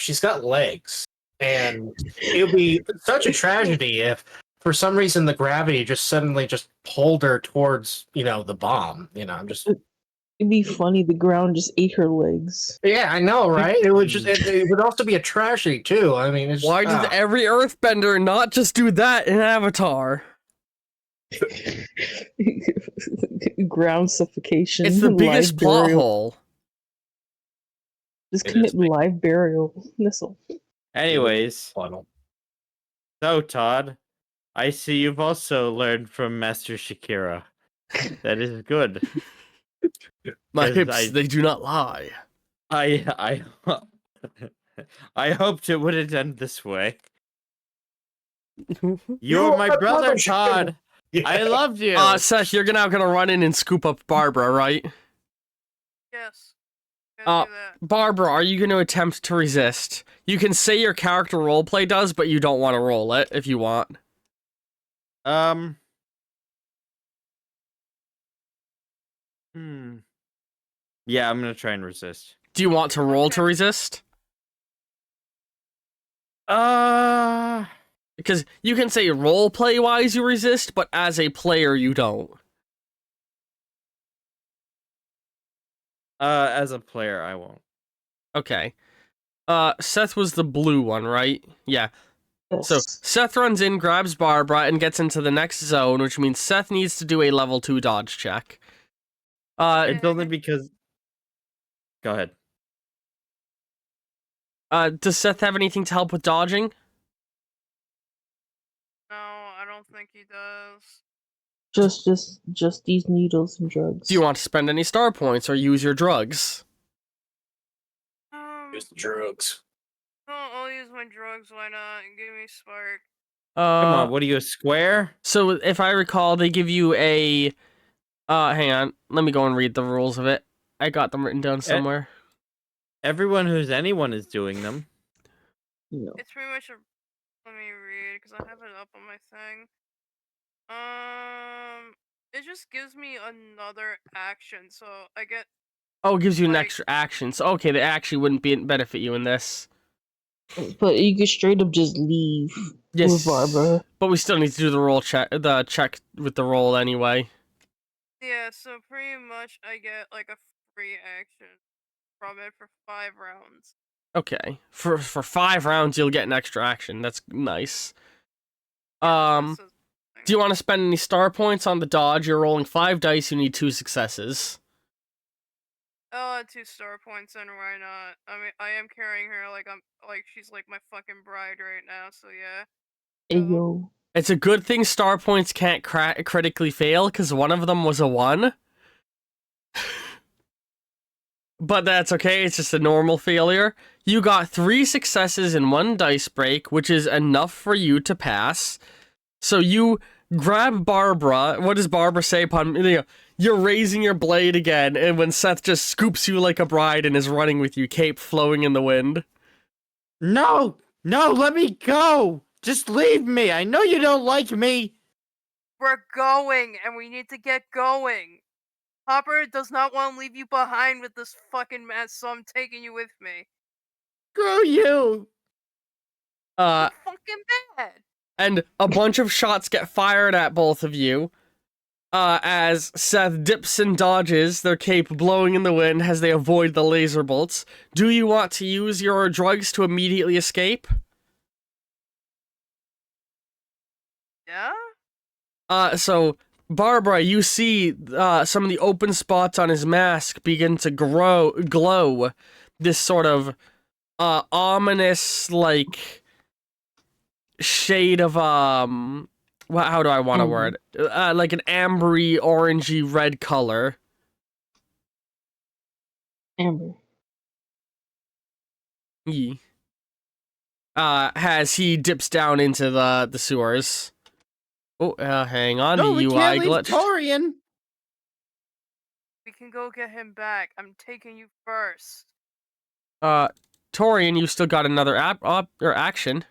she's got legs. And it would be such a tragedy if for some reason the gravity just suddenly just pulled her towards, the bomb. It'd be funny. The ground just ate her legs. Yeah, I know, right? It would it would also be a tragedy too. I mean, it's Why did every Earthbender not just do that in Avatar? Ground suffocation. It's the biggest live plot burial. hole. Just It commit is big. live burial. That's all. Anyways, funnel. so Todd, I see you've also learned from Master Shakira. That is good. My 'Cause hips, they do not lie. I hoped it wouldn't end this way. You're my brother, Todd. I loved you. Seth, you're now gonna run in and scoop up Barbara, right? Yes. Gotta do that. Barbara, are you going to attempt to resist? You can say your character roleplay does, but you don't want to roll it if you want. Yeah, I'm gonna try and resist. Do you want to roll to resist? Because you can say roleplay wise you resist, but as a player you don't. As a player, I won't. Okay. Seth was the blue one, right? Yeah. Yes. So Seth runs in, grabs Barbara, and gets into the next zone, which means Seth needs to do a level 2 dodge check. It's only because. Go ahead. Does Seth have anything to help with dodging? think he does. Just these needles and drugs. Do you want to spend any star points or use your drugs? Use the drugs. No, I'll use my drugs. Why not? Give me spark. Come on, what are you, a square? So if I recall, they give you a. Hang on. Let me go and read the rules of it. I got them written down somewhere. Everyone who's anyone is doing them. No. It's pretty much a. Let me read because I have it up on my thing. It just gives me another action, so I get. Oh, it gives you an like- extra action. So okay, they actually wouldn't benefit you in this. But you could straight up just leave with Barbara. But we still need to do the roll check. The check with the roll anyway. Yeah, so pretty much I get like a free action from it for 5 rounds. Okay, for 5 rounds you'll get an extra action. That's nice. This is- Do you want to spend any star points on the dodge? You're rolling 5 dice. You need 2 successes. I'll add 2 star points in, why not? I mean, I am carrying her like she's like my fucking bride right now, so yeah. Hey yo. It's a good thing star points can't critically fail, because one of them was a 1. But that's okay, it's just a normal failure. You got 3 successes and 1 dice break, which is enough for you to pass. So you grab Barbara. What does Barbara say upon... You're raising your blade again, and when Seth just scoops you like a bride and is running with you, cape flowing in the wind. No! No, let me go! Just leave me! I know you don't like me! We're going, and we need to get going. Hopper does not want to leave you behind with this fucking mess, so I'm taking you with me. Screw you! You're fucking bad. And a bunch of shots get fired at both of you. As Seth dips and dodges, their cape blowing in the wind as they avoid the laser bolts. Do you want to use your drugs to immediately escape? Yeah? So, Barbara, you see some of the open spots on his mask begin to glow. This sort of ominous, like, shade of, how do I want to word it? Like an ambery, orangey, red color. Amber. As he dips down into the sewers. Oh, hang on, No, we UI can't leave glitch. Torian! We can go get him back. I'm taking you first. Torian, you still got another action.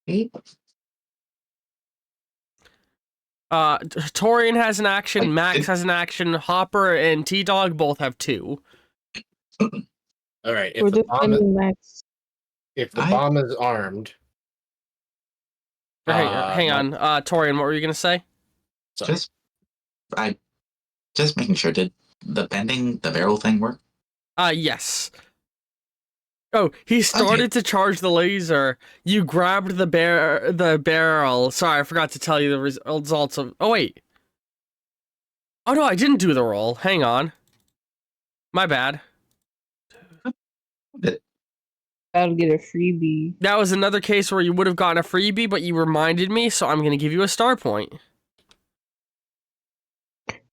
Okay. Torian has an action, Max has an action, Hopper and T-Dog both have 2. Alright, We're defending Max. if the bomb is armed... Hang on, Torian, what were you gonna say? Sorry. Just making sure, did the bending the barrel thing work? Yes. Oh, he started to charge the laser. You grabbed the barrel. Sorry, I forgot to tell you the results of... Oh, wait. Oh, no, I didn't do the roll. Hang on. My bad. That'll get a freebie. That was another case where you would have gotten a freebie, but you reminded me, so I'm going to give you a star point.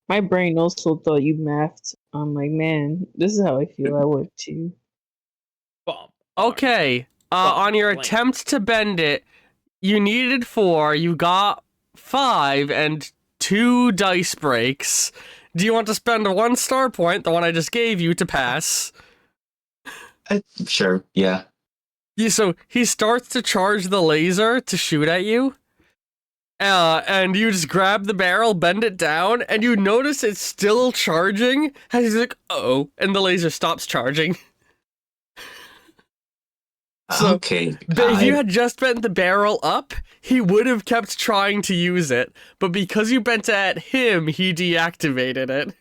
My brain also thought you mathed. I'm like, man, this is how I feel. I would too. Bomb. Okay. On your blank. attempt to bend it, you needed 4, you got 5, and 2 dice breaks. Do you want to spend 1 star point, the one I just gave you, to pass? Sure, yeah. So he starts to charge the laser to shoot at you. And you just grab the barrel, bend it down, and you notice it's still charging. And he's like, uh-oh, and the laser stops charging. So, Okay. But if you had just bent the barrel up, he would have kept trying to use it. But because you bent it at him, he deactivated it.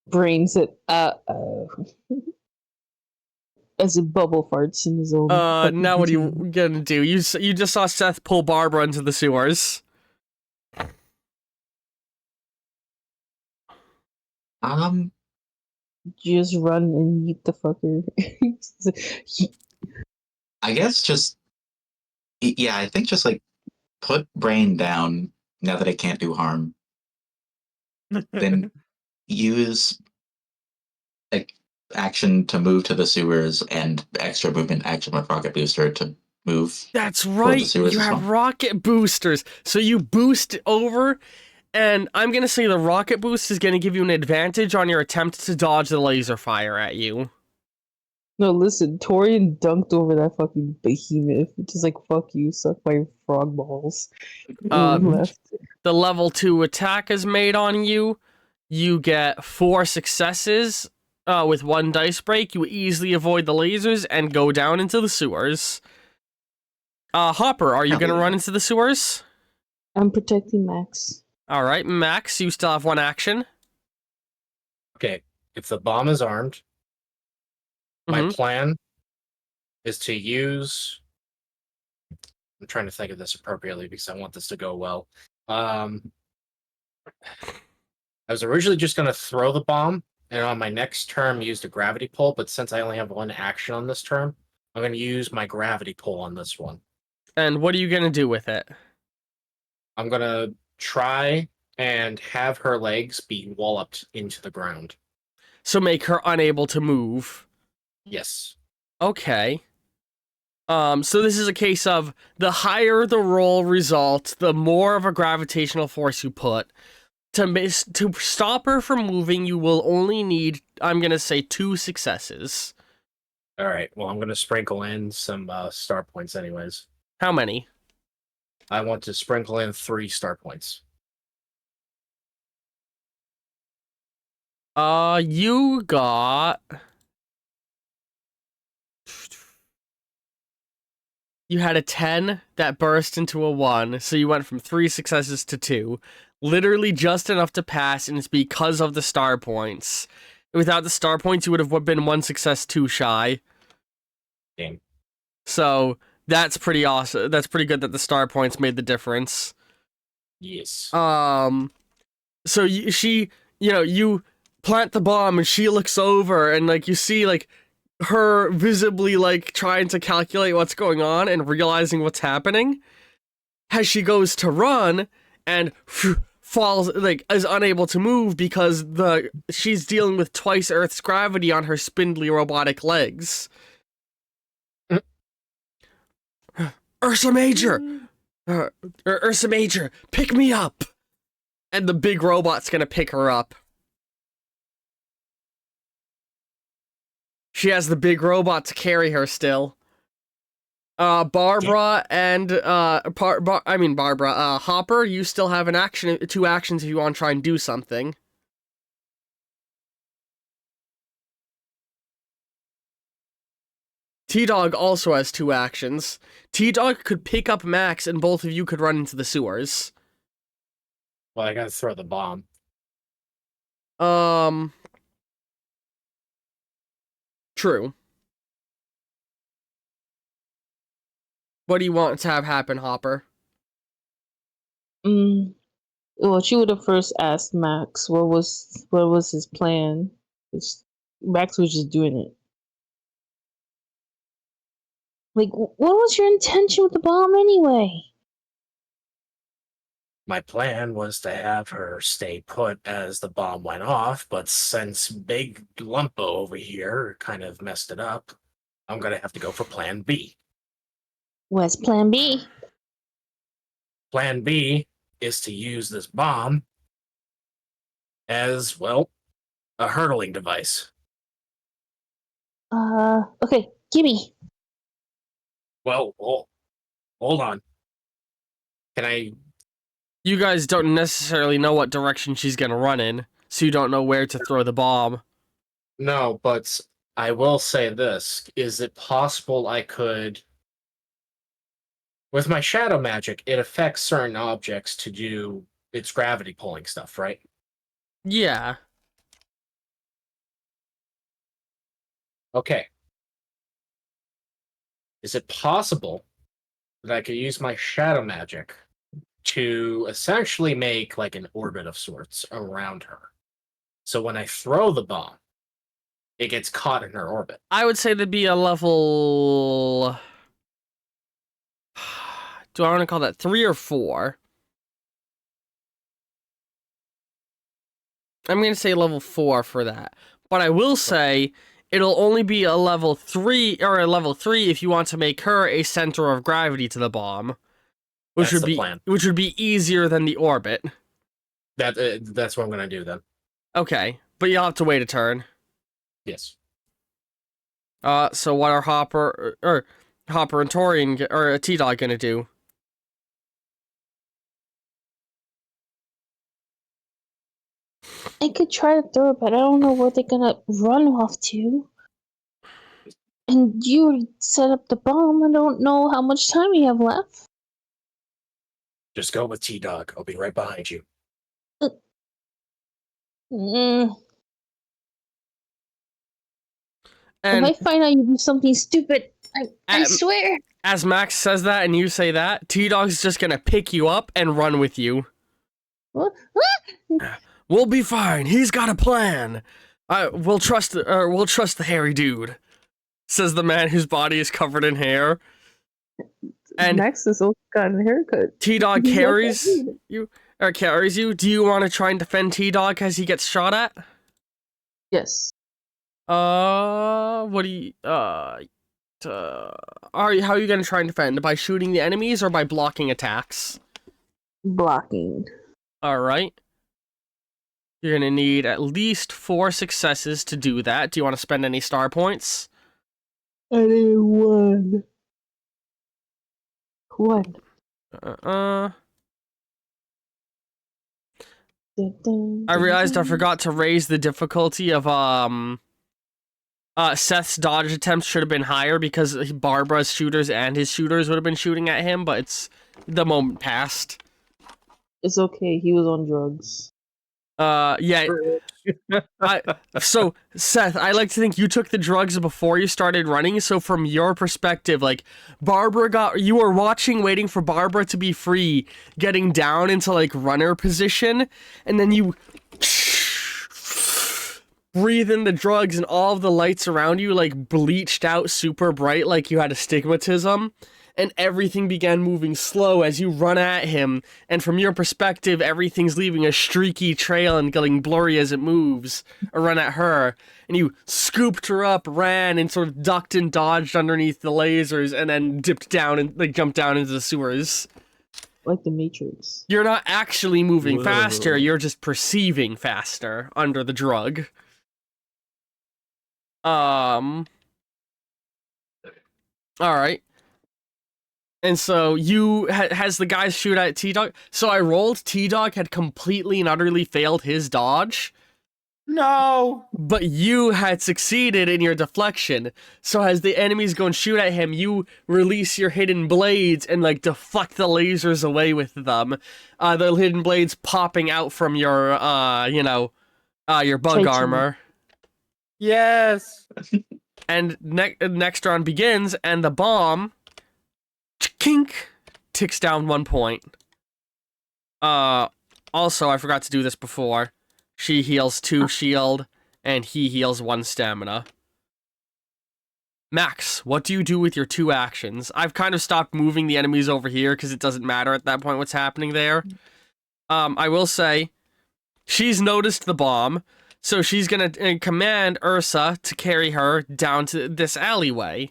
Brains it. As it bubble farts in his own. Now what are you gonna do? You just saw Seth pull Barbara into the sewers. just run and eat the fucker. I guess just yeah, I think just like put Brain down now that it can't do harm. Then use like action to move to the sewers and extra movement action with Rocket Booster to move. That's the right. sewers You as have well. rocket boosters. So you boost over, and I'm going to say the rocket boost is going to give you an advantage on your attempt to dodge the laser fire at you. No, listen, Torian dunked over that fucking behemoth. Just like, fuck you, suck my frog balls. And he left. The level 2 attack is made on you. You get 4 successes with 1 dice break. You easily avoid the lasers and go down into the sewers. Hopper, are you Hell going to yeah. run into the sewers? I'm protecting Max. Alright, Max, you still have 1 action. Okay, if the bomb is armed, my Mhm. plan is to use. I'm trying to think of this appropriately because I want this to go well. I was originally just going to throw the bomb, and on my next turn use the gravity pull, but since I only have 1 action on this turn, I'm going to use my gravity pull on this one. And what are you going to do with it? I'm going to try and have her legs be walloped into the ground. So make her unable to move. Yes. Okay. So this is a case of the higher the roll result, the more of a gravitational force you put. To stop her from moving, you will only need, I'm going to say, 2 successes. All right. Well, I'm going to sprinkle in some star points anyways. How many? I want to sprinkle in 3 star points. You got... You had a 10 that burst into a 1, so you went from 3 successes to 2. Literally just enough to pass, and it's because of the star points. Without the star points, you would have been 1 success too shy. Dang. So, that's pretty awesome. That's pretty good that the star points made the difference. Yes. So you plant the bomb, and she looks over, and, like, you see, like, her visibly, like, trying to calculate what's going on and realizing what's happening. As she goes to run, and falls, like, is unable to move because she's dealing with twice Earth's gravity on her spindly robotic legs. Ursa Major! Ursa Major, pick me up! And the big robot's gonna pick her up. She has the big robot to carry her still. Barbara and Hopper, you still have 2 actions if you want to try and do something. T-Dog also has 2 actions. T-Dog could pick up Max and both of you could run into the sewers. Well, I gotta throw the bomb. True. What do you want to have happen, Hopper? Well, she would have first asked Max what was his plan. Max was just doing it. Like, what was your intention with the bomb anyway? My plan was to have her stay put as the bomb went off, but since Big Lumpo over here kind of messed it up, I'm gonna have to go for Plan B. What's Plan B? Plan B is to use this bomb as, well, a hurdling device. Okay, gimme. Well, hold on. Can I... You guys don't necessarily know what direction she's gonna run in, so you don't know where to throw the bomb. No, but I will say this. Is it possible I could... With my shadow magic, it affects certain objects to do its gravity pulling stuff, right? Yeah. Okay. Is it possible that I could use my shadow magic to essentially make like an orbit of sorts around her? So when I throw the bomb, it gets caught in her orbit. I would say there'd be a level. Do I want to call that 3 or 4? I'm going to say level 4 for that. But I will say it'll only be a level 3 or a level 3 if you want to make her a center of gravity to the bomb, which That's would the be plan. which would be easier than the orbit. That's what I'm gonna do then. Okay, but you'll have to wait a turn. Yes. So what are Hopper and Torian or T-Dog gonna do? I could try to throw it, but I don't know where they're gonna run off to. And you set up the bomb. I don't know how much time we have left. Just go with T-Dog. I'll be right behind you. Mm. And If I find out you do something stupid, I swear. as Max says that and you say that, T-Dog's just gonna pick you up and run with you. What? We'll be fine. He's got a plan. We'll trust the hairy dude, says the man whose body is covered in hair. And Max has also gotten a haircut. T-Dog He's carries okay. you. Do you want to try and defend T-Dog as he gets shot at? Yes. What do you, how are you gonna try and defend? By shooting the enemies or by blocking attacks? Blocking. Alright. You're gonna need at least 4 successes to do that. Do you want to spend any star points? I need 1. 1. I realized I forgot to raise the difficulty of, Seth's dodge attempts should have been higher because Barbara's shooters and his shooters would have been shooting at him, but the moment passed. It's okay. He was on drugs. Yeah. So, Seth, I like to think you took the drugs before you started running, so from your perspective, like, you were watching, waiting for Barbara to be free, getting down into, like, runner position, and then you breathe in the drugs and all of the lights around you, like, bleached out super bright like you had astigmatism. And everything began moving slow as you run at him, and from your perspective, everything's leaving a streaky trail and getting blurry as it moves, or run at her, and you scooped her up, ran, and sort of ducked and dodged underneath the lasers, and then dipped down and, like, jumped down into the sewers. Like the Matrix. You're not actually moving Whoa. faster, you're just perceiving faster under the drug. Alright. And so you has the guys shoot at T-Dog. So I rolled T-Dog had completely and utterly failed his dodge, No. but you had succeeded in your deflection. So as the enemies go and shoot at him, you release your hidden blades and like deflect the lasers away with them. The hidden blades popping out from your your bug Titan. armor. Yes. And next round begins, and the bomb kink ticks down 1 point. Also, I forgot to do this before. She heals 2 shield, and he heals 1 stamina. Max, what do you do with your 2 actions? I've kind of stopped moving the enemies over here because it doesn't matter at that point what's happening there. I will say, she's noticed the bomb, so she's gonna command Ursa to carry her down to this alleyway.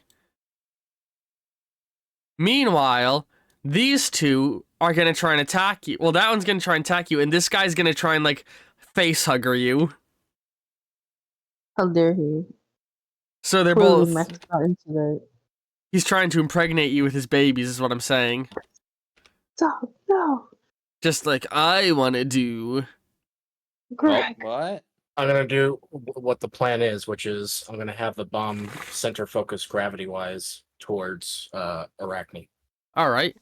Meanwhile, these 2 are gonna try and attack you. Well, that one's gonna try and attack you, and this guy's gonna try and, like, face hugger you. How dare he? So they're Clearly both... Max got into that. He's trying to impregnate you with his babies, is what I'm saying. Stop! No! Just like I want to do. Greg! What? I'm gonna do what the plan is, which is I'm gonna have the bomb center focus gravity-wise towards Arachne. Alright.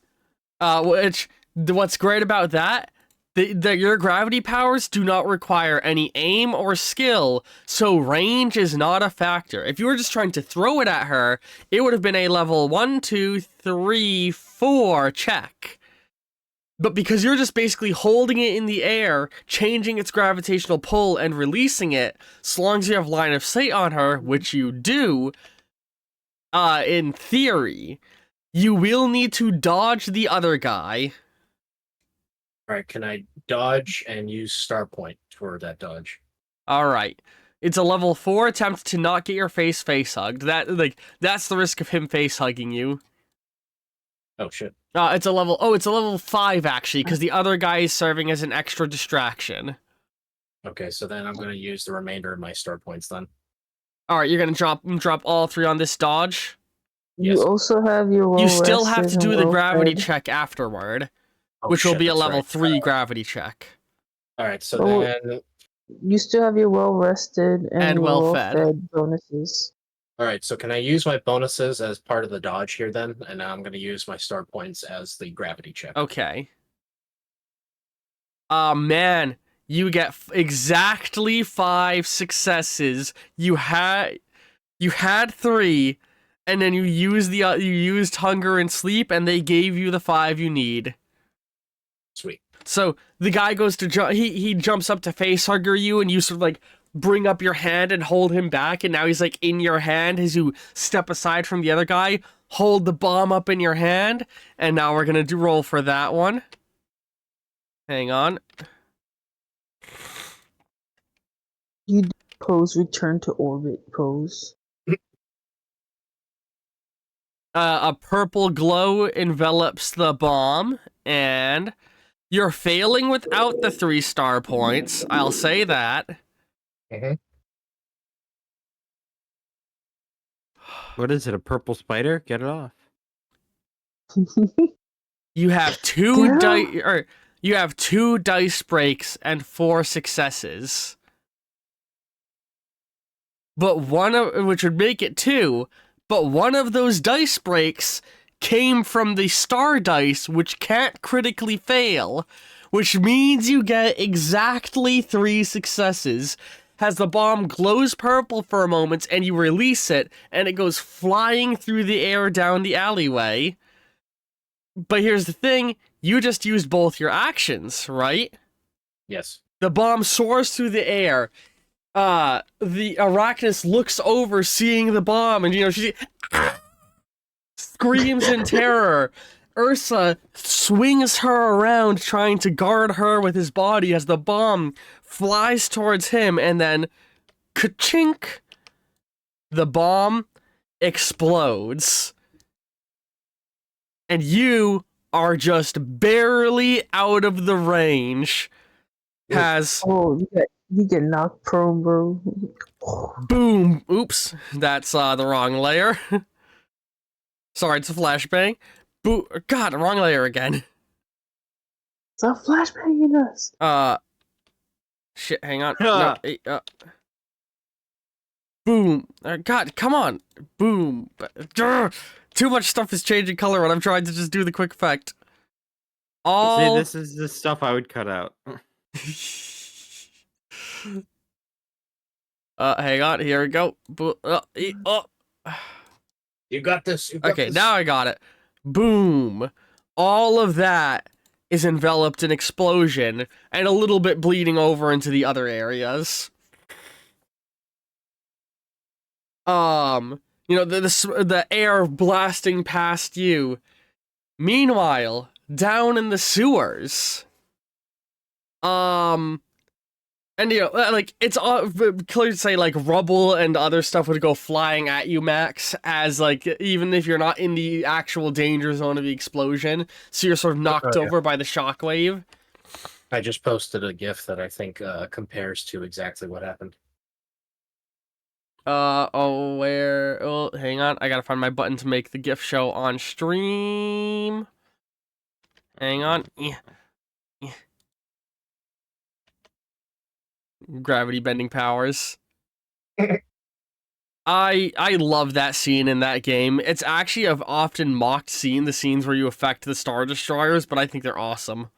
What's great about that, your gravity powers do not require any aim or skill, so range is not a factor. If you were just trying to throw it at her, it would have been a level 1, 2, 3, 4 check. But because you're just basically holding it in the air, changing its gravitational pull, and releasing it, so long as you have line of sight on her, which you do, in theory, you will need to dodge the other guy. All right, can I dodge and use star point for that dodge? Alright. It's a level 4 attempt to not get your face hugged. That's the risk of him face hugging you. Oh shit. It's a level 5 actually, because the other guy is serving as an extra distraction. Okay, so then I'm gonna use the remainder of my star points then. Alright, you're gonna drop all 3 on this dodge. You Yes. also have your You still have to well-rested do and the gravity well-fed. check afterward, Oh, which will shit, be a that's level right. 3 gravity check. All right, so Oh. then You still have your well-rested And your well-fed. well-fed bonuses. all right, so can I use my bonuses as part of the dodge here then? And now I'm gonna use my star points as the gravity check. Okay. Man, you get exactly 5 successes. You had 3, and then you used hunger and sleep, and they gave you the 5 you need. Sweet. So the guy goes to he jumps up to face hugger you, and you sort of like bring up your hand and hold him back, and now he's like in your hand as you step aside from the other guy. Hold the bomb up in your hand, and now we're gonna roll for that one. Hang on. You pose return to orbit pose. A purple glow envelops the bomb, and you're failing without the 3 star points. I'll say that. Mhm. What is it? A purple spider? Get it off. You have 2 Yeah. dice, or you have 2 dice breaks and 4 successes. But which would make it 2. But one of those dice breaks came from the star dice, which can't critically fail, which means you get exactly 3 successes. As the bomb glows purple for a moment, and you release it, and it goes flying through the air down the alleyway. But here's the thing, you just used both your actions, right? Yes. The bomb soars through the air. The Arachnus looks over, seeing the bomb, and she screams in terror. Ursa swings her around, trying to guard her with his body as the bomb flies towards him, and then ka-chink! The bomb explodes. And you are just barely out of the range. Oh, you get knocked prone, bro. Boom! Oops, that's the wrong layer. Sorry, it's a flashbang. God, wrong layer again. Stop flashbanging us. Shit, hang on. No, boom. God, come on. Boom. Too much stuff is changing color when I'm trying to just do the quick effect. See, this is the stuff I would cut out. Hang on. Here we go. You got this. You got Okay, this. now I got it. Boom. All of that is enveloped in explosion and a little bit bleeding over into the other areas. The air blasting past you. Meanwhile, down in the sewers, and it's clear to say rubble and other stuff would go flying at you, Max, as even if you're not in the actual danger zone of the explosion, so you're sort of knocked over by the shockwave. I just posted a GIF that I think compares to exactly what happened. Where? Oh, hang on, I gotta find my button to make the GIF show on stream. Hang on. Yeah. Gravity bending powers. I love that scene in that game. It's actually I've often mocked the scenes where you affect the Star Destroyers, but I think they're awesome.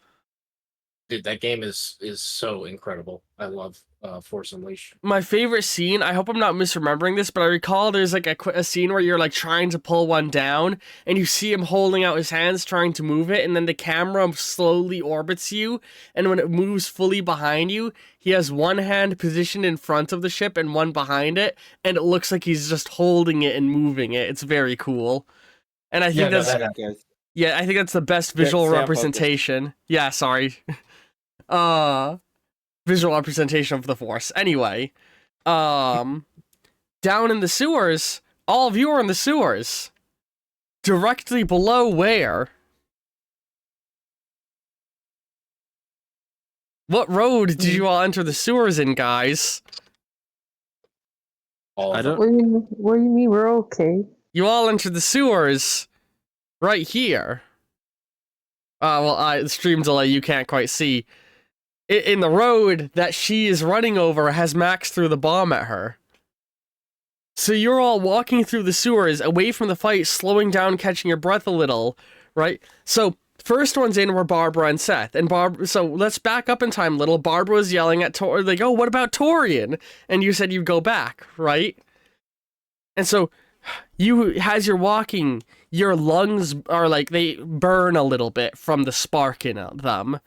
Dude, that game is so incredible. I love Force Unleashed. My favorite scene, I hope I'm not misremembering this, but I recall there's like a scene where you're like trying to pull one down and you see him holding out his hands trying to move it, and then the camera slowly orbits you, and when it moves fully behind you, he has one hand positioned in front of the ship and one behind it, and it looks like he's just holding it and moving it. It's very cool. And I think no, that's Guys. yeah, I think that's the best visual Sam representation. Yeah, sorry. Visual representation of the Force. Anyway, down in the sewers, all of you are in the sewers. Directly below where? What road did you all enter the sewers in, guys? All I of them. don't. What do you mean we're okay? You all entered the sewers right here. Stream delay, you can't quite see. In the road that she is running over has Max threw the bomb at her. So you're all walking through the sewers, away from the fight, slowing down, catching your breath a little, right? So first ones in were Barbara and Seth, and so let's back up in time a little. Barbara was yelling at Torian, like, "Oh, what about Torian?" And you said you'd go back, right? And so as you're walking, your lungs are like, they burn a little bit from the spark in them.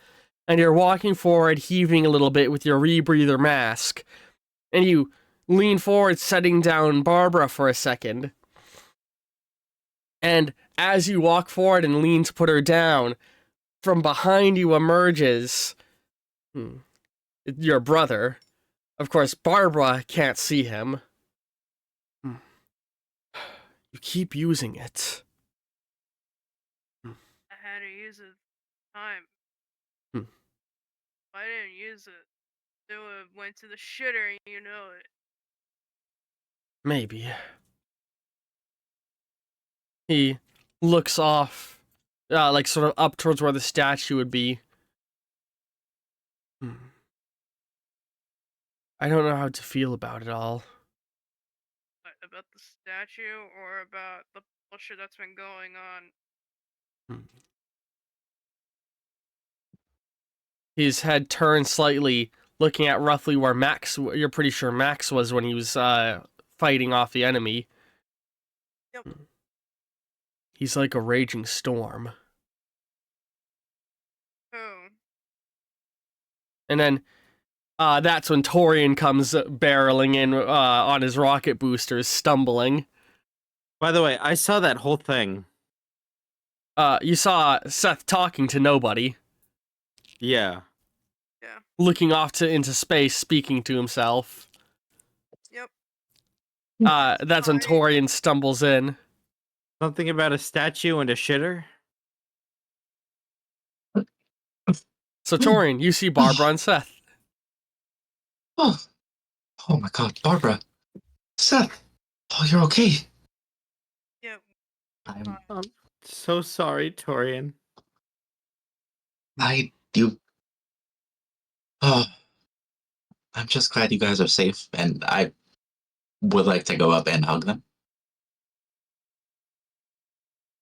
And you're walking forward, heaving a little bit with your rebreather mask. And you lean forward, setting down Barbara for a second. And as you walk forward and lean to put her down, from behind you emerges your brother. Of course, Barbara can't see him. You keep using it. I had to use it time. If I didn't use it, it would have went to the shitter, and you know it. Maybe. He looks off, like sort of up towards where the statue would be. I don't know how to feel about it all. What, about the statue or about the bullshit that's been going on? His head turns slightly, looking at roughly where Max, you're pretty sure Max was when he was fighting off the enemy. Yep. He's like a raging storm. Oh. And then that's when Torian comes barreling in on his rocket boosters, stumbling. By the way, I saw that whole thing. You saw Seth talking to nobody, Yeah. looking off into space, speaking to himself. Yep. That's when Torian stumbles in. Something about a statue and a shitter? So Torian, you see Barbara and Seth. Oh my God, Barbara, Seth. Oh, you're okay. Yep. I'm So sorry, Torian. I'm just glad you guys are safe, and I would like to go up and hug them.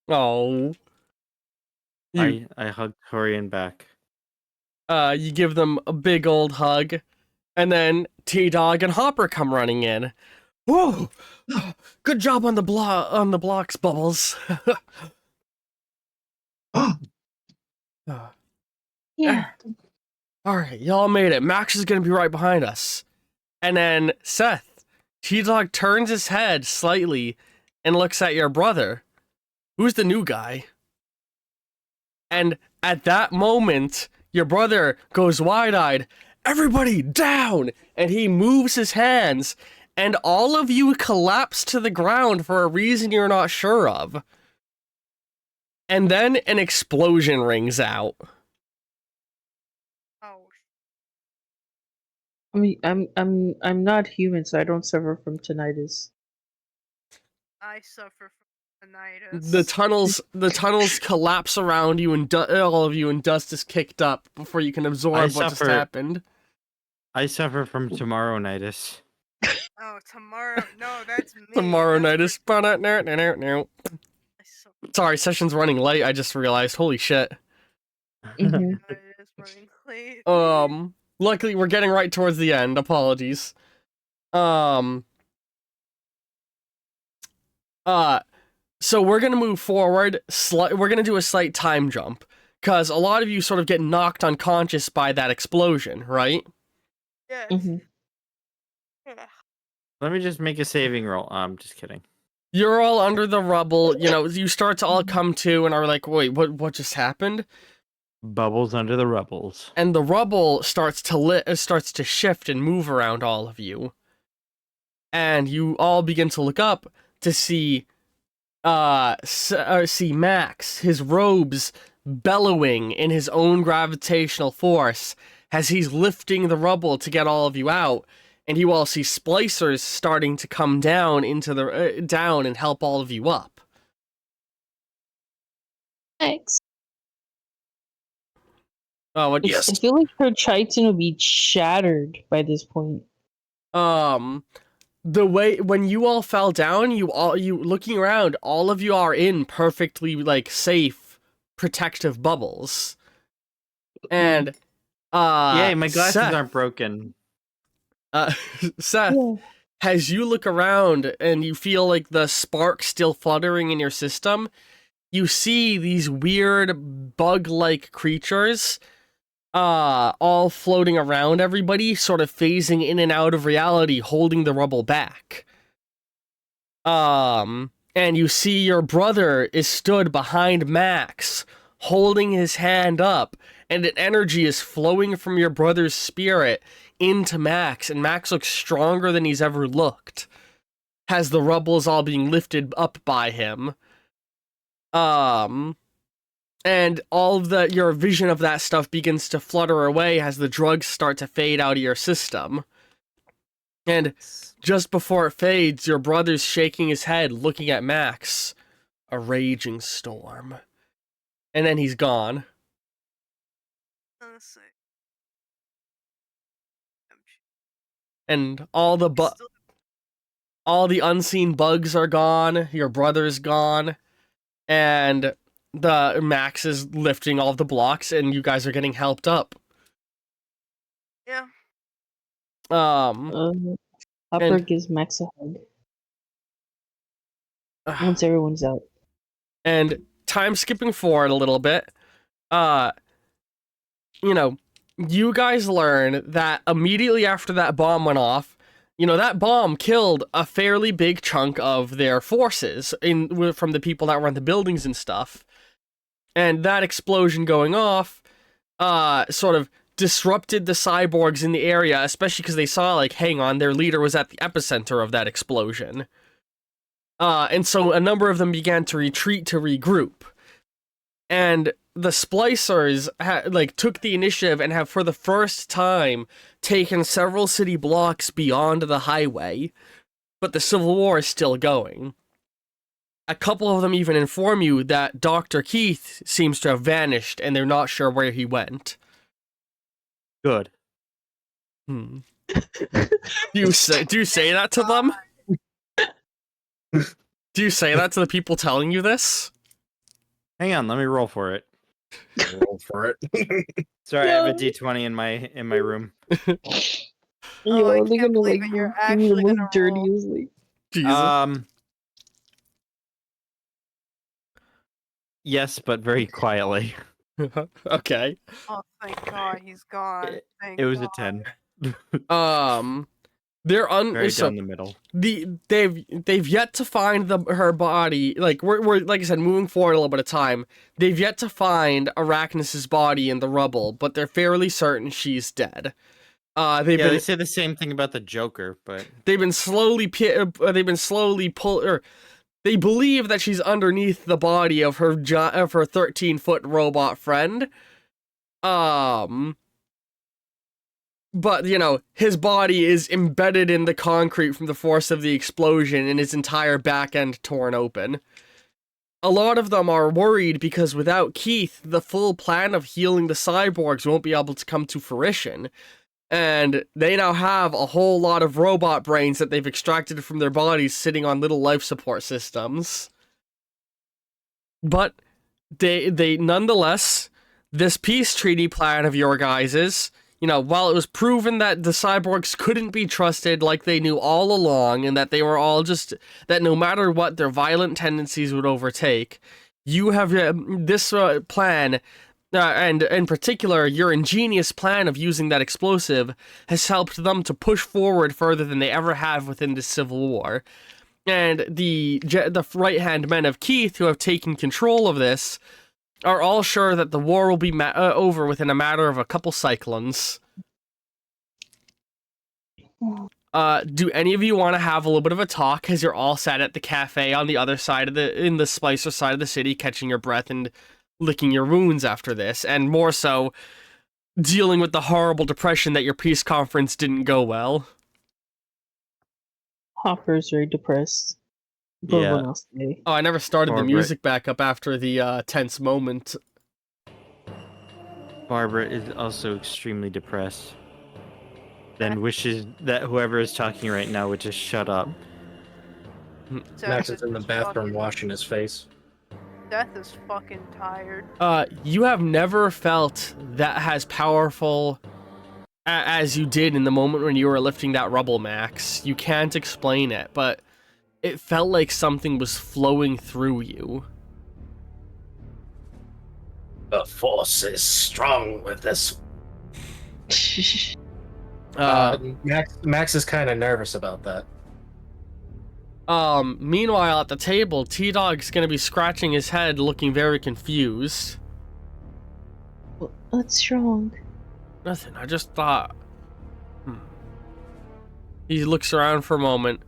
Oh. You I hugged Torian back. you give them a big old hug, and then T-Dog and Hopper come running in. Whoa! Good job on the blocks, Bubbles. Oh, Yeah. Alright, y'all made it. Max is gonna be right behind us. And then Seth, T-Dog turns his head slightly and looks at your brother, who's the new guy. And at that moment, your brother goes wide-eyed, "Everybody down!" And he moves his hands, and all of you collapse to the ground for a reason you're not sure of. And then an explosion rings out. Oh. I mean, I'm not human, so I don't suffer from tinnitus. I suffer from tinnitus. The tunnels collapse around you, and all of you, and dust is kicked up before you can absorb what just suffer- happened. I suffer from tomorrow-nitis. Oh, tomorrow. No, that's me. Tomorrow night That's is. Sorry, session's running late. I just realized. Holy shit. Mhm. It is running late. Luckily, we're getting right towards the end. Apologies. So we're gonna move forward. We're gonna do a slight time jump because a lot of you sort of get knocked unconscious by that explosion, right? Yes. Mhm. Yeah. Let me just make a saving roll. I'm just kidding. You're all under the rubble. You know, you start to all come to and are like, "Wait, what just happened?" Bubbles under the rubbles. And the rubble starts to shift and move around all of you, and you all begin to look up to see Max, his robes bellowing in his own gravitational force as he's lifting the rubble to get all of you out, and you all see splicers starting to come down into the down and help all of you up. Thanks. Oh, what? I feel like her chitin will be shattered by this point. The way when you all fell down, you looking around, all of you are in perfectly like safe, protective bubbles. And Yay, my glasses Seth, aren't broken. Seth, Yeah. as you look around and you feel like the spark still fluttering in your system, you see these weird bug-like creatures all floating around everybody, sort of phasing in and out of reality, holding the rubble back. And you see your brother is stood behind Max, holding his hand up, and an energy is flowing from your brother's spirit into Max, and Max looks stronger than he's ever looked, as the rubble is all being lifted up by him. And all of your vision of that stuff begins to flutter away as the drugs start to fade out of your system. And just before it fades, your brother's shaking his head, looking at Max. A raging storm. And then he's gone. Let's see. And all the unseen bugs are gone. Your brother's gone. And the Max is lifting all of the blocks, and you guys are getting helped up. Yeah. Hopper and- gives Max a hug once everyone's out. And time skipping forward a little bit, you guys learn that immediately after that bomb went off, that bomb killed a fairly big chunk of their forces from the people that were in the buildings and stuff. And that explosion going off, sort of disrupted the cyborgs in the area, especially because they saw, like, hang on, their leader was at the epicenter of that explosion. And so a number of them began to retreat to regroup. And the splicers took the initiative and have for the first time taken several city blocks beyond the highway, but the Civil War is still going. A couple of them even inform you that Dr. Keith seems to have vanished and they're not sure where he went. Good. Do you say that to them? Do you say that to the people telling you this? Hang on, let me roll for it. Roll for it. Sorry, I have a D20 in my room. Oh, I can't believe it, you're actually gonna dirty roll. as like. Jesus. Yes, but very quietly. Okay. Oh, thank God, he's gone. Thank It was a God. 10. They're Very down the middle. They've yet to find her body. Like we're like I said, moving forward a little bit of time. They've yet to find Arachnus's body in the rubble, but they're fairly certain she's dead. They say the same thing about the Joker, but They believe that she's underneath the body of her 13-foot robot friend. But, his body is embedded in the concrete from the force of the explosion and his entire back end torn open. A lot of them are worried because without Keith, the full plan of healing the cyborgs won't be able to come to fruition. And they now have a whole lot of robot brains that they've extracted from their bodies sitting on little life support systems. But they nonetheless, this peace treaty plan of your guys's, while it was proven that the cyborgs couldn't be trusted like they knew all along, and that they were all that no matter what, their violent tendencies would overtake, you have this plan, and in particular, your ingenious plan of using that explosive has helped them to push forward further than they ever have within this civil war. And the right-hand men of Keith, who have taken control of this, are all sure that the war will be over within a matter of a couple cyclones. Do any of you want to have a little bit of a talk as you're all sat at the cafe on the other side in the Spicer side of the city, catching your breath and licking your wounds after this, and more so, dealing with the horrible depression that your peace conference didn't go well? Hopper's very depressed. But Yeah. what else say? Oh, I never started the Barbara- music back up after the tense moment. Barbara is also extremely depressed. Then wishes that whoever is talking right now would just shut up. Max is in the bathroom washing his face. Death is fucking tired. You have never felt that as powerful as you did in the moment when you were lifting that rubble, Max. You can't explain it, but it felt like something was flowing through you. The force is strong with this. Max is kind of nervous about that. Meanwhile, at the table, T-Dog's gonna be scratching his head, looking very confused. What's wrong? Nothing, I just thought... He looks around for a moment.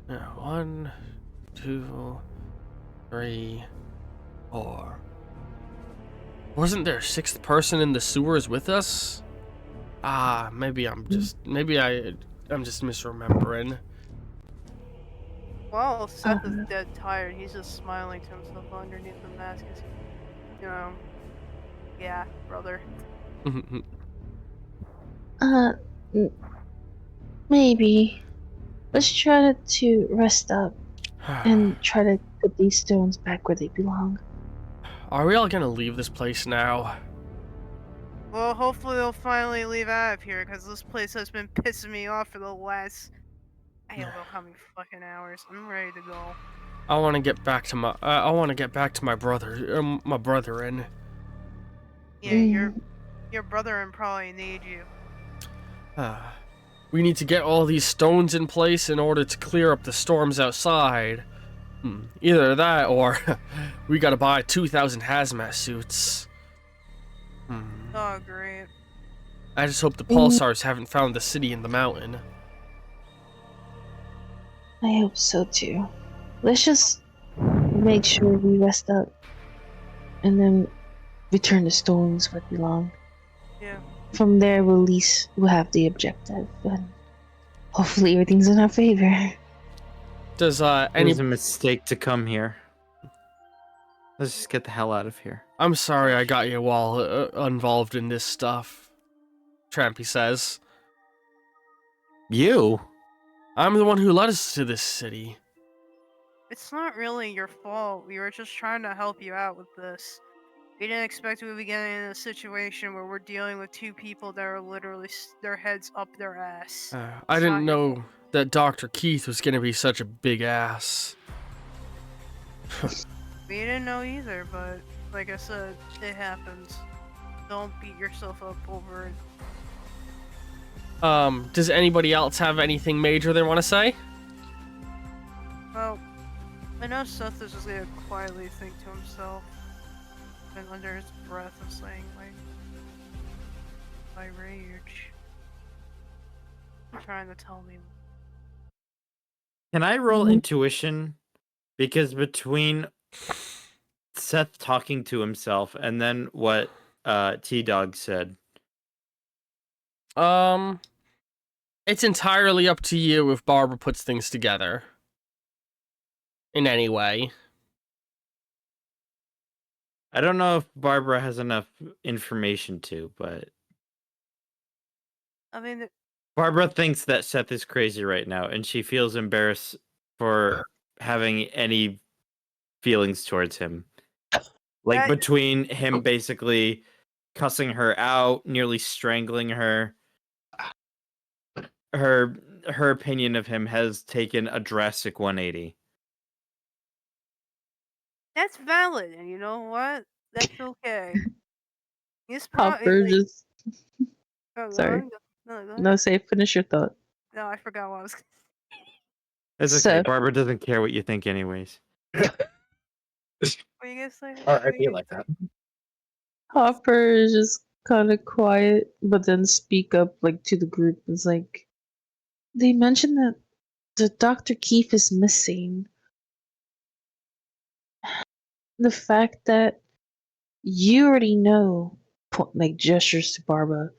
1, 2, 3, 4. Wasn't there a 6th person in the sewers with us? Maybe I'm just misremembering. Well, Seth is dead tired. He's just smiling to himself underneath the mask. Yeah, brother. Maybe. Let's try to rest up and try to put these stones back where they belong. Are we all gonna leave this place now? Well, hopefully they'll finally leave out of here, because this place has been pissing me off for the last... I don't know how many fucking hours. I'm ready to go. I want to get back to my brother, my brethren. Yeah, your brother probably need you. We need to get all these stones in place in order to clear up the storms outside. Either that, or we gotta buy 2,000 hazmat suits. Oh, great. I just hope the pulsars haven't found the city in the mountain. I hope so too. Let's just make sure we rest up and then return the stones where they belong. Yeah. From there, we'll have the objective, and hopefully everything's in our favor. Does It was a mistake to come here. Let's just get the hell out of here. I'm sorry I got you all involved in this stuff, Trampy says. You? I'm the one who led us to this city. It's not really your fault. We were just trying to help you out with this. We didn't expect we would be getting in a situation where we're dealing with two people that are literally their heads up their ass. I didn't know that Dr. Keith was gonna be such a big ass. We didn't know either, but like I said, it happens. Don't beat yourself up over it. Does anybody else have anything major they want to say? Well, I know Seth is just gonna quietly think to himself and under his breath of saying, like, my rage. You're trying to tell me. Can I roll intuition? Because between Seth talking to himself and then what T-Dog said. It's entirely up to you if Barbara puts things together. In any way. I don't know if Barbara has enough information to, but... I mean... Barbara thinks that Seth is crazy right now, and she feels embarrassed for having any feelings towards him. Like, between him basically cussing her out, nearly strangling her. Her opinion of him has taken a drastic 180. That's valid, and you know what? That's okay. He's Hopper probably just oh, go sorry. on. No, go ahead. No, say finish your thought. No, I forgot what I was. It's okay. So Barbara doesn't care what you think, anyways. What are you gonna say? All right, be like that. Hopper is just kind of quiet, but then speak up like to the group. It's like they mentioned that the Dr. Keefe is missing. The fact that you already know, like gestures to Barbara,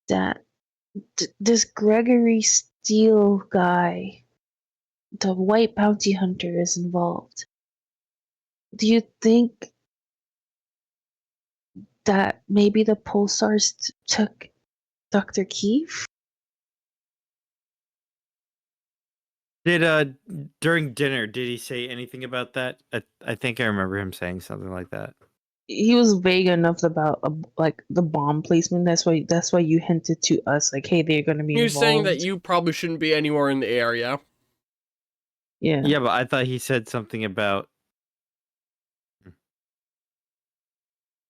that this Gregory Steele guy, the white bounty hunter, is involved. Do you think that maybe the Pulsars took Dr. Keefe? Did during dinner did he say anything about that? I think I remember him saying something like that. He was vague enough about like the bomb placement. That's why you hinted to us like, hey, they're gonna be He was involved. saying that you probably shouldn't be anywhere in the area. Yeah. Yeah, but I thought he said something about.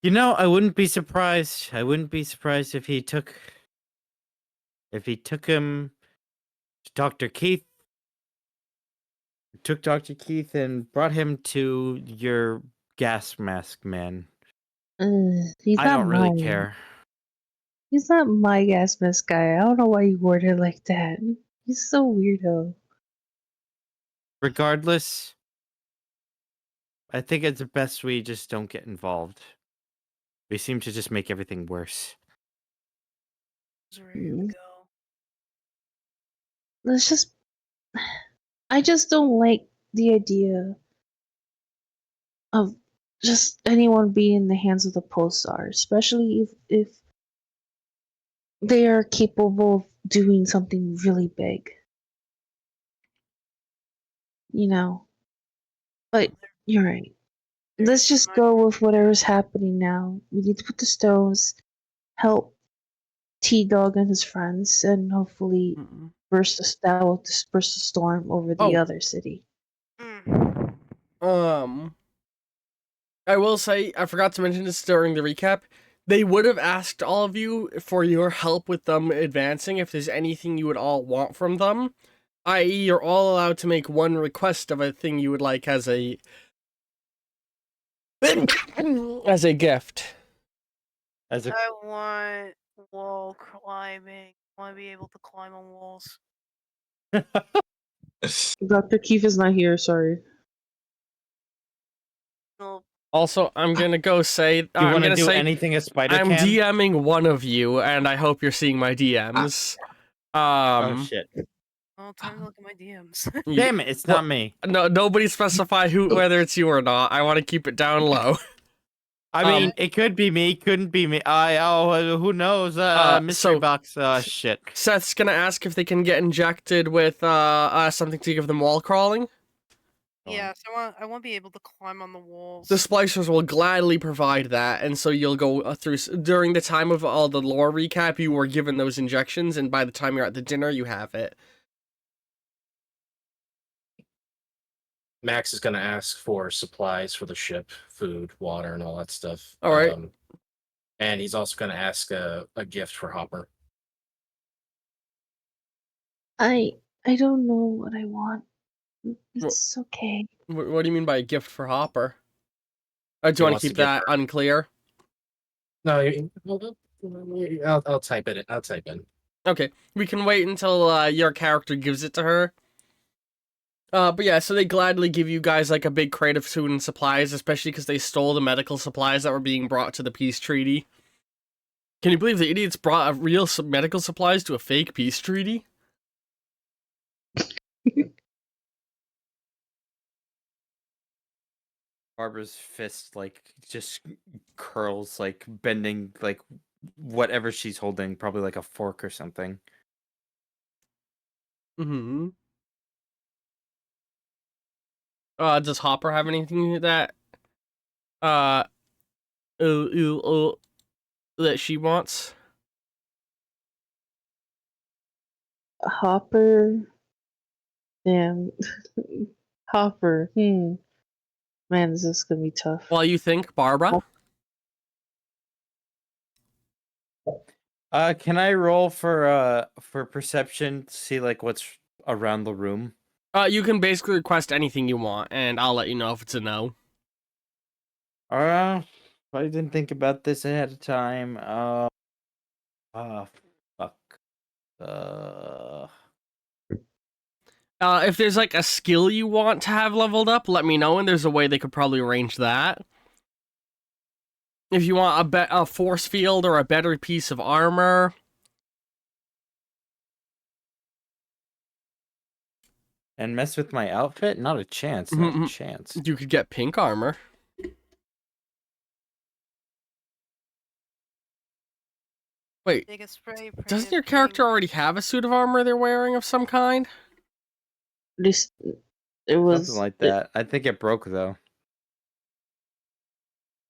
You know, I wouldn't be surprised. I wouldn't be surprised if he took him to Dr. Keith. Took Dr. Keith and brought him to your gas mask man. He's I not don't really mine. care. He's not my gas mask guy. I don't know why you worded it like that. He's so weirdo. Regardless, I think it's best we just don't get involved. We seem to just make everything worse. Ready to go. Let's just. I just don't like the idea of just anyone being in the hands of the Pulsar, especially if they are capable of doing something really big. You know. But you're right. Let's just go with whatever's happening now. We need to put the stones, help T-Dog and his friends, and hopefully that will disperse the storm over the other city. I will say, I forgot to mention this during the recap. They would have asked all of you for your help with them advancing if there's anything you would all want from them. I.e., you're all allowed to make one request of a thing you would like as a gift. I want wall climbing. I want to be able to climb on walls. Dr. Keefe is not here, sorry. No. Also, I'm gonna go say Do you want to do anything a spider I'm can? DMing one of you, and I hope you're seeing my DMs. Oh shit! Oh, time to look at my DMs. Damn it! It's not me. No, nobody specify whether it's you or not. I want to keep it down low. I mean, it could be me, couldn't be me. Who knows? Mystery box. Shit. Seth's gonna ask if they can get injected with something to give them wall crawling. Yes, I want to be able to climb on the walls. The splicers will gladly provide that, and so you'll go through during the time of all the lore recap. You were given those injections, and by the time you're at the dinner, you have it. Max is going to ask for supplies for the ship, food, water, and all that stuff. All right. And he's also going to ask a gift for Hopper. I don't know what I want. It's okay. What do you mean by a gift for Hopper? Do you want to keep that unclear? No, I'll type it. I'll type in. Okay, we can wait until your character gives it to her. But yeah, so they gladly give you guys like a big crate of food and supplies, especially because they stole the medical supplies that were being brought to the peace treaty. Can you believe the idiots brought real medical supplies to a fake peace treaty? Barbara's fist just curls, bending whatever she's holding, probably like a fork or something. Mm-hmm. Does Hopper have anything that that she wants? Hopper. Damn. Hopper. Man, this is gonna be tough. Well, you think, Barbara? Can I roll for perception to see like what's around the room? You can basically request anything you want, and I'll let you know if it's a no. I didn't think about this ahead of time. Fuck. If there's like a skill you want to have leveled up, let me know, and there's a way they could probably arrange that. If you want a force field or a better piece of armor. And mess with my outfit? Not a chance. Not a chance. You could get pink armor. Wait, Biggest spray, doesn't your character already have a suit of armor they're wearing of some kind? This it was Something like that. I think it broke though.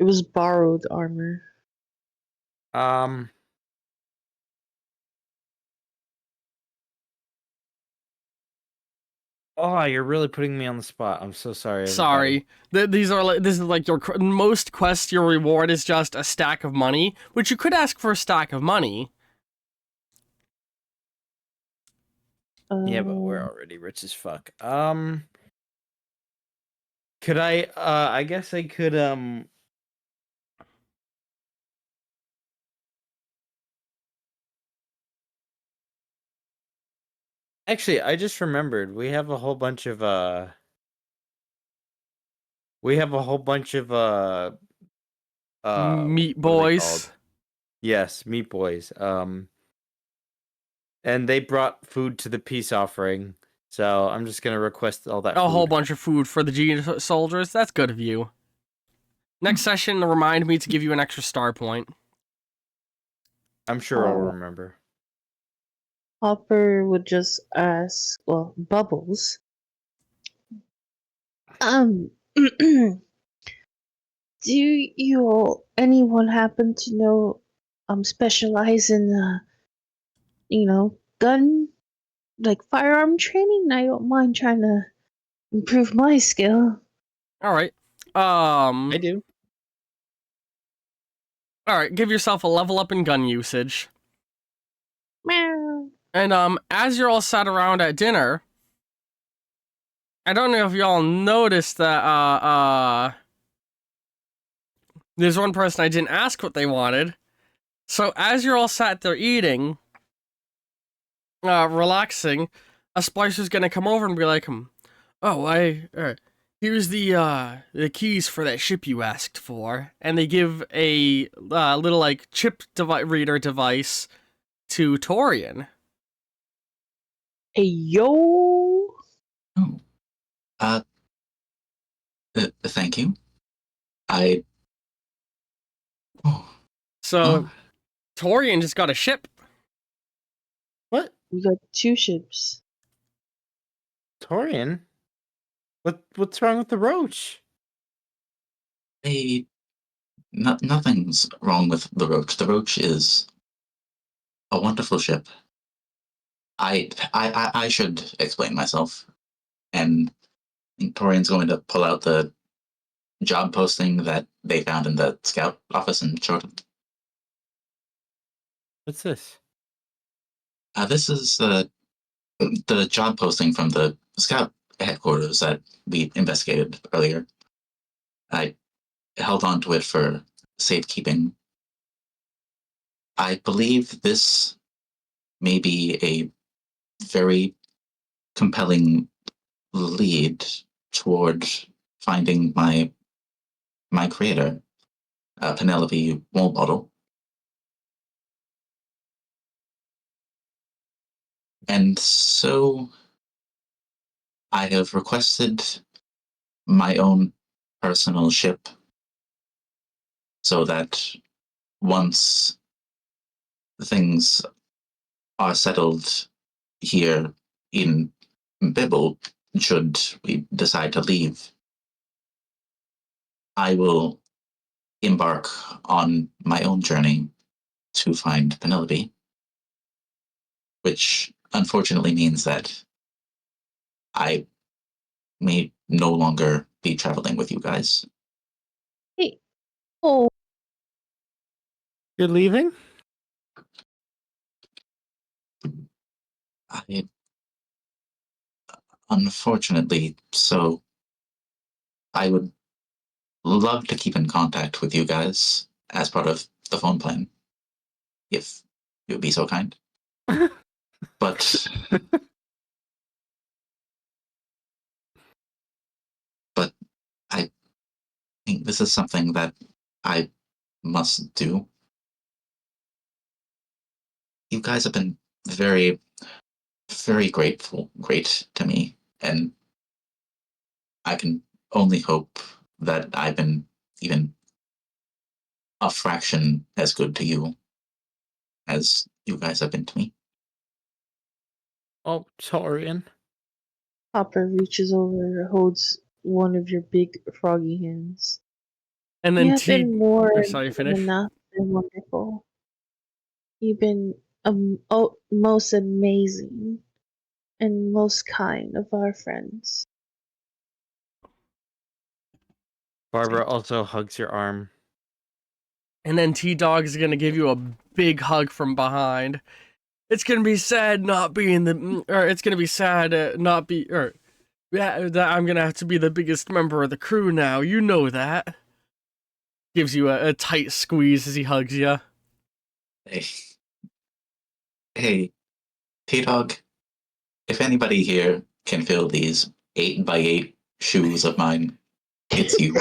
It was borrowed armor. Oh, you're really putting me on the spot. I'm so sorry. Everybody. Sorry. This is like your most quests. Your reward is just a stack of money, which you could ask for a stack of money. Yeah, but we're already rich as fuck. Could I? I guess I could. Actually, I just remembered we have a whole bunch of Meat what are they boys. called? Yes, meat boys. And they brought food to the peace offering, so I'm just gonna request all that. A food. whole bunch of food for the G soldiers. That's good of you. Next session, remind me to give you an extra star point. I'm sure I'll Oh. remember. Hopper would just ask, well, Bubbles. Do anyone happen to know specialize in gun, like firearm training? I don't mind trying to improve my skill. All right. I do. All right. Give yourself a level up in gun usage. Meow. And as you're all sat around at dinner, I don't know if y'all noticed that there's one person I didn't ask what they wanted. So as you're all sat there eating, relaxing, a splicer's gonna come over and be like, here's the keys for that ship you asked for, and they give a little like chip reader device to Torian. Hey yo. Oh. Thank you. I. Oh. So Torian just got a ship. What? We got 2 ships. Torian? What's wrong with the roach? Nothing's wrong with the Roach. The Roach is a wonderful ship. I should explain myself. And I think Torian's going to pull out the job posting that they found in the scout office and showed him. What's this? This is the job posting from the scout headquarters that we investigated earlier. I held on to it for safekeeping. I believe this may be a very compelling lead toward finding my creator, Penelope Woolbottle. And so I have requested my own personal ship so that once things are settled here in Bibble, should we decide to leave, I will embark on my own journey to find Penelope, which unfortunately means that I may no longer be traveling with you guys. Oh, You're leaving? Unfortunately, so I would love to keep in contact with you guys as part of the phone plan, if you would be so kind. But I think this is something that I must do. You guys have been very, very great to me, and I can only hope that I've been even a fraction as good to you as you guys have been to me. Oh, Torian. Hopper reaches over, holds one of your big froggy hands. And You then have been more Oh, sorry, than finish. enough and wonderful. You've been most amazing and most kind of our friends. Barbara also hugs your arm. And then T-Dog is gonna give you a big hug from behind. It's gonna be sad not being or it's gonna be sad not be, or yeah, that I'm gonna have to be the biggest member of the crew now. You know that. Gives you a tight squeeze as he hugs you. Hey, T-Dog, if anybody here can fill these 8x8 shoes of mine, it's you.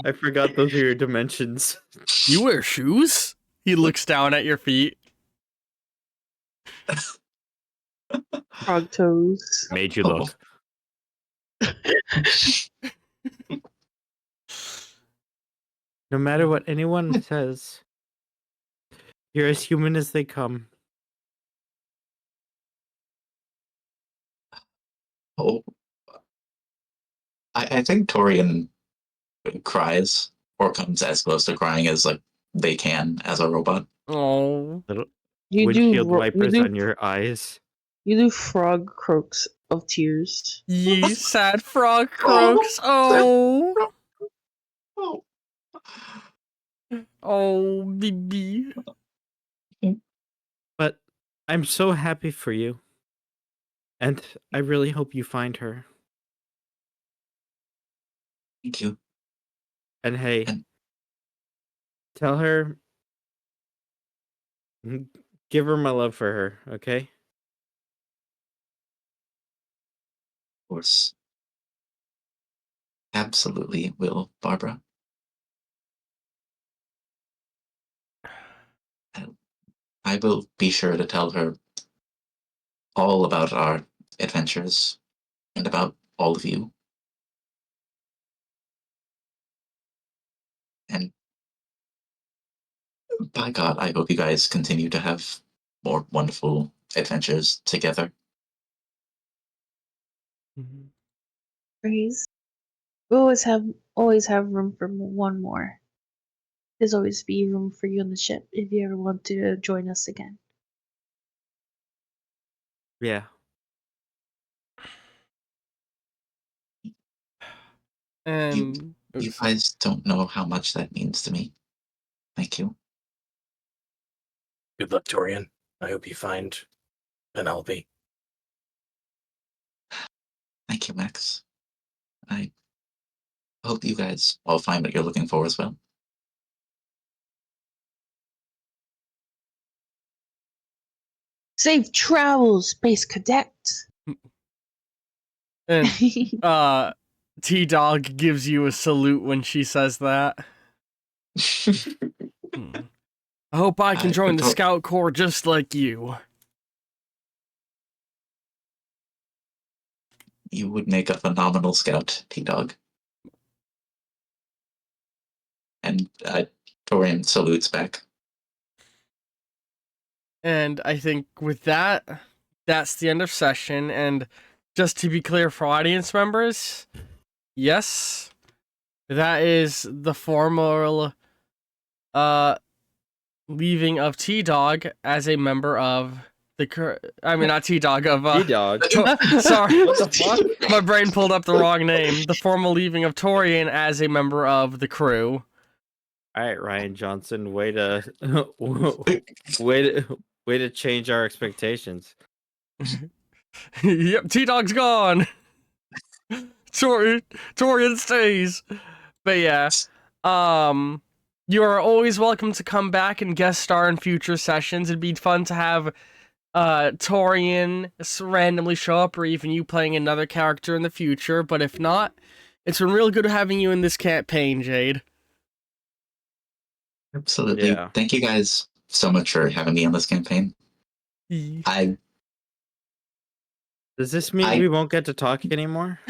I forgot those are your dimensions. You wear shoes? He looks down at your feet. Frog toes. Made you Oh. look. No matter what anyone says, you're as human as they come. Oh, I think Torian cries or comes as close to crying as like they can as a robot. Oh. Little You windshield do wipers you do, on your eyes. you do frog croaks of tears. Ye sad frog croaks. Oh. Oh. Oh, baby. But I'm so happy for you. And I really hope you find her. Thank you. And hey, And- tell her, give her my love for her, okay? Of course. Absolutely will, Barbara. I will be sure to tell her all about our adventures and about all of you. And by God, I hope you guys continue to have more wonderful adventures together. Praise. We always have room for one more. There's always be room for you on the ship if you ever want to join us again. Yeah. And You guys don't know how much that means to me. Thank you. Good luck, Torian. I hope you find Penelope. Thank you, Max. I hope you guys all find what you're looking for as well. Safe travels, Space Cadet. and T-Dog gives you a salute when she says that. I hope I can join the Scout Corps just like you. You would make a phenomenal scout, T-Dog. And Torian salutes back. And I think with that, that's the end of session. And just to be clear for audience members, yes, that is the formal leaving of T-Dog as a member of the I mean, not T-Dog, of T-Dog. sorry, What the fuck? my brain pulled up the wrong name. The formal leaving of Torian as a member of the crew. All right, Ryan Johnson, way to change our expectations. Yep, T-Dog's gone. Torian stays. But yeah, you are always welcome to come back and guest star in future sessions. It'd be fun to have Torian randomly show up, or even you playing another character in the future. But if not, it's been real good having you in this campaign, Jade. Absolutely. Yeah. Thank you guys so much for having me on this campaign. I Does this mean we won't get to talk anymore?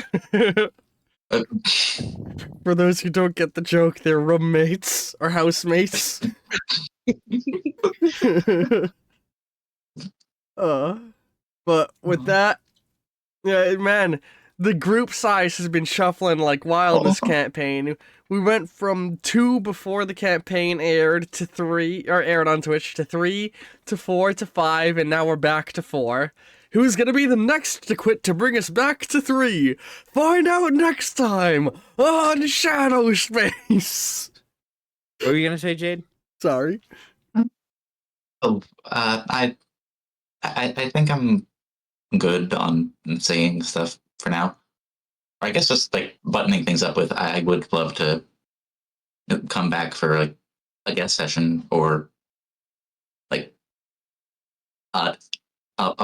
For those who don't get the joke, they're roommates or housemates. But with that, yeah, man, the group size has been shuffling like wild this campaign. We went from 2 before the campaign aired to 3, or aired on Twitch, to 3 to 4 to 5, and now we're back to 4. Who's gonna be the next to quit to bring us back to 3? Find out next time on Shadow Space. What were you gonna say, Jade? Sorry. I think I'm good on saying stuff for now. I guess just like buttoning things up with, I would love to come back for like a guest session or like a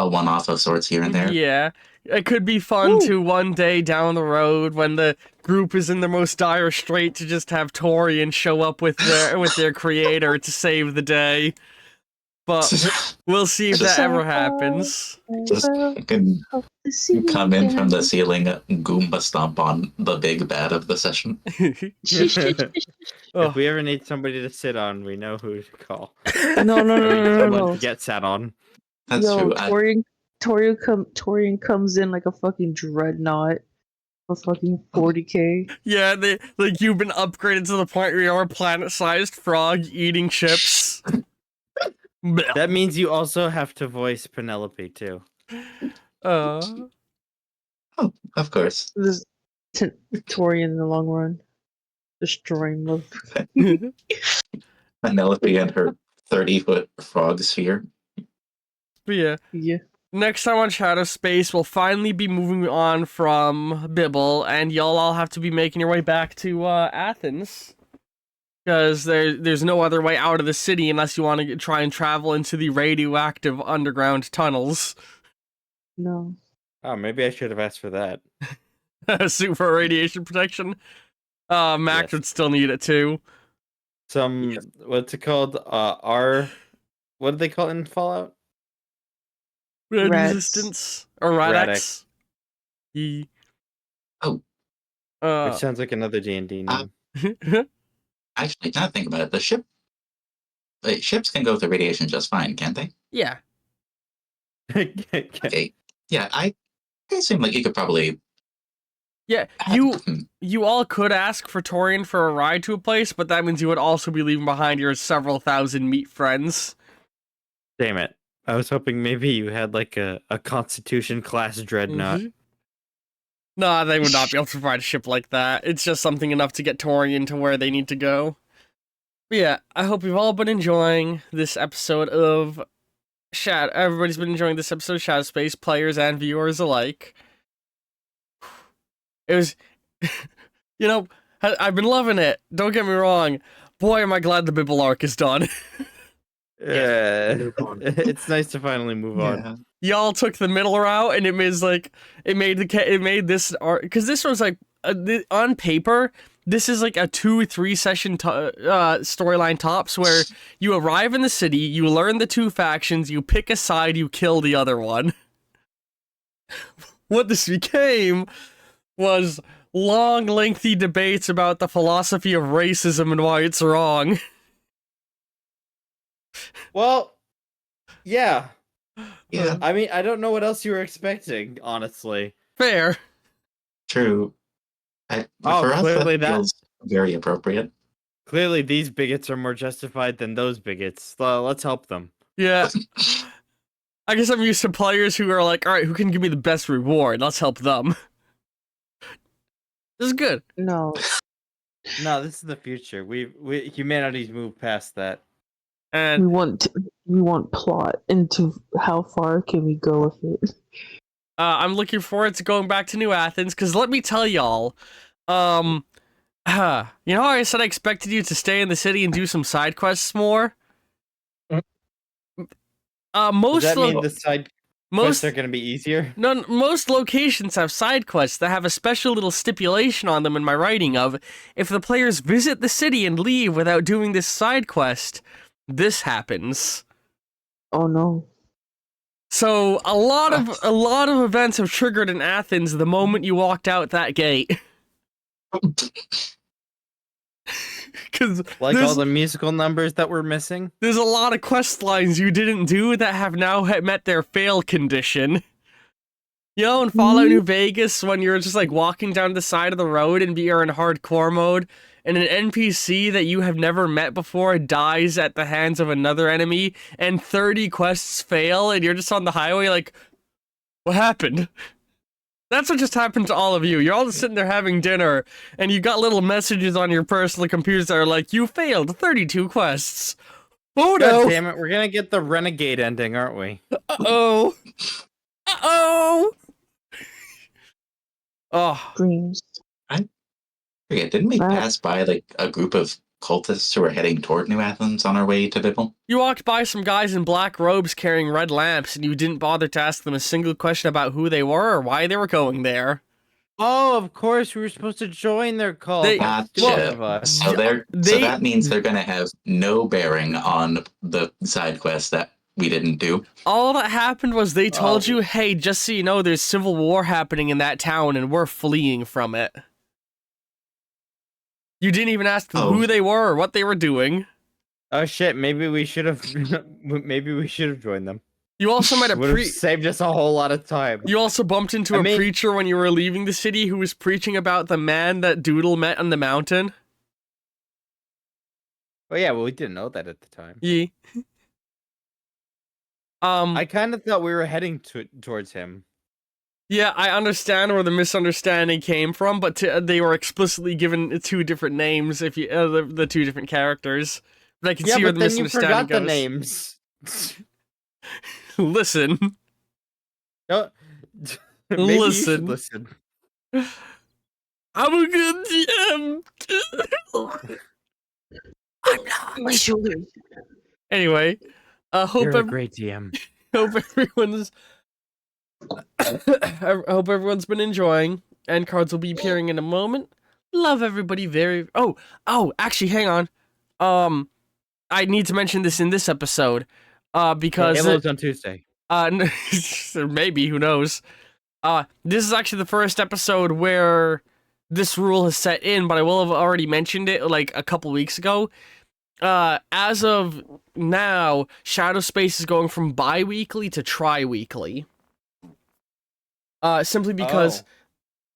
one-off of sorts here and there. Yeah, it could be fun to one day down the road when the group is in the most dire strait to just have Torian show up with their creator to save the day. But we'll see if that ever happens. Just fucking come in from the ceiling, Goomba stomp on the big bad of the session. If we ever need somebody to sit on, we know who to call. No. Someone to get sat on. That's true. Torian comes in like a fucking dreadnought for fucking 40k. Yeah, like you've been upgraded to the point where you're a planet-sized frog eating chips. That means you also have to voice Penelope too. Oh, of course. This Torian in the long run, destroying love. Penelope and her 30-foot frog sphere. But yeah. Next time on Shadow Space, we'll finally be moving on from Bibble, and y'all all have to be making your way back to Athens. Because there's no other way out of the city unless you want to try and travel into the radioactive underground tunnels. No. Oh, maybe I should have asked for that. Super radiation protection. Mac would still need it too. What's it called? What do they call it in Fallout? Red Rats. resistance or Radax. Oh. Which sounds like another D&D name. Actually, now think about it, ships can go through radiation just fine, can't they? Yeah. Okay. Yeah, I assume like you could probably. Yeah, you all could ask for Torian for a ride to a place, but that means you would also be leaving behind your several thousand meat friends. Damn it. I was hoping maybe you had like a Constitution class dreadnought. Nah, they would not be able to provide a ship like that. It's just something enough to get Torian to where they need to go. But yeah, I hope you've all been enjoying this episode of Shadow. Everybody's been enjoying this episode of Shadow Space, players and viewers alike. It was, I've been loving it. Don't get me wrong. Boy, am I glad the Bibble arc is done. Yeah, it's nice to finally move on. Y'all took the middle route, and it made this art, because this was like on paper. This is like a 2-3 session storyline tops, where you arrive in the city, you learn the 2 factions, you pick a side, you kill the other one. What this became was long, lengthy debates about the philosophy of racism and why it's wrong. Well, yeah. Yeah. I mean, I don't know what else you were expecting, honestly. Fair. True. For us, clearly that feels very appropriate. Clearly, these bigots are more justified than those bigots. Let's help them. Yeah. I guess I'm used to players who are like, all right, who can give me the best reward? Let's help them. This is good. No, No, this is the future. Humanity's moved past that. And we want plot into how far can we go with it. I'm looking forward to going back to New Athens, because let me tell y'all, you know how I said I expected you to stay in the city and do some side quests more? Does that mean the side quests are going to be easier? No, most locations have side quests that have a special little stipulation on them in my writing of, if the players visit the city and leave without doing this side quest, this happens. Oh no. So a lot of events have triggered in Athens the moment you walked out that gate. Because like all the musical numbers that we're missing. There's a lot of quest lines you didn't do that have now met their fail condition. You know, in Fallout New Vegas, when you're just like walking down the side of the road and you're in hardcore mode, and an NPC that you have never met before dies at the hands of another enemy, and 30 quests fail, and you're just on the highway like, what happened? That's what just happened to all of you. You're all just sitting there having dinner, and you got little messages on your personal computers that are like, you failed 32 quests. Oh no! God damn it, we're gonna get the renegade ending, aren't we? Uh-oh. Uh-oh. Oh. Dreams. Okay, didn't we pass by like a group of cultists who were heading toward New Athens on our way to Bibble? You walked by some guys in black robes carrying red lamps, and you didn't bother to ask them a single question about who they were or why they were going there. Oh, of course, we were supposed to join their cult. Gotcha. So that means they're gonna have no bearing on the side quest that we didn't do. All that happened was they told you, hey, just so you know, there's civil war happening in that town, and we're fleeing from it. You didn't even ask them who they were or what they were doing. Oh shit! Maybe we should have. Maybe we should have joined them. You also met a saved us a whole lot of time. You also bumped into a preacher when you were leaving the city who was preaching about the man that Doodle met on the mountain. Oh yeah, well we didn't know that at the time. Yeah. I kind of thought we were heading towards him. Yeah, I understand where the misunderstanding came from, but they were explicitly given two different names. If you the two different characters, but I can see where the misunderstanding goes. The names. Listen. No, listen. Listen. I'm a good DM. I'm not. My shoulders. Anyway, You're a great DM. Hope everyone's. I hope everyone's been enjoying. End cards will be appearing in a moment. Love everybody very. Oh, actually, hang on. I need to mention this in this episode. Because Halo's on Tuesday. Maybe, who knows? This is actually the first episode where this rule is set in, but I will have already mentioned it like a couple weeks ago. As of now, Shadow Space is going from bi-weekly to tri-weekly. Simply because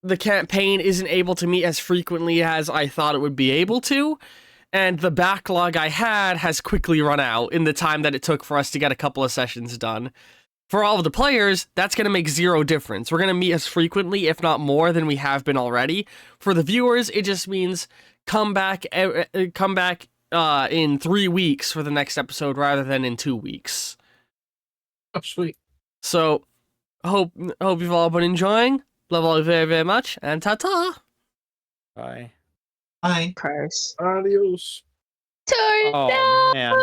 the campaign isn't able to meet as frequently as I thought it would be able to, and the backlog I had has quickly run out in the time that it took for us to get a couple of sessions done. For all of the players, that's going to make zero difference. We're going to meet as frequently, if not more, than we have been already. For the viewers, it just means come back in 3 weeks for the next episode rather than in 2 weeks. Oh, sweet. So, hope you've all been enjoying. Love all of you very, very much, and ta-ta! Bye. Bye. Prayers. Adios. Oh, man.